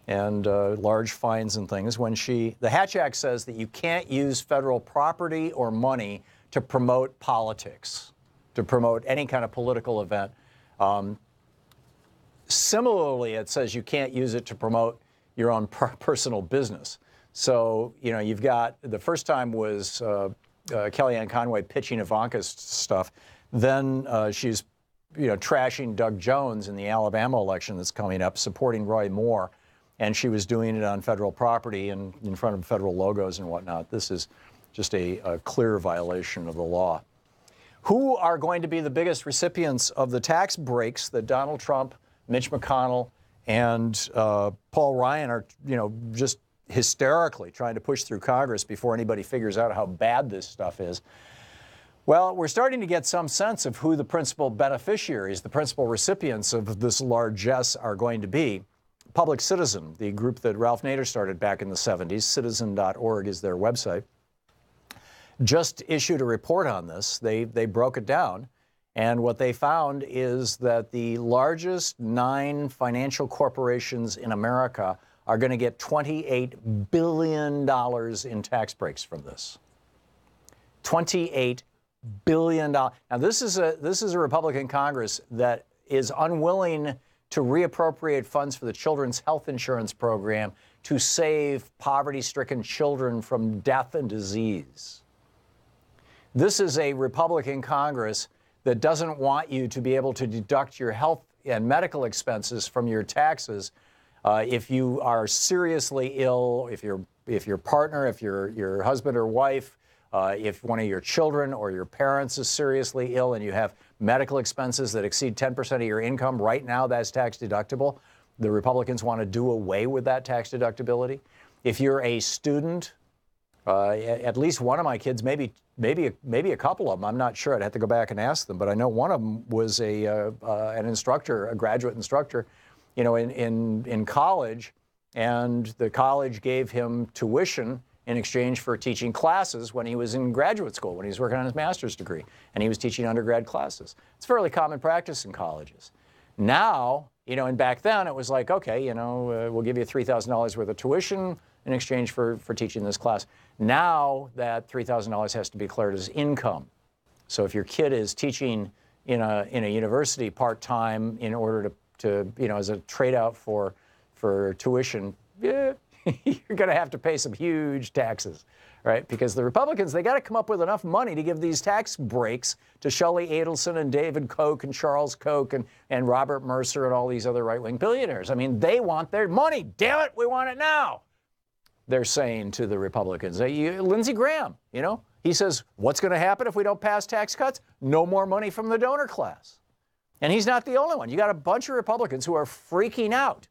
and large fines and things. The Hatch Act says that you can't use federal property or money to promote politics, to promote any kind of political event. Similarly, it says you can't use it to promote your own personal business. So, you've got, the first time was Kellyanne Conway pitching Ivanka's stuff. Then she's, trashing Doug Jones in the Alabama election that's coming up, supporting Roy Moore. And she was doing it on federal property and in front of federal logos and whatnot. This is just a clear violation of the law. Who are going to be the biggest recipients of the tax breaks that Donald Trump, Mitch McConnell, and Paul Ryan are, just hysterically trying to push through Congress before anybody figures out how bad this stuff is? Well, we're starting to get some sense of who the principal beneficiaries, the principal recipients of this largesse are going to be. Public Citizen, the group that Ralph Nader started back in the 70s, citizen.org is their website, just issued a report on this. They broke it down. And what they found is that the largest 9 financial corporations in America are going to get $28 billion in tax breaks from this. $28 billion. Now, this is a Republican Congress that is unwilling to reappropriate funds for the Children's Health Insurance Program to save poverty-stricken children from death and disease. This is a Republican Congress that doesn't want you to be able to deduct your health and medical expenses from your taxes if you are seriously ill, if your partner, if your husband or wife, if one of your children or your parents is seriously ill and you have medical expenses that exceed 10% of your income. Right now, that's tax deductible. The Republicans want to do away with that tax deductibility. If you're a student, at least one of my kids, maybe a couple of them, I'm not sure. I'd have to go back and ask them, but I know one of them was an instructor, a graduate instructor, in college, and the college gave him tuition in exchange for teaching classes when he was in graduate school, when he was working on his master's degree, and he was teaching undergrad classes. It's fairly common practice in colleges. Now, and back then it was like, okay, we'll give you $3,000 worth of tuition in exchange for teaching this class. Now that $3,000 has to be declared as income. So if your kid is teaching in a university part-time in order to as a trade-out for tuition, you're going to have to pay some huge taxes, right? Because the Republicans, they got to come up with enough money to give these tax breaks to Shelley Adelson and David Koch and Charles Koch and Robert Mercer and all these other right-wing billionaires. I mean, they want their money. Damn it, we want it now. They're saying to the Republicans. Lindsey Graham, he says, what's going to happen if we don't pass tax cuts? No more money from the donor class. And he's not the only one. You got a bunch of Republicans who are freaking out.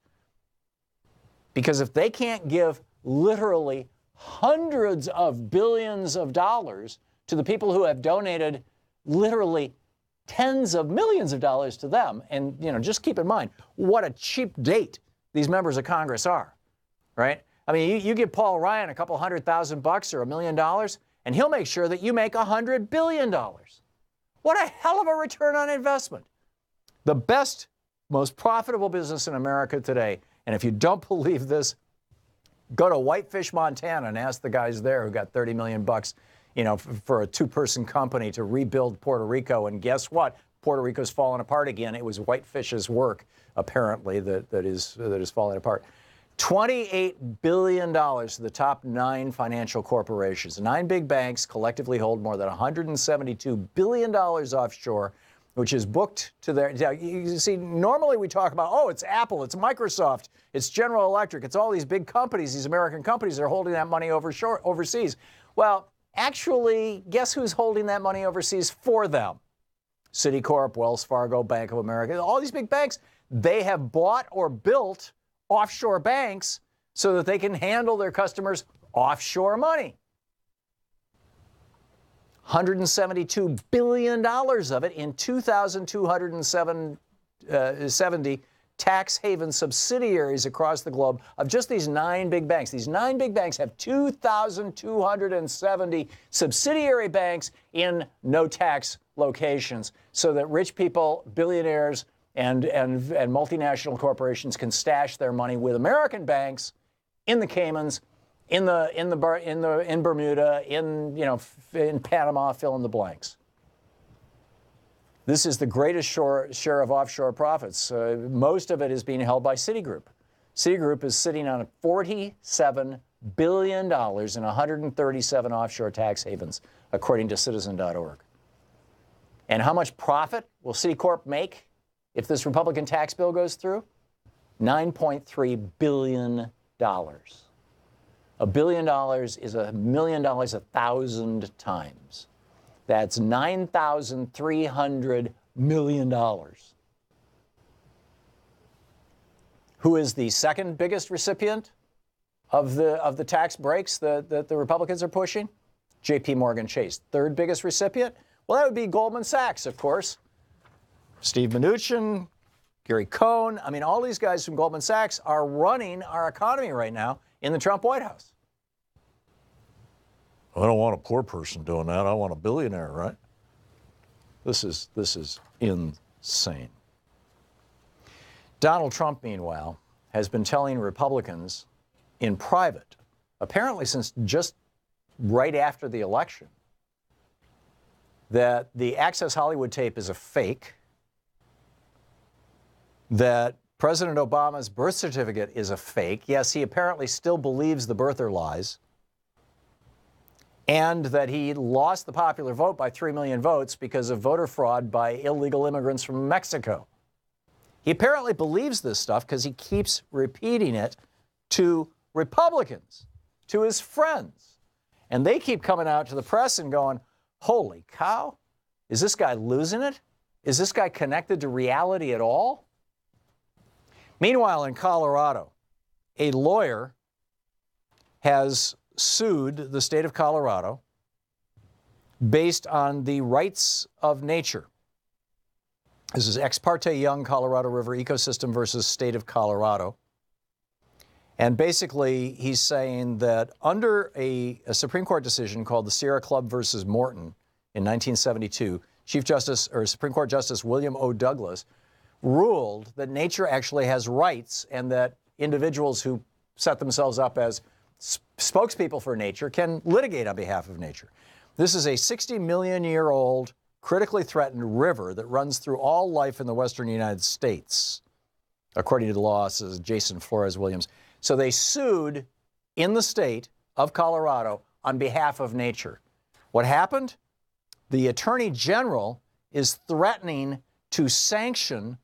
Because if they can't give literally hundreds of billions of dollars to the people who have donated literally tens of millions of dollars to them, and just keep in mind what a cheap date these members of Congress are, right? I mean, you give Paul Ryan a couple $100,000 or $1 million, and he'll make sure that you make $100 billion. What a hell of a return on investment. The best, most profitable business in America today. And if you don't believe this, go to Whitefish, Montana, and ask the guys there who got $30 million, for a two-person company to rebuild Puerto Rico. And guess what? Puerto Rico's falling apart again. It was Whitefish's work, apparently, that is falling apart. $28 billion to the top 9 financial corporations. 9 big banks collectively hold more than $172 billion offshore, which is booked to their... You see, normally we talk about, it's Apple, it's Microsoft, it's General Electric, it's all these big companies, these American companies that are holding that money overseas. Well, actually, guess who's holding that money overseas for them? Citicorp, Wells Fargo, Bank of America, all these big banks, they have bought or built offshore banks so that they can handle their customers' offshore money. $172 billion of it in 2,270 tax haven subsidiaries across the globe of just these 9 big banks. These 9 big banks have 2,270 subsidiary banks in no tax locations so that rich people, billionaires, and multinational corporations can stash their money with American banks in the Caymans, in Bermuda, in Panama, fill in the blanks. This is the greatest share of offshore profits. Most of it is being held by Citigroup. Citigroup is sitting on $47 billion in 137 offshore tax havens, according to Citizen.org. And how much profit will Citicorp make if this Republican tax bill goes through? $9.3 billion. $1 billion is $1 million 1,000 times. That's $9,300 million. Who is the second biggest recipient of the tax breaks that the Republicans are pushing? J.P. Morgan Chase. Third biggest recipient? Well, that would be Goldman Sachs, of course. Steve Mnuchin, Gary Cohn. I mean, all these guys from Goldman Sachs are running our economy right now in the Trump White House. I don't want a poor person doing that. I want a billionaire, right? This is insane. Donald Trump, meanwhile, has been telling Republicans in private, apparently since just right after the election, that the Access Hollywood tape is a fake, that President Obama's birth certificate is a fake. Yes, he apparently still believes the birther lies. and that he lost the popular vote by 3 million votes because of voter fraud by illegal immigrants from Mexico. He apparently believes this stuff because he keeps repeating it to Republicans, to his friends. And they keep coming out to the press and going, holy cow, is this guy losing it? Is this guy connected to reality at all? Meanwhile, in Colorado, a lawyer has sued the state of Colorado based on the rights of nature. This is Ex parte Young, Colorado River Ecosystem versus State of Colorado. And basically, he's saying that under a Supreme Court decision called the Sierra Club versus Morton in 1972, Supreme Court Justice William O. Douglas ruled that nature actually has rights and that individuals who set themselves up as spokespeople for nature can litigate on behalf of nature. This is a 60-million-year-old critically threatened river that runs through all life in the western United States, according to the law, says Jason Flores Williams. So they sued in the state of Colorado on behalf of nature. What happened? The Attorney General is threatening to sanction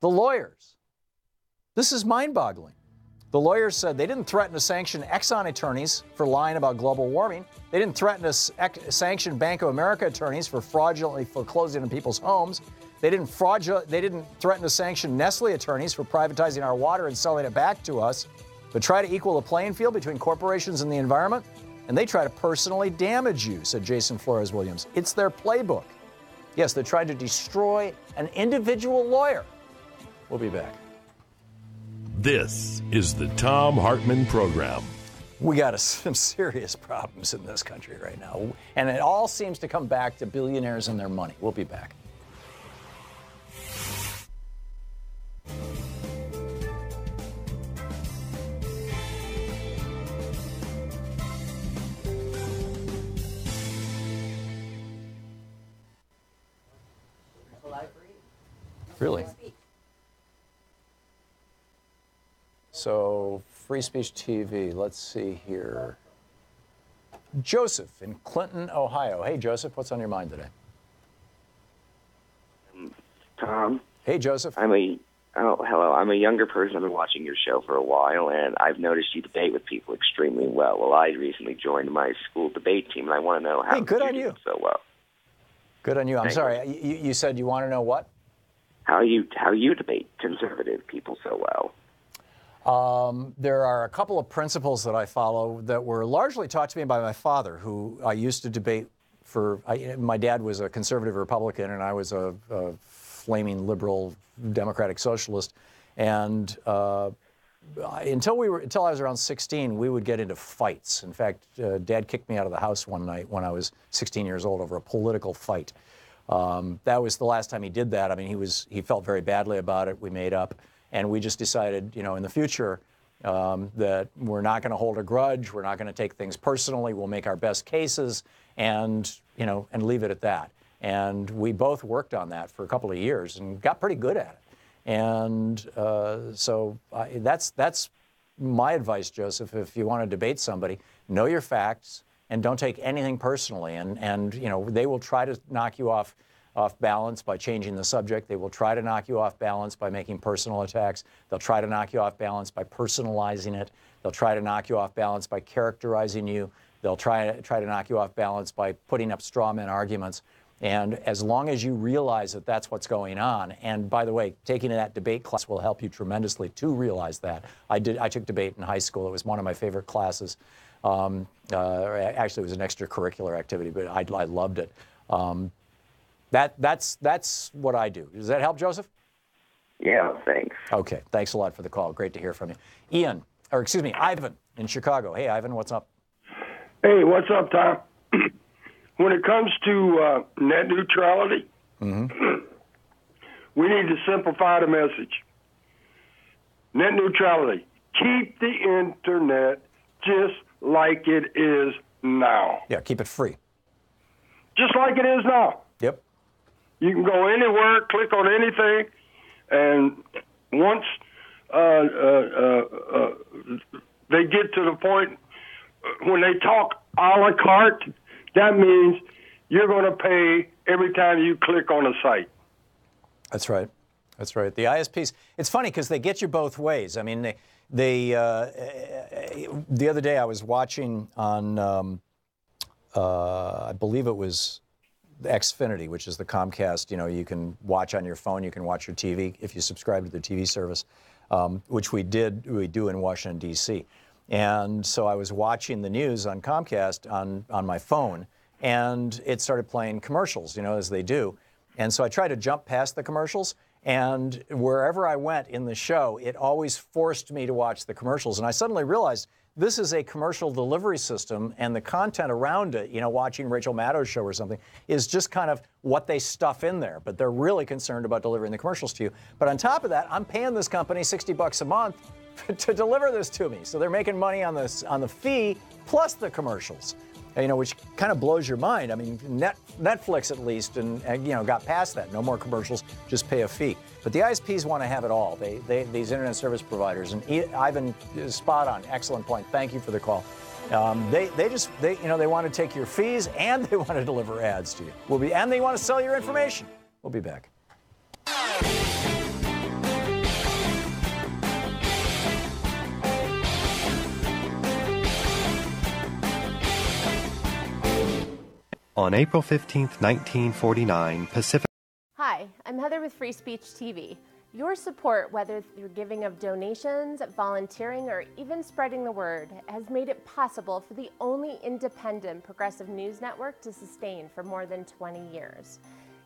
the lawyers. This is mind-boggling. The lawyers said they didn't threaten to sanction Exxon attorneys for lying about global warming. They didn't threaten to sanction Bank of America attorneys for fraudulently foreclosing on people's homes. They didn't threaten to sanction Nestle attorneys for privatizing our water and selling it back to us, but try to equal the playing field between corporations and the environment. And they try to personally damage you, said Jason Flores Williams. It's their playbook. Yes, they're trying to destroy an individual lawyer. We'll be back. This is the Thom Hartmann Program. We got some serious problems in this country right now. And it all seems to come back to billionaires and their money. We'll be back. Really? So, Free Speech TV, let's see here. Joseph in Clinton, Ohio. Hey, Joseph, what's on your mind today? Tom. Hey, Joseph. Hello. I'm a younger person. I've been watching your show for a while, and I've noticed you debate with people extremely well. Well, I recently joined my school debate team, and I want to know how you do so well. Good on you. I'm sorry. You said you want to know what? How you debate conservative people so well. There are a couple of principles that I follow that were largely taught to me by my father, who I used to debate for. My dad was a conservative Republican, and I was a flaming liberal democratic socialist. And until I was around 16, we would get into fights. In fact, Dad kicked me out of the house one night when I was 16 years old over a political fight. That was the last time he did that. I mean, he felt very badly about it. We made up. And we just decided, in the future, that we're not going to hold a grudge. We're not going to take things personally. We'll make our best cases and leave it at that. And we both worked on that for a couple of years and got pretty good at it. And so that's my advice, Joseph. If you want to debate somebody, know your facts and don't take anything personally. And they will try to knock you off balance by changing the subject. They will try to knock you off balance by making personal attacks. They'll try to knock you off balance by personalizing it. They'll try to knock you off balance by characterizing you. They'll try to knock you off balance by putting up straw man arguments. And as long as you realize that that's what's going on, and by the way, taking that debate class will help you tremendously to realize that. I took debate in high school. It was one of my favorite classes. Actually, it was an extracurricular activity, but I loved it. That's what I do. Does that help, Joseph? Yeah, thanks. Okay, thanks a lot for the call. Great to hear from you. Ivan in Chicago. Hey, Ivan, what's up? Hey, what's up, Tom? When it comes to net neutrality, we need to simplify the message. Net neutrality. Keep the internet just like it is now. Yeah, keep it free. Just like it is now. Yep. You can go anywhere, click on anything, and once they get to the point when they talk a la carte, that means you're going to pay every time you click on a site. That's right. That's right. The ISPs, it's funny because they get you both ways. I mean, the other day I was watching on, I believe it was Xfinity, which is the Comcast, you can watch on your phone, you can watch your TV if you subscribe to the TV service, which we do in Washington, D.C. And so I was watching the news on Comcast on my phone, and it started playing commercials, as they do. And so I tried to jump past the commercials, and wherever I went in the show, it always forced me to watch the commercials. And I suddenly realized this is a commercial delivery system, and the content around it, watching Rachel Maddow's show or something, is just kind of what they stuff in there. But they're really concerned about delivering the commercials to you. But on top of that, I'm paying this company $60 a month to deliver this to me. So they're making money on the fee plus the commercials, which kind of blows your mind. I mean, Netflix at least, and got past that. No more commercials, just pay a fee. But the ISPs want to have it all. These internet service providers, and Ivan is spot on. Excellent point. Thank you for the call. They want to take your fees and they want to deliver ads to you. And they want to sell your information. We'll be back. On April 15th, 1949, Pacific... Hi, I'm Heather with Free Speech TV. Your support, whether through giving of donations, volunteering, or even spreading the word, has made it possible for the only independent progressive news network to sustain for more than 20 years.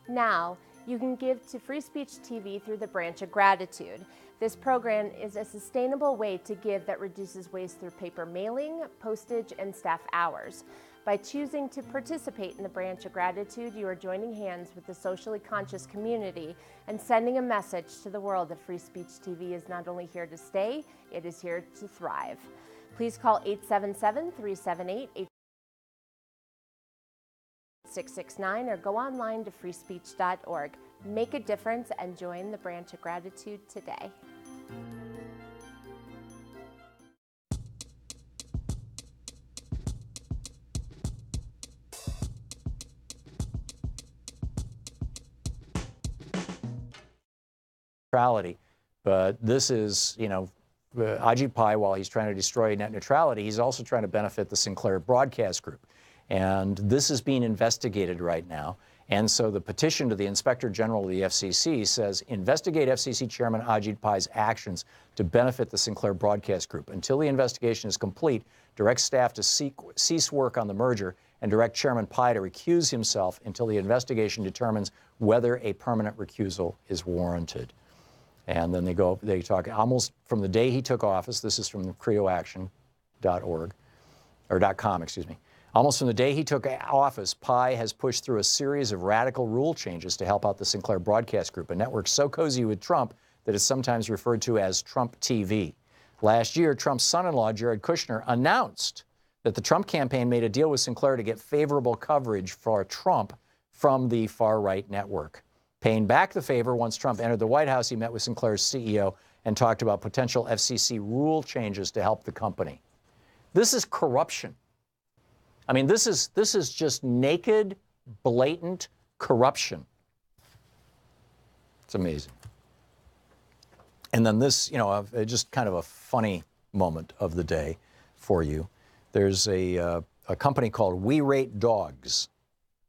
Now, you can give to Free Speech TV through the Branch of Gratitude. This program is a sustainable way to give that reduces waste through paper mailing, postage, and staff hours. By choosing to participate in the Branch of Gratitude, you are joining hands with the socially conscious community and sending a message to the world that Free Speech TV is not only here to stay, it is here to thrive. Please call 877-378-8669 or go online to freespeech.org. Make a difference and join the Branch of Gratitude today. But this is, Ajit Pai, while he's trying to destroy net neutrality, he's also trying to benefit the Sinclair Broadcast Group. And this is being investigated right now. And so the petition to the Inspector General of the FCC says, investigate FCC Chairman Ajit Pai's actions to benefit the Sinclair Broadcast Group. Until the investigation is complete, direct staff to cease work on the merger and direct Chairman Pai to recuse himself until the investigation determines whether a permanent recusal is warranted. And then they talk almost from the day he took office. This is from the creoaction.org, or .com, excuse me. Almost from the day he took office, Pai has pushed through a series of radical rule changes to help out the Sinclair Broadcast Group, a network so cozy with Trump that it's sometimes referred to as Trump TV. Last year, Trump's son-in-law, Jared Kushner, announced that the Trump campaign made a deal with Sinclair to get favorable coverage for Trump from the far-right network. Paying back the favor, once Trump entered the White House, he met with Sinclair's CEO and talked about potential FCC rule changes to help the company. This is corruption. I mean, this is just naked, blatant corruption. It's amazing. And then this, just kind of a funny moment of the day for you. There's a company called We Rate Dogs,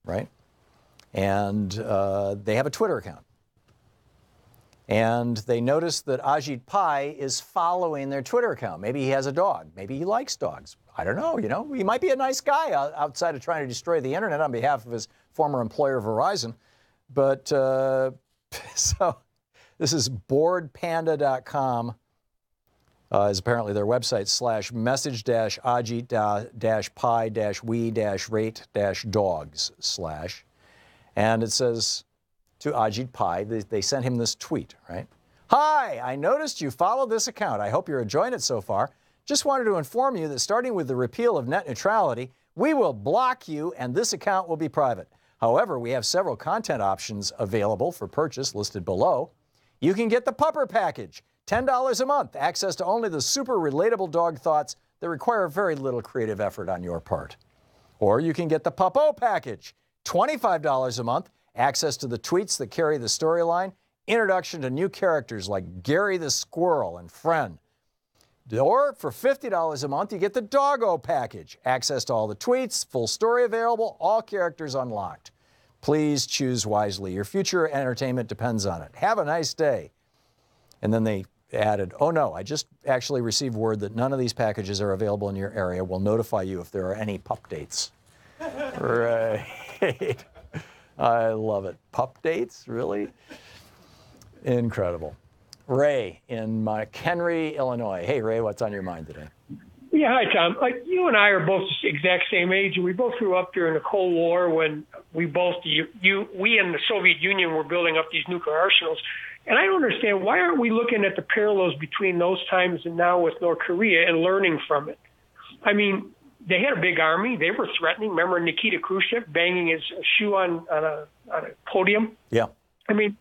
right? And they have a Twitter account. And they noticed that Ajit Pai is following their Twitter account. Maybe he has a dog. Maybe he likes dogs. I don't know, he might be a nice guy outside of trying to destroy the internet on behalf of his former employer, Verizon. But so this is boredpanda.com is apparently their website /message-ajit-pai-we-rate-dogs/ And it says to Ajit Pai, they sent him this tweet, right? Hi, I noticed you follow this account. I hope you're enjoying it so far. Just wanted to inform you that starting with the repeal of net neutrality, we will block you and this account will be private. However, we have several content options available for purchase listed below. You can get the Pupper Package, $10 a month, access to only the super relatable dog thoughts that require very little creative effort on your part. Or you can get the Pup-O package, $25 a month, access to the tweets that carry the storyline, introduction to new characters like Gary the Squirrel and Friend. Or for $50 a month, you get the Doggo package, access to all the tweets, full story available, all characters unlocked. Please choose wisely. Your future entertainment depends on it. Have a nice day. And then they added, oh no, I just actually received word that none of these packages are available in your area. We'll notify you if there are any pup dates. Right. I love it. Pup dates? Really? Incredible. Ray in McHenry, Illinois. Hey, Ray, what's on your mind today? Yeah, hi, Tom. You and I are both the exact same age, and we both grew up during the Cold War when we and the Soviet Union were building up these nuclear arsenals. And I don't understand, why aren't we looking at the parallels between those times and now with North Korea and learning from it? I mean, they had a big army. They were threatening. Remember Nikita Khrushchev banging his shoe on a podium? Yeah. I mean,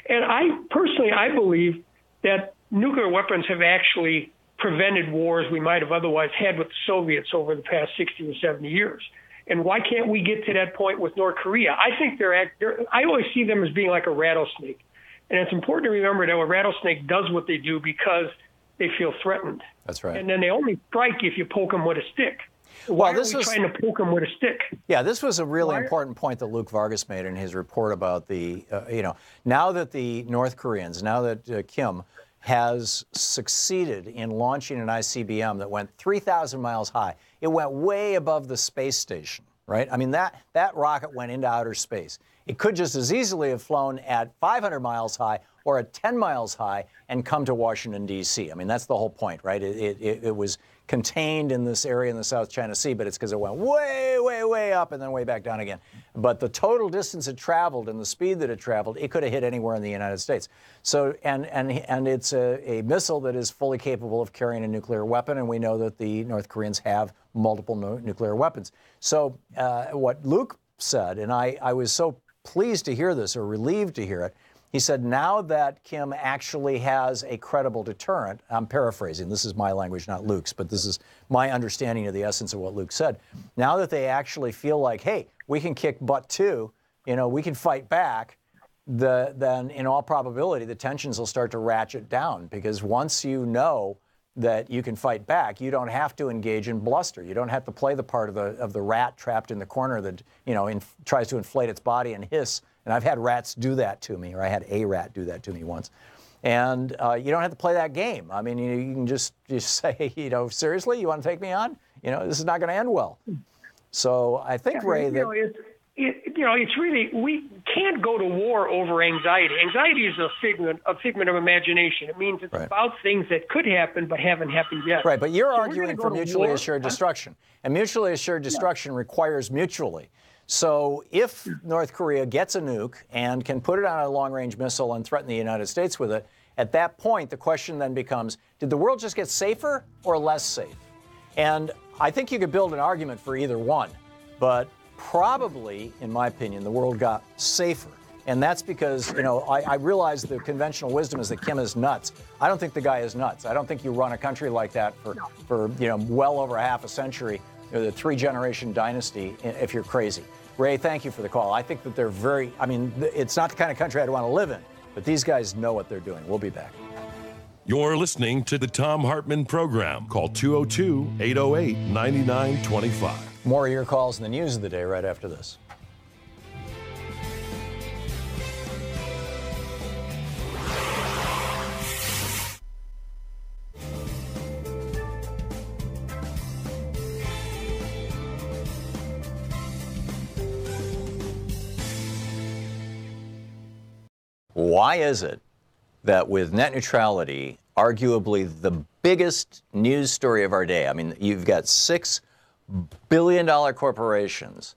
and I believe that nuclear weapons have actually prevented wars we might have otherwise had with the Soviets over the past 60 or 70 years. And why can't we get to that point with North Korea? I think I always see them as being like a rattlesnake. And it's important to remember that a rattlesnake does what they do because they feel threatened. That's right. And then they only strike if you poke them with a stick. Why are we trying to poke them with a stick? Yeah, this was a really important point that Luke Vargas made in his report about the, now that the North Koreans, now that Kim has succeeded in launching an ICBM that went 3,000 miles high. It went way above the space station, right? I mean, that rocket went into outer space. It could just as easily have flown at 500 miles high or at 10 miles high and come to Washington, D.C. I mean, that's the whole point, right? It was contained in this area in the South China Sea, but it's because it went way, way, way up and then way back down again. But the total distance it traveled and the speed that it traveled, it could have hit anywhere in the United States. So, and it's a missile that is fully capable of carrying a nuclear weapon, and we know that the North Koreans have multiple nuclear weapons. So what Luke said, and I was so pleased to hear this, or relieved to hear it, he said, now that Kim actually has a credible deterrent, I'm paraphrasing, this is my language, not Luke's, but this is my understanding of the essence of what Luke said. Now that they actually feel like, hey, we can kick butt too, we can fight back, then in all probability, the tensions will start to ratchet down, because once you know that you can fight back, you don't have to engage in bluster. You don't have to play the part of the rat trapped in the corner that, tries to inflate its body and hiss. And I've had rats do that to me, or I had a rat do that to me once. And you don't have to play that game. I mean, you can just say, seriously, you want to take me on? This is not going to end well. So I think, Ray, that... it's really, we can't go to war over anxiety. Anxiety is a figment of imagination. It means it's about things that could happen but haven't happened yet. Right, but you're arguing for mutually assured destruction. And mutually assured destruction requires mutually. So if North Korea gets a nuke and can put it on a long-range missile and threaten the United States with it, at that point, the question then becomes, did the world just get safer or less safe? And I think you could build an argument for either one, but probably, in my opinion, the world got safer. And that's because, I realize the conventional wisdom is that Kim is nuts. I don't think the guy is nuts. I don't think you run a country like that for well over half a century, the three-generation dynasty, if you're crazy. Ray, thank you for the call. I think that they're it's not the kind of country I'd want to live in, but these guys know what they're doing. We'll be back. You're listening to the Thom Hartmann Program. Call 202-808-9925. More of your calls in the news of the day right after this. Why is it that with net neutrality, arguably the biggest news story of our day, I mean, you've got $6 billion corporations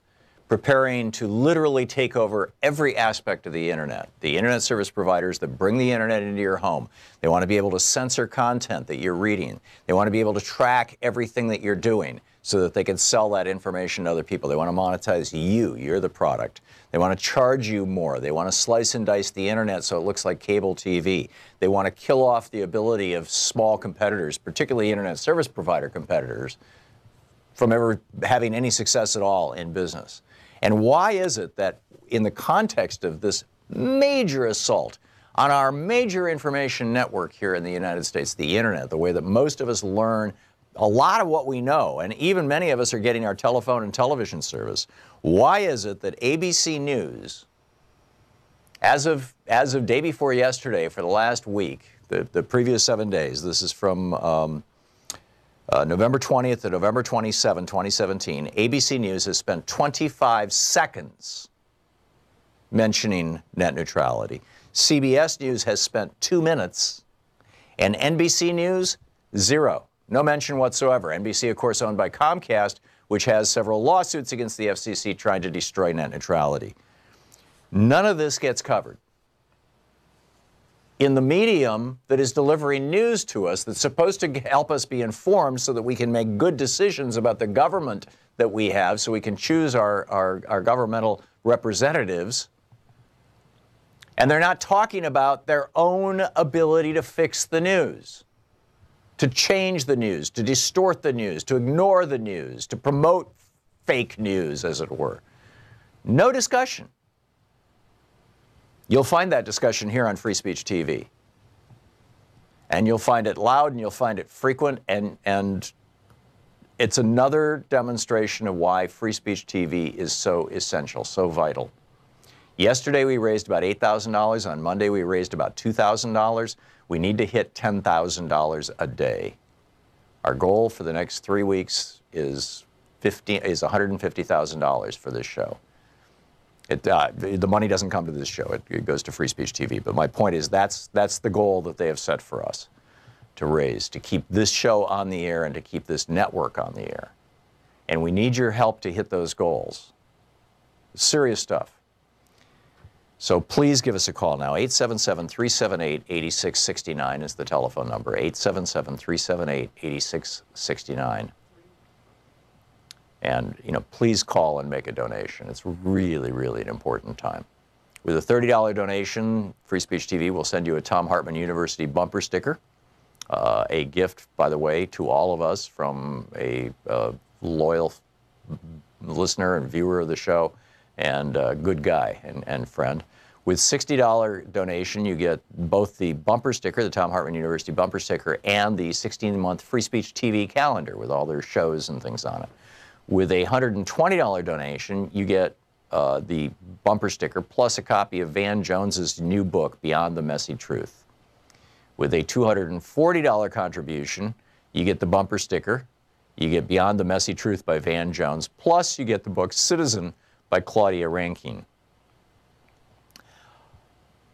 preparing to literally take over every aspect of the internet. The internet service providers that bring the internet into your home. They want to be able to censor content that you're reading. They want to be able to track everything that you're doing so that they can sell that information to other people. They want to monetize you. You're the product. They want to charge you more. They want to slice and dice the internet so it looks like cable TV. They want to kill off the ability of small competitors, particularly internet service provider competitors, from ever having any success at all in business. And why is it that in the context of this major assault on our major information network here in the United States, the internet, the way that most of us learn a lot of what we know, and even many of us are getting our telephone and television service, why is it that ABC News, as of day before yesterday for the last week, the previous 7 days, this is from November 20th to November 27, 2017, ABC News has spent 25 seconds mentioning net neutrality. CBS News has spent 2 minutes, and NBC News, 0. No mention whatsoever. NBC, of course, owned by Comcast, which has several lawsuits against the FCC trying to destroy net neutrality. None of this gets covered. In the medium that is delivering news to us, that's supposed to help us be informed so that we can make good decisions about the government that we have, so we can choose our governmental representatives, and they're not talking about their own ability to fix the news, to change the news, to distort the news, to ignore the news, to promote fake news, as it were. No discussion. You'll find that discussion here on Free Speech TV. And you'll find it loud and you'll find it frequent, and it's another demonstration of why Free Speech TV is so essential, so vital. Yesterday we raised about $8,000. On Monday we raised about $2,000. We need to hit $10,000 a day. Our goal for the next 3 weeks is $150,000 for this show. The money doesn't come to this show. It goes to Free Speech TV. But my point is that's the goal that they have set for us to raise, to keep this show on the air and to keep this network on the air. And we need your help to hit those goals. Serious stuff. So please give us a call now. 877-378-8669 is the telephone number. 877-378-8669. And, please call and make a donation. It's really, really an important time. With a $30 donation, Free Speech TV will send you a Thom Hartmann University bumper sticker, a gift, by the way, to all of us from a loyal listener and viewer of the show and a good guy and friend. With $60 donation, you get both the bumper sticker, the Thom Hartmann University bumper sticker, and the 16-month Free Speech TV calendar with all their shows and things on it. With a $120 donation, you get the bumper sticker plus a copy of Van Jones's new book, Beyond the Messy Truth. With a $240 contribution, you get the bumper sticker, you get Beyond the Messy Truth by Van Jones, plus you get the book Citizen by Claudia Rankine.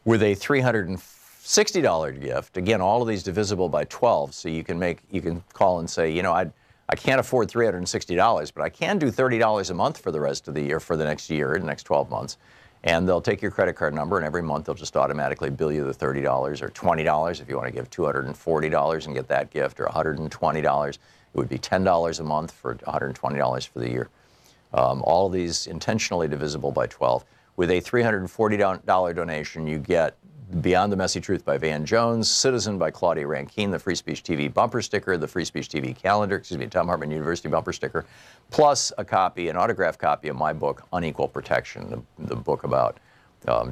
With a $360 gift, again, all of these divisible by 12, so you can call and say, I can't afford $360, but I can do $30 a month for the rest of the year, for the next year, the next 12 months. And they'll take your credit card number, and every month they'll just automatically bill you the $30 or $20 if you want to give $240 and get that gift, or $120. It would be $10 a month for $120 for the year. All of these intentionally divisible by 12. With a $340 donation, you get Beyond the Messy Truth by Van Jones, Citizen by Claudia Rankine, the Free Speech TV bumper sticker, the Free Speech TV calendar, Thom Hartmann University bumper sticker, plus an autographed copy of my book, Unequal Protection, the book about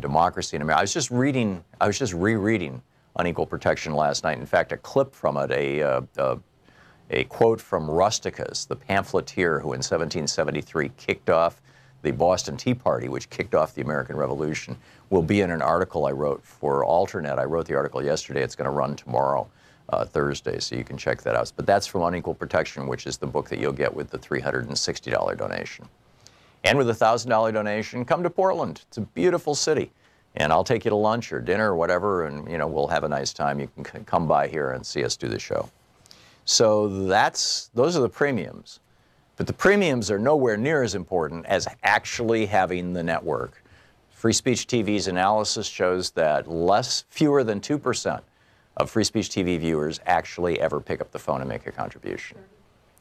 democracy in America. I was just rereading Unequal Protection last night. In fact, a clip from it, a quote from Rusticus, the pamphleteer who in 1773 kicked off the Boston Tea Party, which kicked off the American Revolution, will be in an article I wrote for Alternet. I wrote the article yesterday. It's going to run tomorrow, Thursday, so you can check that out. But that's from Unequal Protection, which is the book that you'll get with the $360 donation. And with a $1,000 donation, come to Portland. It's a beautiful city. And I'll take you to lunch or dinner or whatever, and we'll have a nice time. You can come by here and see us do the show. So those are the premiums. But the premiums are nowhere near as important as actually having the network. Free Speech TV's analysis shows that fewer than 2% of Free Speech TV viewers actually ever pick up the phone and make a contribution.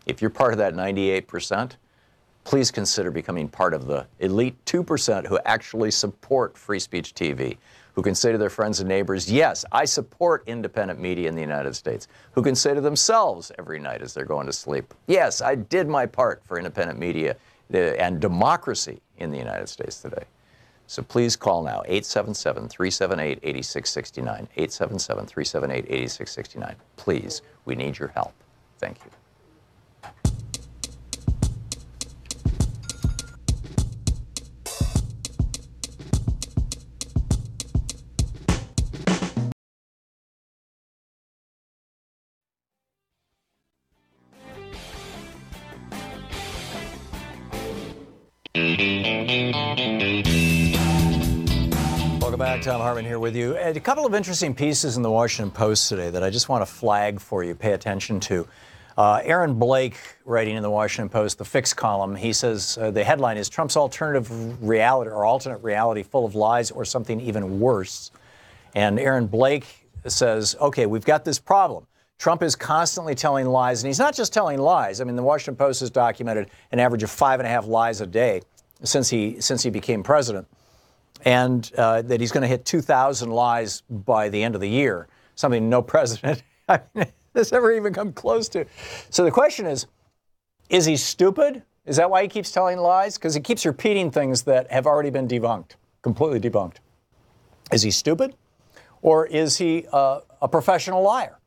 If you're part of that 98%, please consider becoming part of the elite 2% who actually support Free Speech TV, who can say to their friends and neighbors, yes, I support independent media in the United States, who can say to themselves every night as they're going to sleep, yes, I did my part for independent media and democracy in the United States today. So please call now, 877-378-8669, 877-378-8669. Please, we need your help. Thank you. Welcome back. Thom Hartmann here with you. A couple of interesting pieces in the Washington Post today that I just want to flag for you, pay attention to. Aaron Blake, writing in the Washington Post, the Fix column, he says the headline is Trump's alternative reality or alternate reality full of lies or something even worse. And Aaron Blake says, okay, we've got this problem. Trump is constantly telling lies, and he's not just telling lies. I mean, the Washington Post has documented an average of 5.5 lies a day since he became president, and that he's going to hit 2,000 lies by the end of the year, something no president has ever even come close to. So the question is he stupid? Is that why he keeps telling lies? Because he keeps repeating things that have already been debunked, completely debunked. Is he stupid? Or is he a professional liar?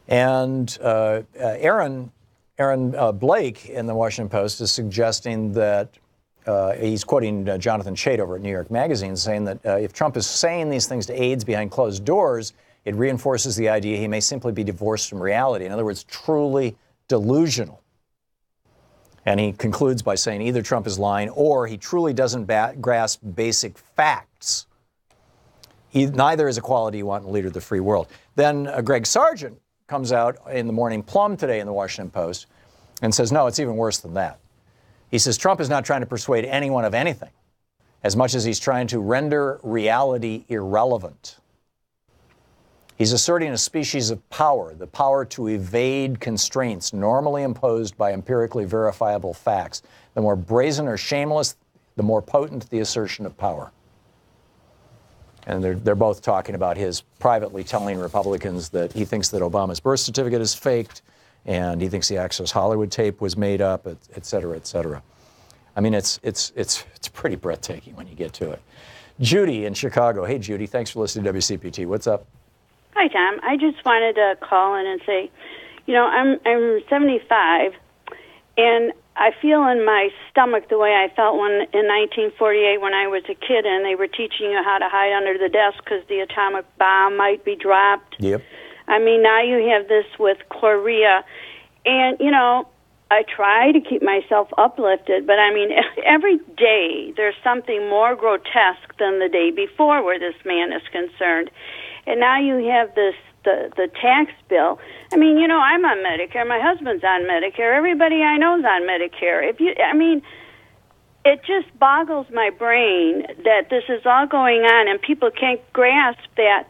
And Aaron Blake in the Washington Post is suggesting that he's quoting Jonathan Chait over at New York Magazine, saying that if Trump is saying these things to aides behind closed doors, it reinforces the idea he may simply be divorced from reality. In other words, truly delusional. And he concludes by saying either Trump is lying or he truly doesn't grasp basic facts. Neither is a quality you want in a leader of the free world. Then Greg Sargent comes out in the Morning Plum today in the Washington Post and says, no, it's even worse than that. He says Trump is not trying to persuade anyone of anything as much as he's trying to render reality irrelevant. He's asserting a species of power, the power to evade constraints normally imposed by empirically verifiable facts. The more brazen or shameless, the more potent the assertion of power. And they're both talking about his privately telling Republicans that he thinks that Obama's birth certificate is faked, and he thinks the Access Hollywood tape was made up, et cetera, et cetera. I mean, it's pretty breathtaking when you get to it. Judy in Chicago. Hey, Judy, thanks for listening to WCPT. What's up? Hi, Tom. I just wanted to call in and say, I'm 75, and I feel in my stomach the way I felt in 1948 when I was a kid and they were teaching you how to hide under the desk because the atomic bomb might be dropped. Yep. I mean, now you have this with Korea. And, I try to keep myself uplifted, but I mean, every day there's something more grotesque than the day before where this man is concerned. And now you have the tax bill. I mean, I'm on Medicare. My husband's on Medicare. Everybody I know is on Medicare. It just boggles my brain that this is all going on and people can't grasp that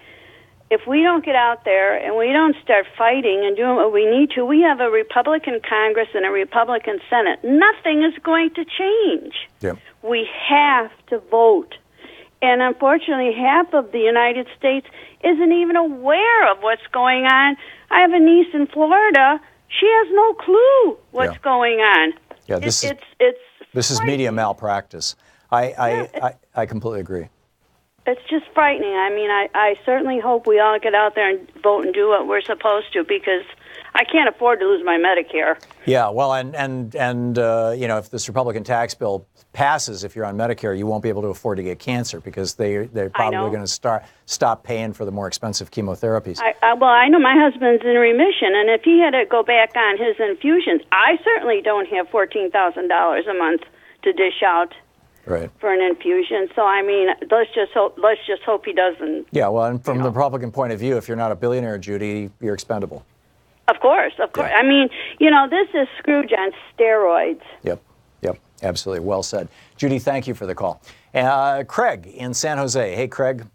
if we don't get out there and we don't start fighting and doing what we need to, we have a Republican Congress and a Republican Senate. Nothing is going to change. Yeah. We have to vote. And unfortunately, half of the United States isn't even aware of what's going on. I have a niece in Florida. She has no clue what's going on. Yeah, this is media malpractice. I completely agree. It's just frightening. I mean, I certainly hope we all get out there and vote and do what we're supposed to because I can't afford to lose my Medicare. Yeah, well, and if this Republican tax bill passes, if you're on Medicare, you won't be able to afford to get cancer because they're probably going to stop paying for the more expensive chemotherapies. I know my husband's in remission, and if he had to go back on his infusions, I certainly don't have $14,000 a month to dish out. Right. For an infusion. So, I mean, let's just hope he doesn't. Yeah, well, and from the Republican point of view, if you're not a billionaire, Judy, you're expendable. Of course. Yeah. I mean, this is Scrooge on steroids. Yep, absolutely. Well said. Judy, thank you for the call. Craig in San Jose. Hey, Craig,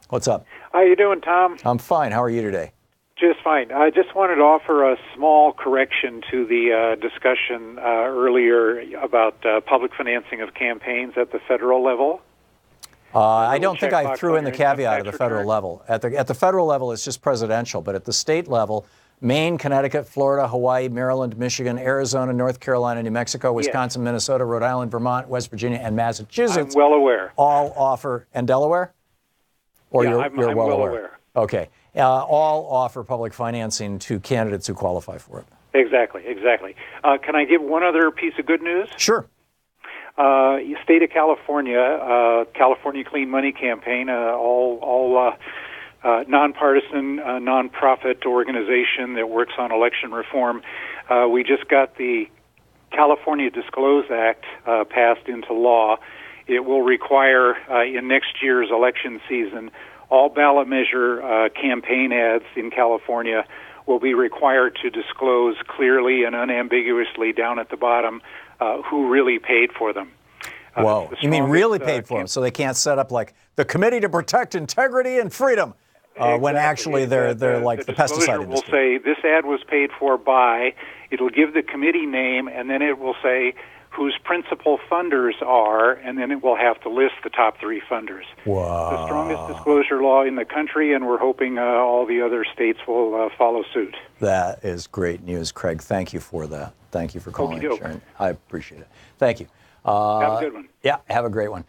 what's up? How you doing, Tom? I'm fine. How are you today? Just fine. I just wanted to offer a small correction to the discussion earlier about public financing of campaigns at the federal level. I don't think I threw in the caveat at the federal level. At the federal level, it's just presidential. But at the state level, Maine, Connecticut, Florida, Hawaii, Maryland, Michigan, Arizona, North Carolina, New Mexico, Wisconsin, Minnesota, Rhode Island, Vermont, West Virginia, and Massachusetts. I'm well aware. All offer, and Delaware? Or yeah, you're I'm well aware. Okay. All offer public financing to candidates who qualify for it. Exactly. Can I give one other piece of good news? Sure. State of California, California Clean Money Campaign, all nonpartisan, nonprofit organization that works on election reform. We just got the California Disclose Act passed into law. It will require in next year's election season, all ballot measure campaign ads in California will be required to disclose clearly and unambiguously down at the bottom who really paid for them. Whoa. You mean really paid for them, so they can't set up like the Committee to Protect Integrity and Freedom when actually they're like the pesticide industry. Will say this ad was paid for by, it'll give the committee name, and then it will say whose principal funders are, and then it will have to list the top 3 funders. Wow. The strongest disclosure law in the country, and we're hoping all the other states will follow suit. That is great news, Craig. Thank you for that. Thank you for calling and sharing. I appreciate it. Thank you. Have a good one. Yeah, have a great one.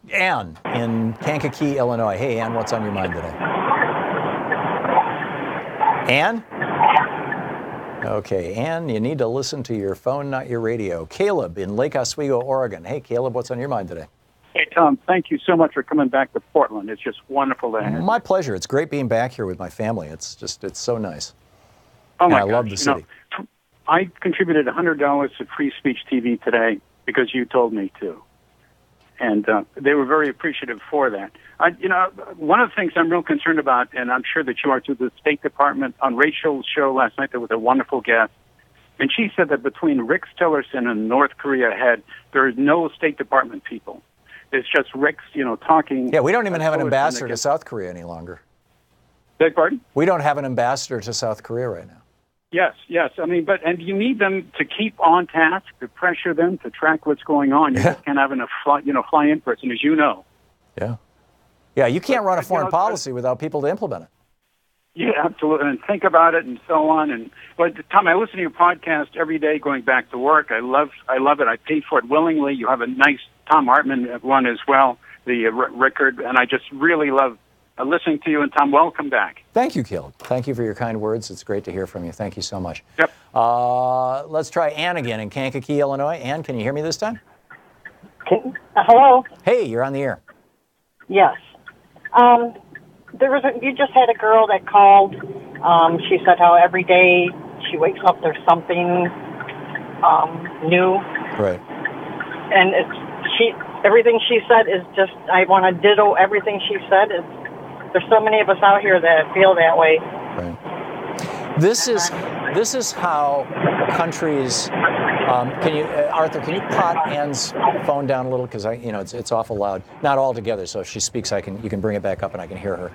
Ann in Kankakee, Illinois. Hey, Ann, what's on your mind today? Ann? Okay, Ann, you need to listen to your phone, not your radio. Caleb in Lake Oswego, Oregon. Hey, Caleb, what's on your mind today? Hey, Tom, thank you so much for coming back to Portland. It's just wonderful to have you. My pleasure. It's great being back here with my family. It's so nice. Oh, my gosh. I love the city. I contributed $100 to Free Speech TV today because you told me to. And they were very appreciative for that. One of the things I'm real concerned about, and I'm sure that you are too, the State Department, on Rachel's show last night, there was a wonderful guest, and she said that between Rex Tillerson and North Korea head, there is no State Department people. It's just Rex, talking. Yeah, we don't even have an ambassador to South Korea any longer. Beg pardon? We don't have an ambassador to South Korea right now. Yes. I mean, and you need them to keep on task, to pressure them, to track what's going on. You just can't have enough fly-in person, as you know. Yeah, you can't run a foreign policy without people to implement it. Yeah, absolutely. And think about it and so on. But Tom, I listen to your podcast every day going back to work. I love it. I pay for it willingly. You have a nice Thom Hartmann one as well, the record, and I just really love listening to you. And Tom, welcome back. Thank you, Caleb. Thank you for your kind words. It's great to hear from you. Thank you so much. Yep. Let's try Ann again in Kankakee, Illinois. Ann, can you hear me this time? Hello? Hey, you're on the air. Yes. You just had a girl that called. She said how every day she wakes up, there's something new. Right. And everything she said is just, I want to ditto everything she said. There's so many of us out here that feel that way. Right. This is how countries. Arthur, can you pot Ann's phone down a little, because it's awful loud. Not all together, so if she speaks, you can bring it back up and I can hear her.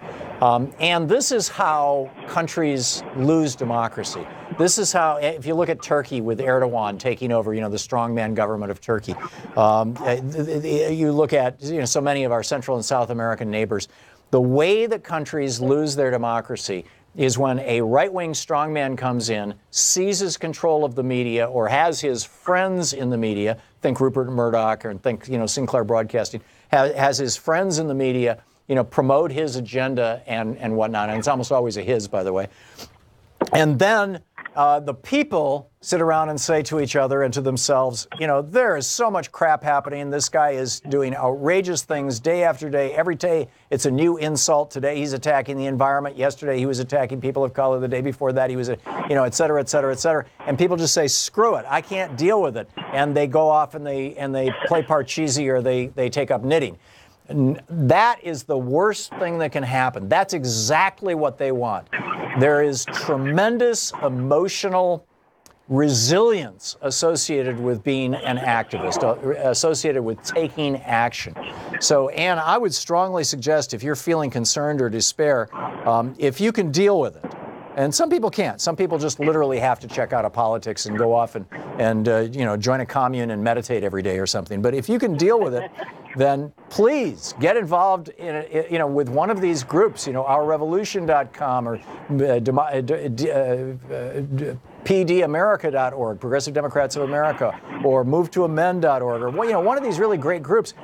And this is how countries lose democracy. This is how, if you look at Turkey with Erdogan taking over, the strongman government of Turkey. You look at so many of our Central and South American neighbors. The way that countries lose their democracy is when a right-wing strongman comes in, seizes control of the media, or has his friends in the media, think Rupert Murdoch, or think Sinclair Broadcasting, has his friends in the media, promote his agenda and whatnot, and it's almost always a his, by the way. And then the people sit around and say to each other and to themselves, there is so much crap happening. This guy is doing outrageous things day after day. Every day it's a new insult. Today he's attacking the environment. Yesterday he was attacking people of color. The day before that he was, et cetera, et cetera, et cetera. And people just say, screw it. I can't deal with it. And they go off and they play Parcheesi, or they take up knitting. And that is the worst thing that can happen. That's exactly what they want. There is tremendous emotional resilience associated with being an activist, associated with taking action. So, Ann, I would strongly suggest, if you're feeling concerned or despair, if you can deal with it, and some people can't. Some people just literally have to check out of politics and go off and join a commune and meditate every day or something. But if you can deal with it, then please get involved in with one of these groups, ourrevolution.com or PDAmerica.org, Progressive Democrats of America, or MoveToAmend.org, or one of these really great groups.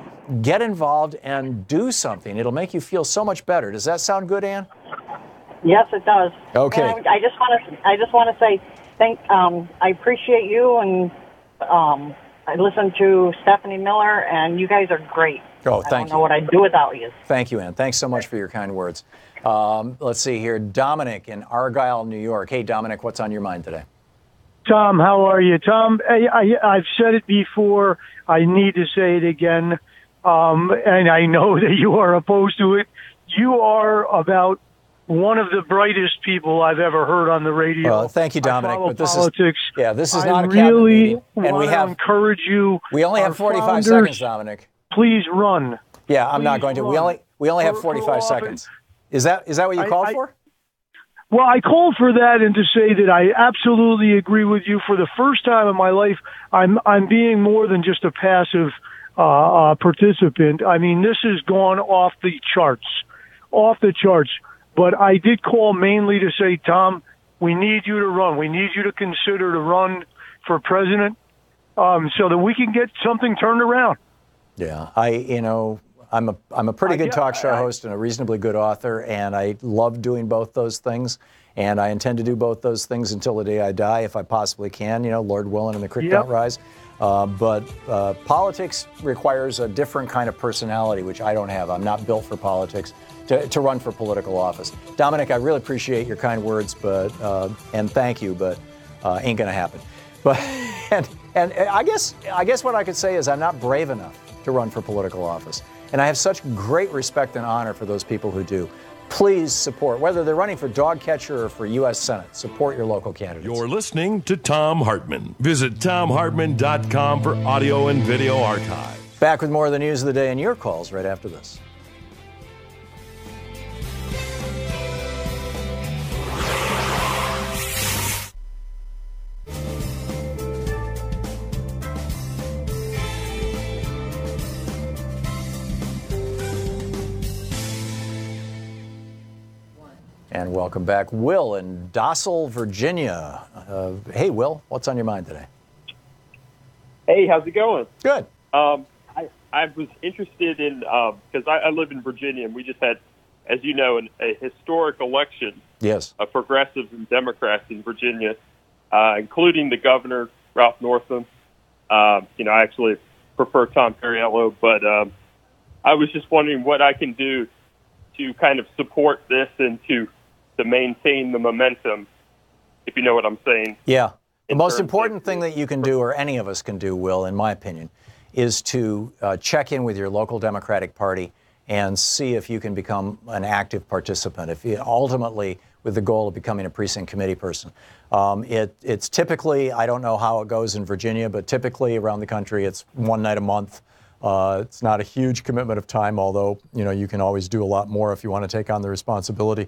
Get involved and do something. It'll make you feel so much better. Does that sound good, Ann? Yes, it does. Okay. And I just want to say I appreciate you, and I listen to Stephanie Miller, and you guys are great. Oh, thank you. I don't know what I'd do without you. Thank you, Ann. Thanks so much for your kind words. Let's see here. Dominic in Argyle, New York. Hey, Dominic, what's on your mind today? Tom, how are you? Tom, I've said it before. I need to say it again. And I know that you are opposed to it. You are about one of the brightest people I've ever heard on the radio. Well, thank you, Dominic. But this politics. This is not a cabinet meeting, and we have encourage you. We only have 45 seconds, Dominic. Please run. Yeah, I'm not going to. We only have 45 seconds. Is that what you called for? Well, I called for that and to say that I absolutely agree with you. For the first time in my life, I'm being more than just a passive participant. I mean, this has gone off the charts. But I did call mainly to say, Tom, we need you to run. We need you to consider to run for president so that we can get something turned around. Yeah, I'm a pretty good talk show host and a reasonably good author, and I love doing both those things. And I intend to do both those things until the day I die, if I possibly can, Lord willing and the creek don't rise. But politics requires a different kind of personality, which I don't have. I'm not built for politics to run for political office. Dominic, I really appreciate your kind words, and thank you, but ain't gonna happen. But and I guess what I could say is I'm not brave enough to run for political office, and I have such great respect and honor for those people who do. Please support, whether they're running for dog catcher or for U.S. Senate, support your local candidates. You're listening to Thom Hartmann. Visit ThomHartmann.com for audio and video archive. Back with more of the news of the day and your calls right after this. And welcome back. Will in Dossel, Virginia. Hey, Will, what's on your mind today? Hey, how's it going? Good. I was interested in, because I live in Virginia, and we just had, as you know, a historic election of progressives and Democrats in Virginia, including the governor, Ralph Northam. I actually prefer Tom Perriello, but I was just wondering what I can do to kind of support this and to maintain the momentum, if you know what I'm saying. Yeah. The most important thing that you can do, or any of us can do, Will, in my opinion, is to check in with your local Democratic Party and see if you can become an active participant, ultimately with the goal of becoming a precinct committee person. It's typically, I don't know how it goes in Virginia, but typically around the country it's one night a month. It's not a huge commitment of time, although you can always do a lot more if you want to take on the responsibility.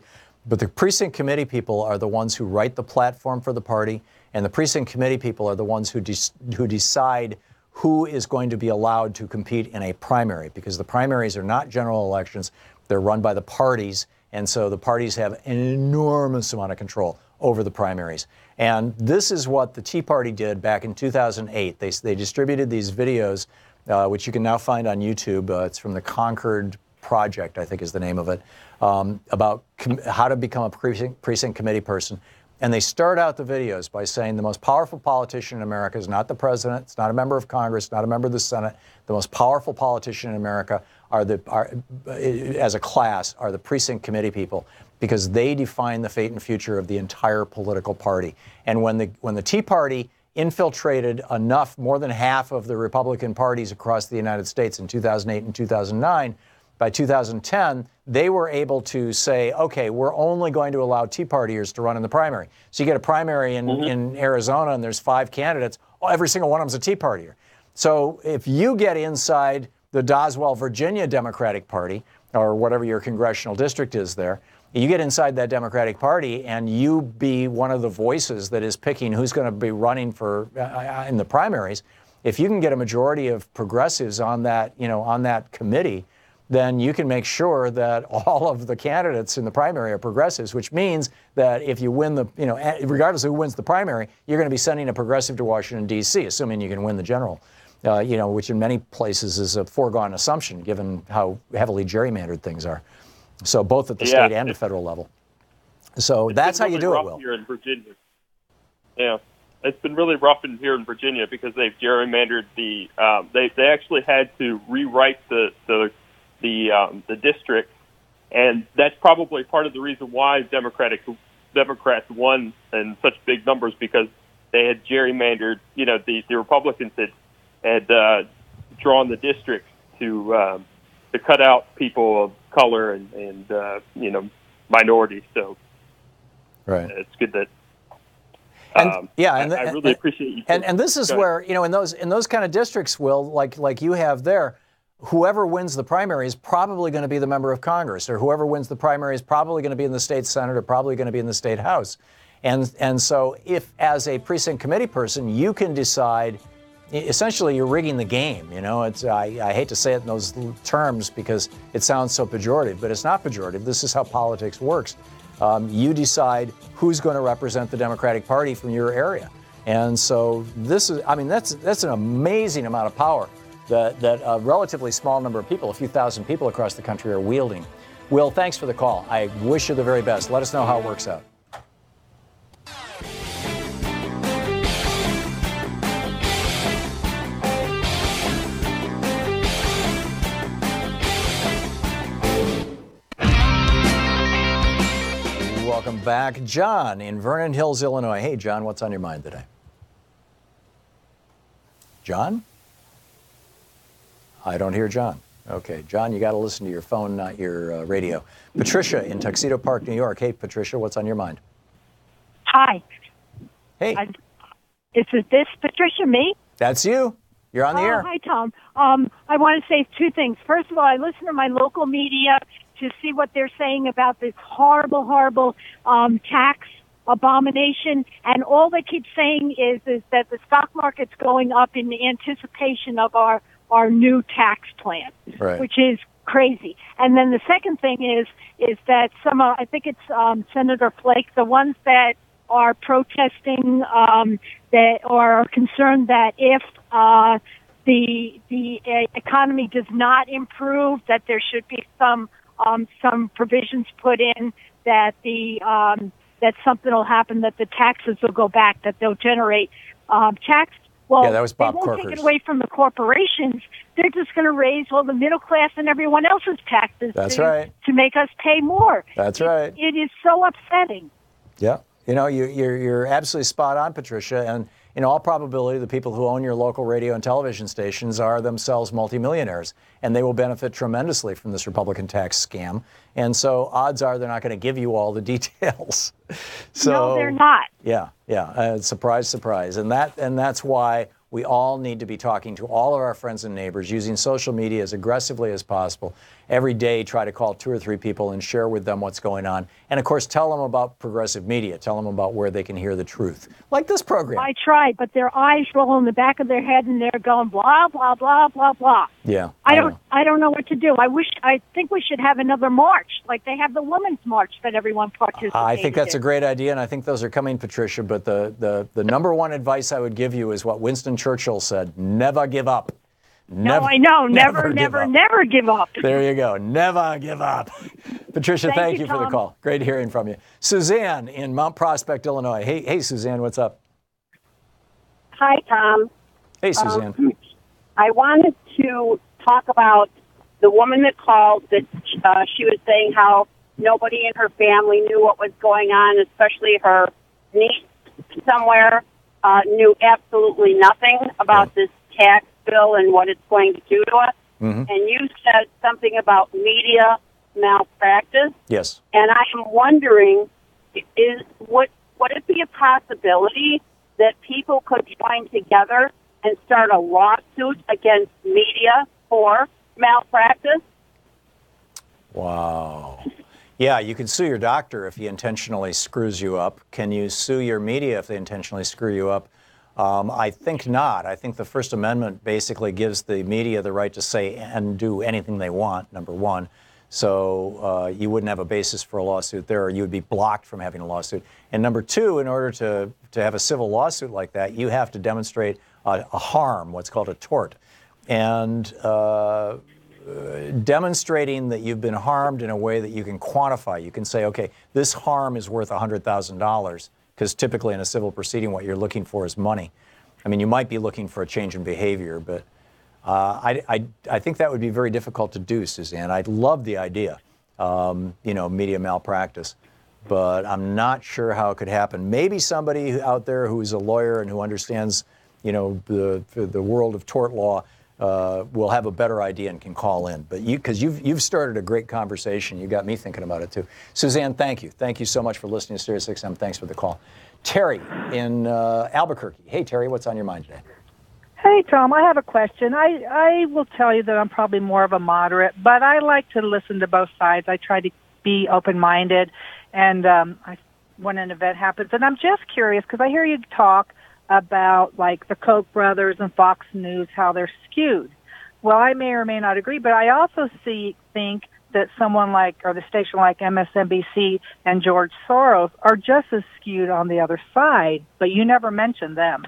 But the precinct committee people are the ones who write the platform for the party, and the precinct committee people are the ones who decide who is going to be allowed to compete in a primary, because the primaries are not general elections. They're run by the parties, and so the parties have an enormous amount of control over the primaries. And this is what the Tea Party did back in 2008. They distributed these videos, which you can now find on YouTube. It's from the Concord Project, I think is the name of it, about how to become a precinct committee person. And they start out the videos by saying the most powerful politician in America is not the president, it's not a member of Congress, not a member of the Senate. The most powerful politician in America as a class are the precinct committee people, because they define the fate and future of the entire political party. And when the Tea Party infiltrated more than half of the Republican parties across the United States in 2008 and 2009, by 2010, they were able to say, okay, we're only going to allow Tea Partiers to run in the primary. So you get a primary in Arizona and there's 5 candidates. Every single one of them's a Tea Partier. So if you get inside the Doswell, Virginia Democratic Party, or whatever your congressional district is there, you get inside that Democratic Party and you be one of the voices that is picking who's going to be running for in the primaries, if you can get a majority of progressives on that, on that committee, then you can make sure that all of the candidates in the primary are progressives, which means that if you win the, regardless of who wins the primary, you're going to be sending a progressive to Washington, D.C., assuming you can win the general, which in many places is a foregone assumption given how heavily gerrymandered things are. So both at the state and the federal level. So that's how you do it, Will. Here in Virginia. Yeah. It's been really rough here in Virginia because they've gerrymandered they actually had to rewrite the district, and that's probably part of the reason why Democrats won in such big numbers, because they had gerrymandered. The Republicans had drawn the districts to cut out people of color and minorities. So right, it's good that. I really appreciate you. And this is where, in those kind of districts, Will, like you have there, whoever wins the primary is probably going to be the member of Congress, or whoever wins the primary is probably going to be in the state Senate or probably going to be in the state House. And so if, as a precinct committee person, you can decide, essentially you're rigging the game. I hate to say it in those terms because it sounds so pejorative, but it's not pejorative. This is how politics works. You decide who's going to represent the Democratic Party from your area. And so this is, that's an amazing amount of power that a relatively small number of people, a few thousand people across the country, are wielding. Will, thanks for the call. I wish you the very best. Let us know how it works out. Welcome back. John in Vernon Hills, Illinois. Hey, John, what's on your mind today? John? I don't hear John. Okay, John, you got to listen to your phone, not your radio. Patricia in Tuxedo Park, New York. Hey, Patricia, what's on your mind? Hi. Hey. Is this Patricia, me? That's you. You're on the air. Hi, Tom. I want to say two things. First of all, I listen to my local media to see what they're saying about this horrible, horrible tax abomination. And all they keep saying is that the stock market's going up in anticipation of our new tax plan, right, which is crazy. And then the second thing is that I think it's Senator Flake, the ones that are protesting that are concerned that if the economy does not improve, that there should be some provisions put in that that something will happen, that the taxes will go back, that they'll generate tax. Well, yeah, that was Bob they won't Corker's. take it away from the corporations. They're just going to raise the middle class and everyone else's taxes. That's right. To make us pay more. That's right. It is so upsetting. Yeah, you're absolutely spot on, Patricia. And in all probability, the people who own your local radio and television stations are themselves multimillionaires, and they will benefit tremendously from this Republican tax scam. And so odds are they're not going to give you all the details. No, they're not. Yeah. Surprise, surprise. And that's why we all need to be talking to all of our friends and neighbors, using social media as aggressively as possible. Every day, try to call 2 or 3 people and share with them what's going on. And, of course, tell them about progressive media. Tell them about where they can hear the truth, like this program. I try, but their eyes roll in the back of their head, and they're going blah, blah, blah, blah, blah. Yeah. I don't know what to do. I think we should have another march, like they have the Women's March that everyone participates in. I think that's a great idea, and I think those are coming, Patricia. But the number one advice I would give you is what Winston Churchill said: never give up. No, I know. Never give up. There you go. Never give up. Patricia, thank you for the call. Great hearing from you. Suzanne in Mount Prospect, Illinois. Hey, Suzanne, what's up? Hi, Tom. Hey, Suzanne. I wanted to talk about the woman that called, that she was saying how nobody in her family knew what was going on, especially her niece somewhere knew absolutely nothing about this tax bill and what it's going to do to us. Mm-hmm. And you said something about media malpractice. Yes. And I am wondering, would it be a possibility that people could join together and start a lawsuit against media for malpractice? Wow. Yeah, you can sue your doctor if he intentionally screws you up. Can you sue your media if they intentionally screw you up? I think not. I think the First Amendment basically gives the media the right to say and do anything they want, number one. So you wouldn't have a basis for a lawsuit there, or you would be blocked from having a lawsuit. And number two, in order to have a civil lawsuit like that, you have to demonstrate a harm, what's called a tort. And demonstrating that you've been harmed in a way that you can quantify. You can say, okay, this harm is worth $100,000, because typically in a civil proceeding, what you're looking for is money. I mean, you might be looking for a change in behavior, but I think that would be very difficult to do, Suzanne. I'd love the idea, media malpractice, but I'm not sure how it could happen. Maybe somebody out there who's a lawyer and who understands, the world of tort law will have a better idea and can call in. But because you've started a great conversation, you got me thinking about it too. Suzanne, thank you. Thank you so much for listening to Sirius XM. Thanks for the call. Terry in Albuquerque. Hey, Terry, what's on your mind today? Hey, Tom, I have a question. I will tell you that I'm probably more of a moderate, but I like to listen to both sides. I try to be open-minded, and when an event happens, and I'm just curious because I hear you talk about like the Koch brothers and Fox News, how they're skewed. Well, I may or may not agree, but I also think that someone like, or the station like MSNBC and George Soros are just as skewed on the other side, but you never mention them.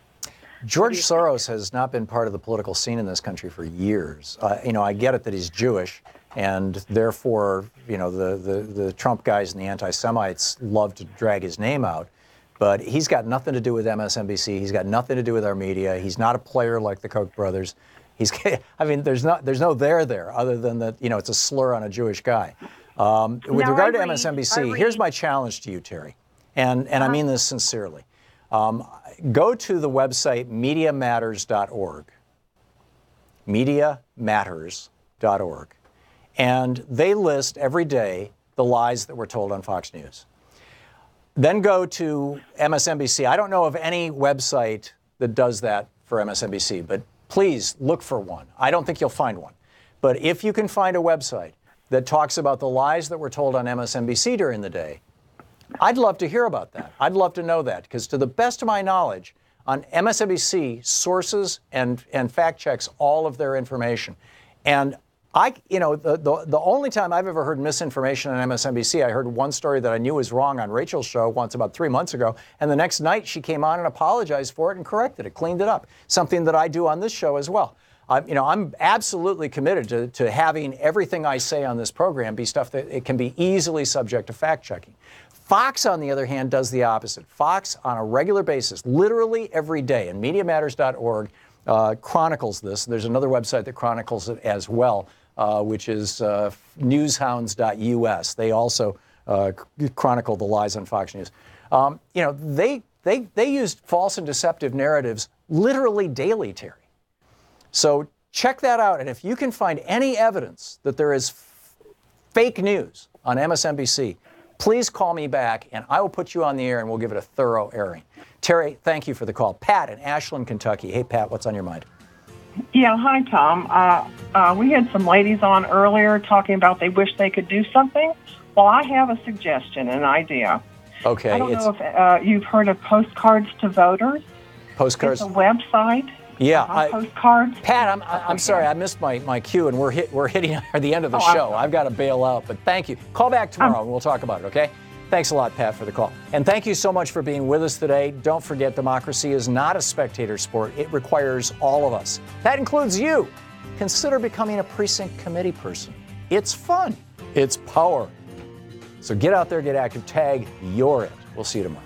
George Soros has not been part of the political scene in this country for years. I get it that he's Jewish, and therefore, the Trump guys and the anti-Semites love to drag his name out. But he's got nothing to do with MSNBC. He's got nothing to do with our media. He's not a player like the Koch brothers. There's no there other than that, it's a slur on a Jewish guy. With regard to MSNBC, here's my challenge to you, Terry, and I mean this sincerely. Go to the website MediaMatters.org, MediaMatters.org, and they list every day the lies that were told on Fox News. Then go to MSNBC. I don't know of any website that does that for MSNBC, but please look for one. I don't think you'll find one. But if you can find a website that talks about the lies that were told on MSNBC during the day, I'd love to hear about that. I'd love to know that, because to the best of my knowledge, on MSNBC, sources and fact checks all of their information. And the only time I've ever heard misinformation on MSNBC, I heard one story that I knew was wrong on Rachel's show once about 3 months ago, and the next night she came on and apologized for it and corrected it, cleaned it up. Something that I do on this show as well. I'm absolutely committed to having everything I say on this program be stuff that it can be easily subject to fact checking. Fox, on the other hand, does the opposite. Fox, on a regular basis, literally every day, and MediaMatters.org chronicles this. There's another website that chronicles it as well, which is newshounds.us. They also chronicle the lies on Fox News. They used false and deceptive narratives literally daily, Terry. So check that out. And if you can find any evidence that there is fake news on MSNBC, please call me back and I will put you on the air and we'll give it a thorough airing. Terry, thank you for the call. Pat in Ashland, Kentucky. Hey, Pat, what's on your mind? Yeah, hi, Tom. We had some ladies on earlier talking about they wish they could do something. Well, I have a suggestion, an idea. Okay. I don't know if you've heard of Postcards to Voters. Postcards? It's a website. Yeah. Postcards. Pat, I'm sorry, I missed my cue, and we're hitting the end of the show. I've got to bail out, but thank you. Call back tomorrow, and we'll talk about it, okay? Thanks a lot, Pat, for the call. And thank you so much for being with us today. Don't forget, democracy is not a spectator sport. It requires all of us. That includes you. Consider becoming a precinct committee person. It's fun. It's power. So get out there, get active, tag, you're it. We'll see you tomorrow.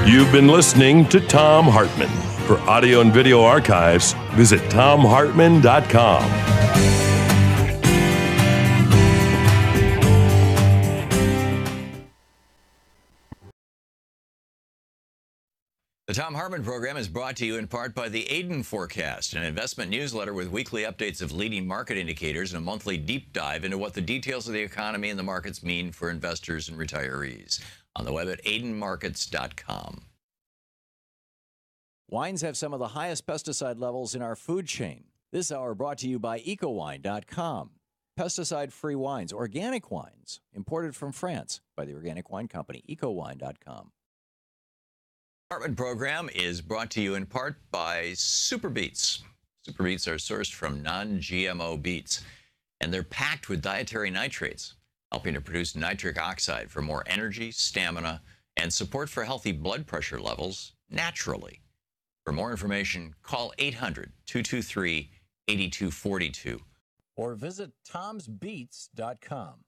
You've been listening to Thom Hartmann. For audio and video archives, visit thomhartmann.com. The Thom Hartmann Program is brought to you in part by the Aiden Forecast, an investment newsletter with weekly updates of leading market indicators and a monthly deep dive into what the details of the economy and the markets mean for investors and retirees. On the web at aidenmarkets.com. Wines have some of the highest pesticide levels in our food chain. This hour brought to you by ecowine.com. pesticide-free wines, organic wines, imported from France by the Organic Wine Company, ecowine.com. Hartmann Program is brought to you in part by Super Beets. Super Beets are sourced from non-GMO beets, and they're packed with dietary nitrates, helping to produce nitric oxide for more energy, stamina, and support for healthy blood pressure levels naturally. For more information, call 800-223-8242 or visit tomsbeets.com.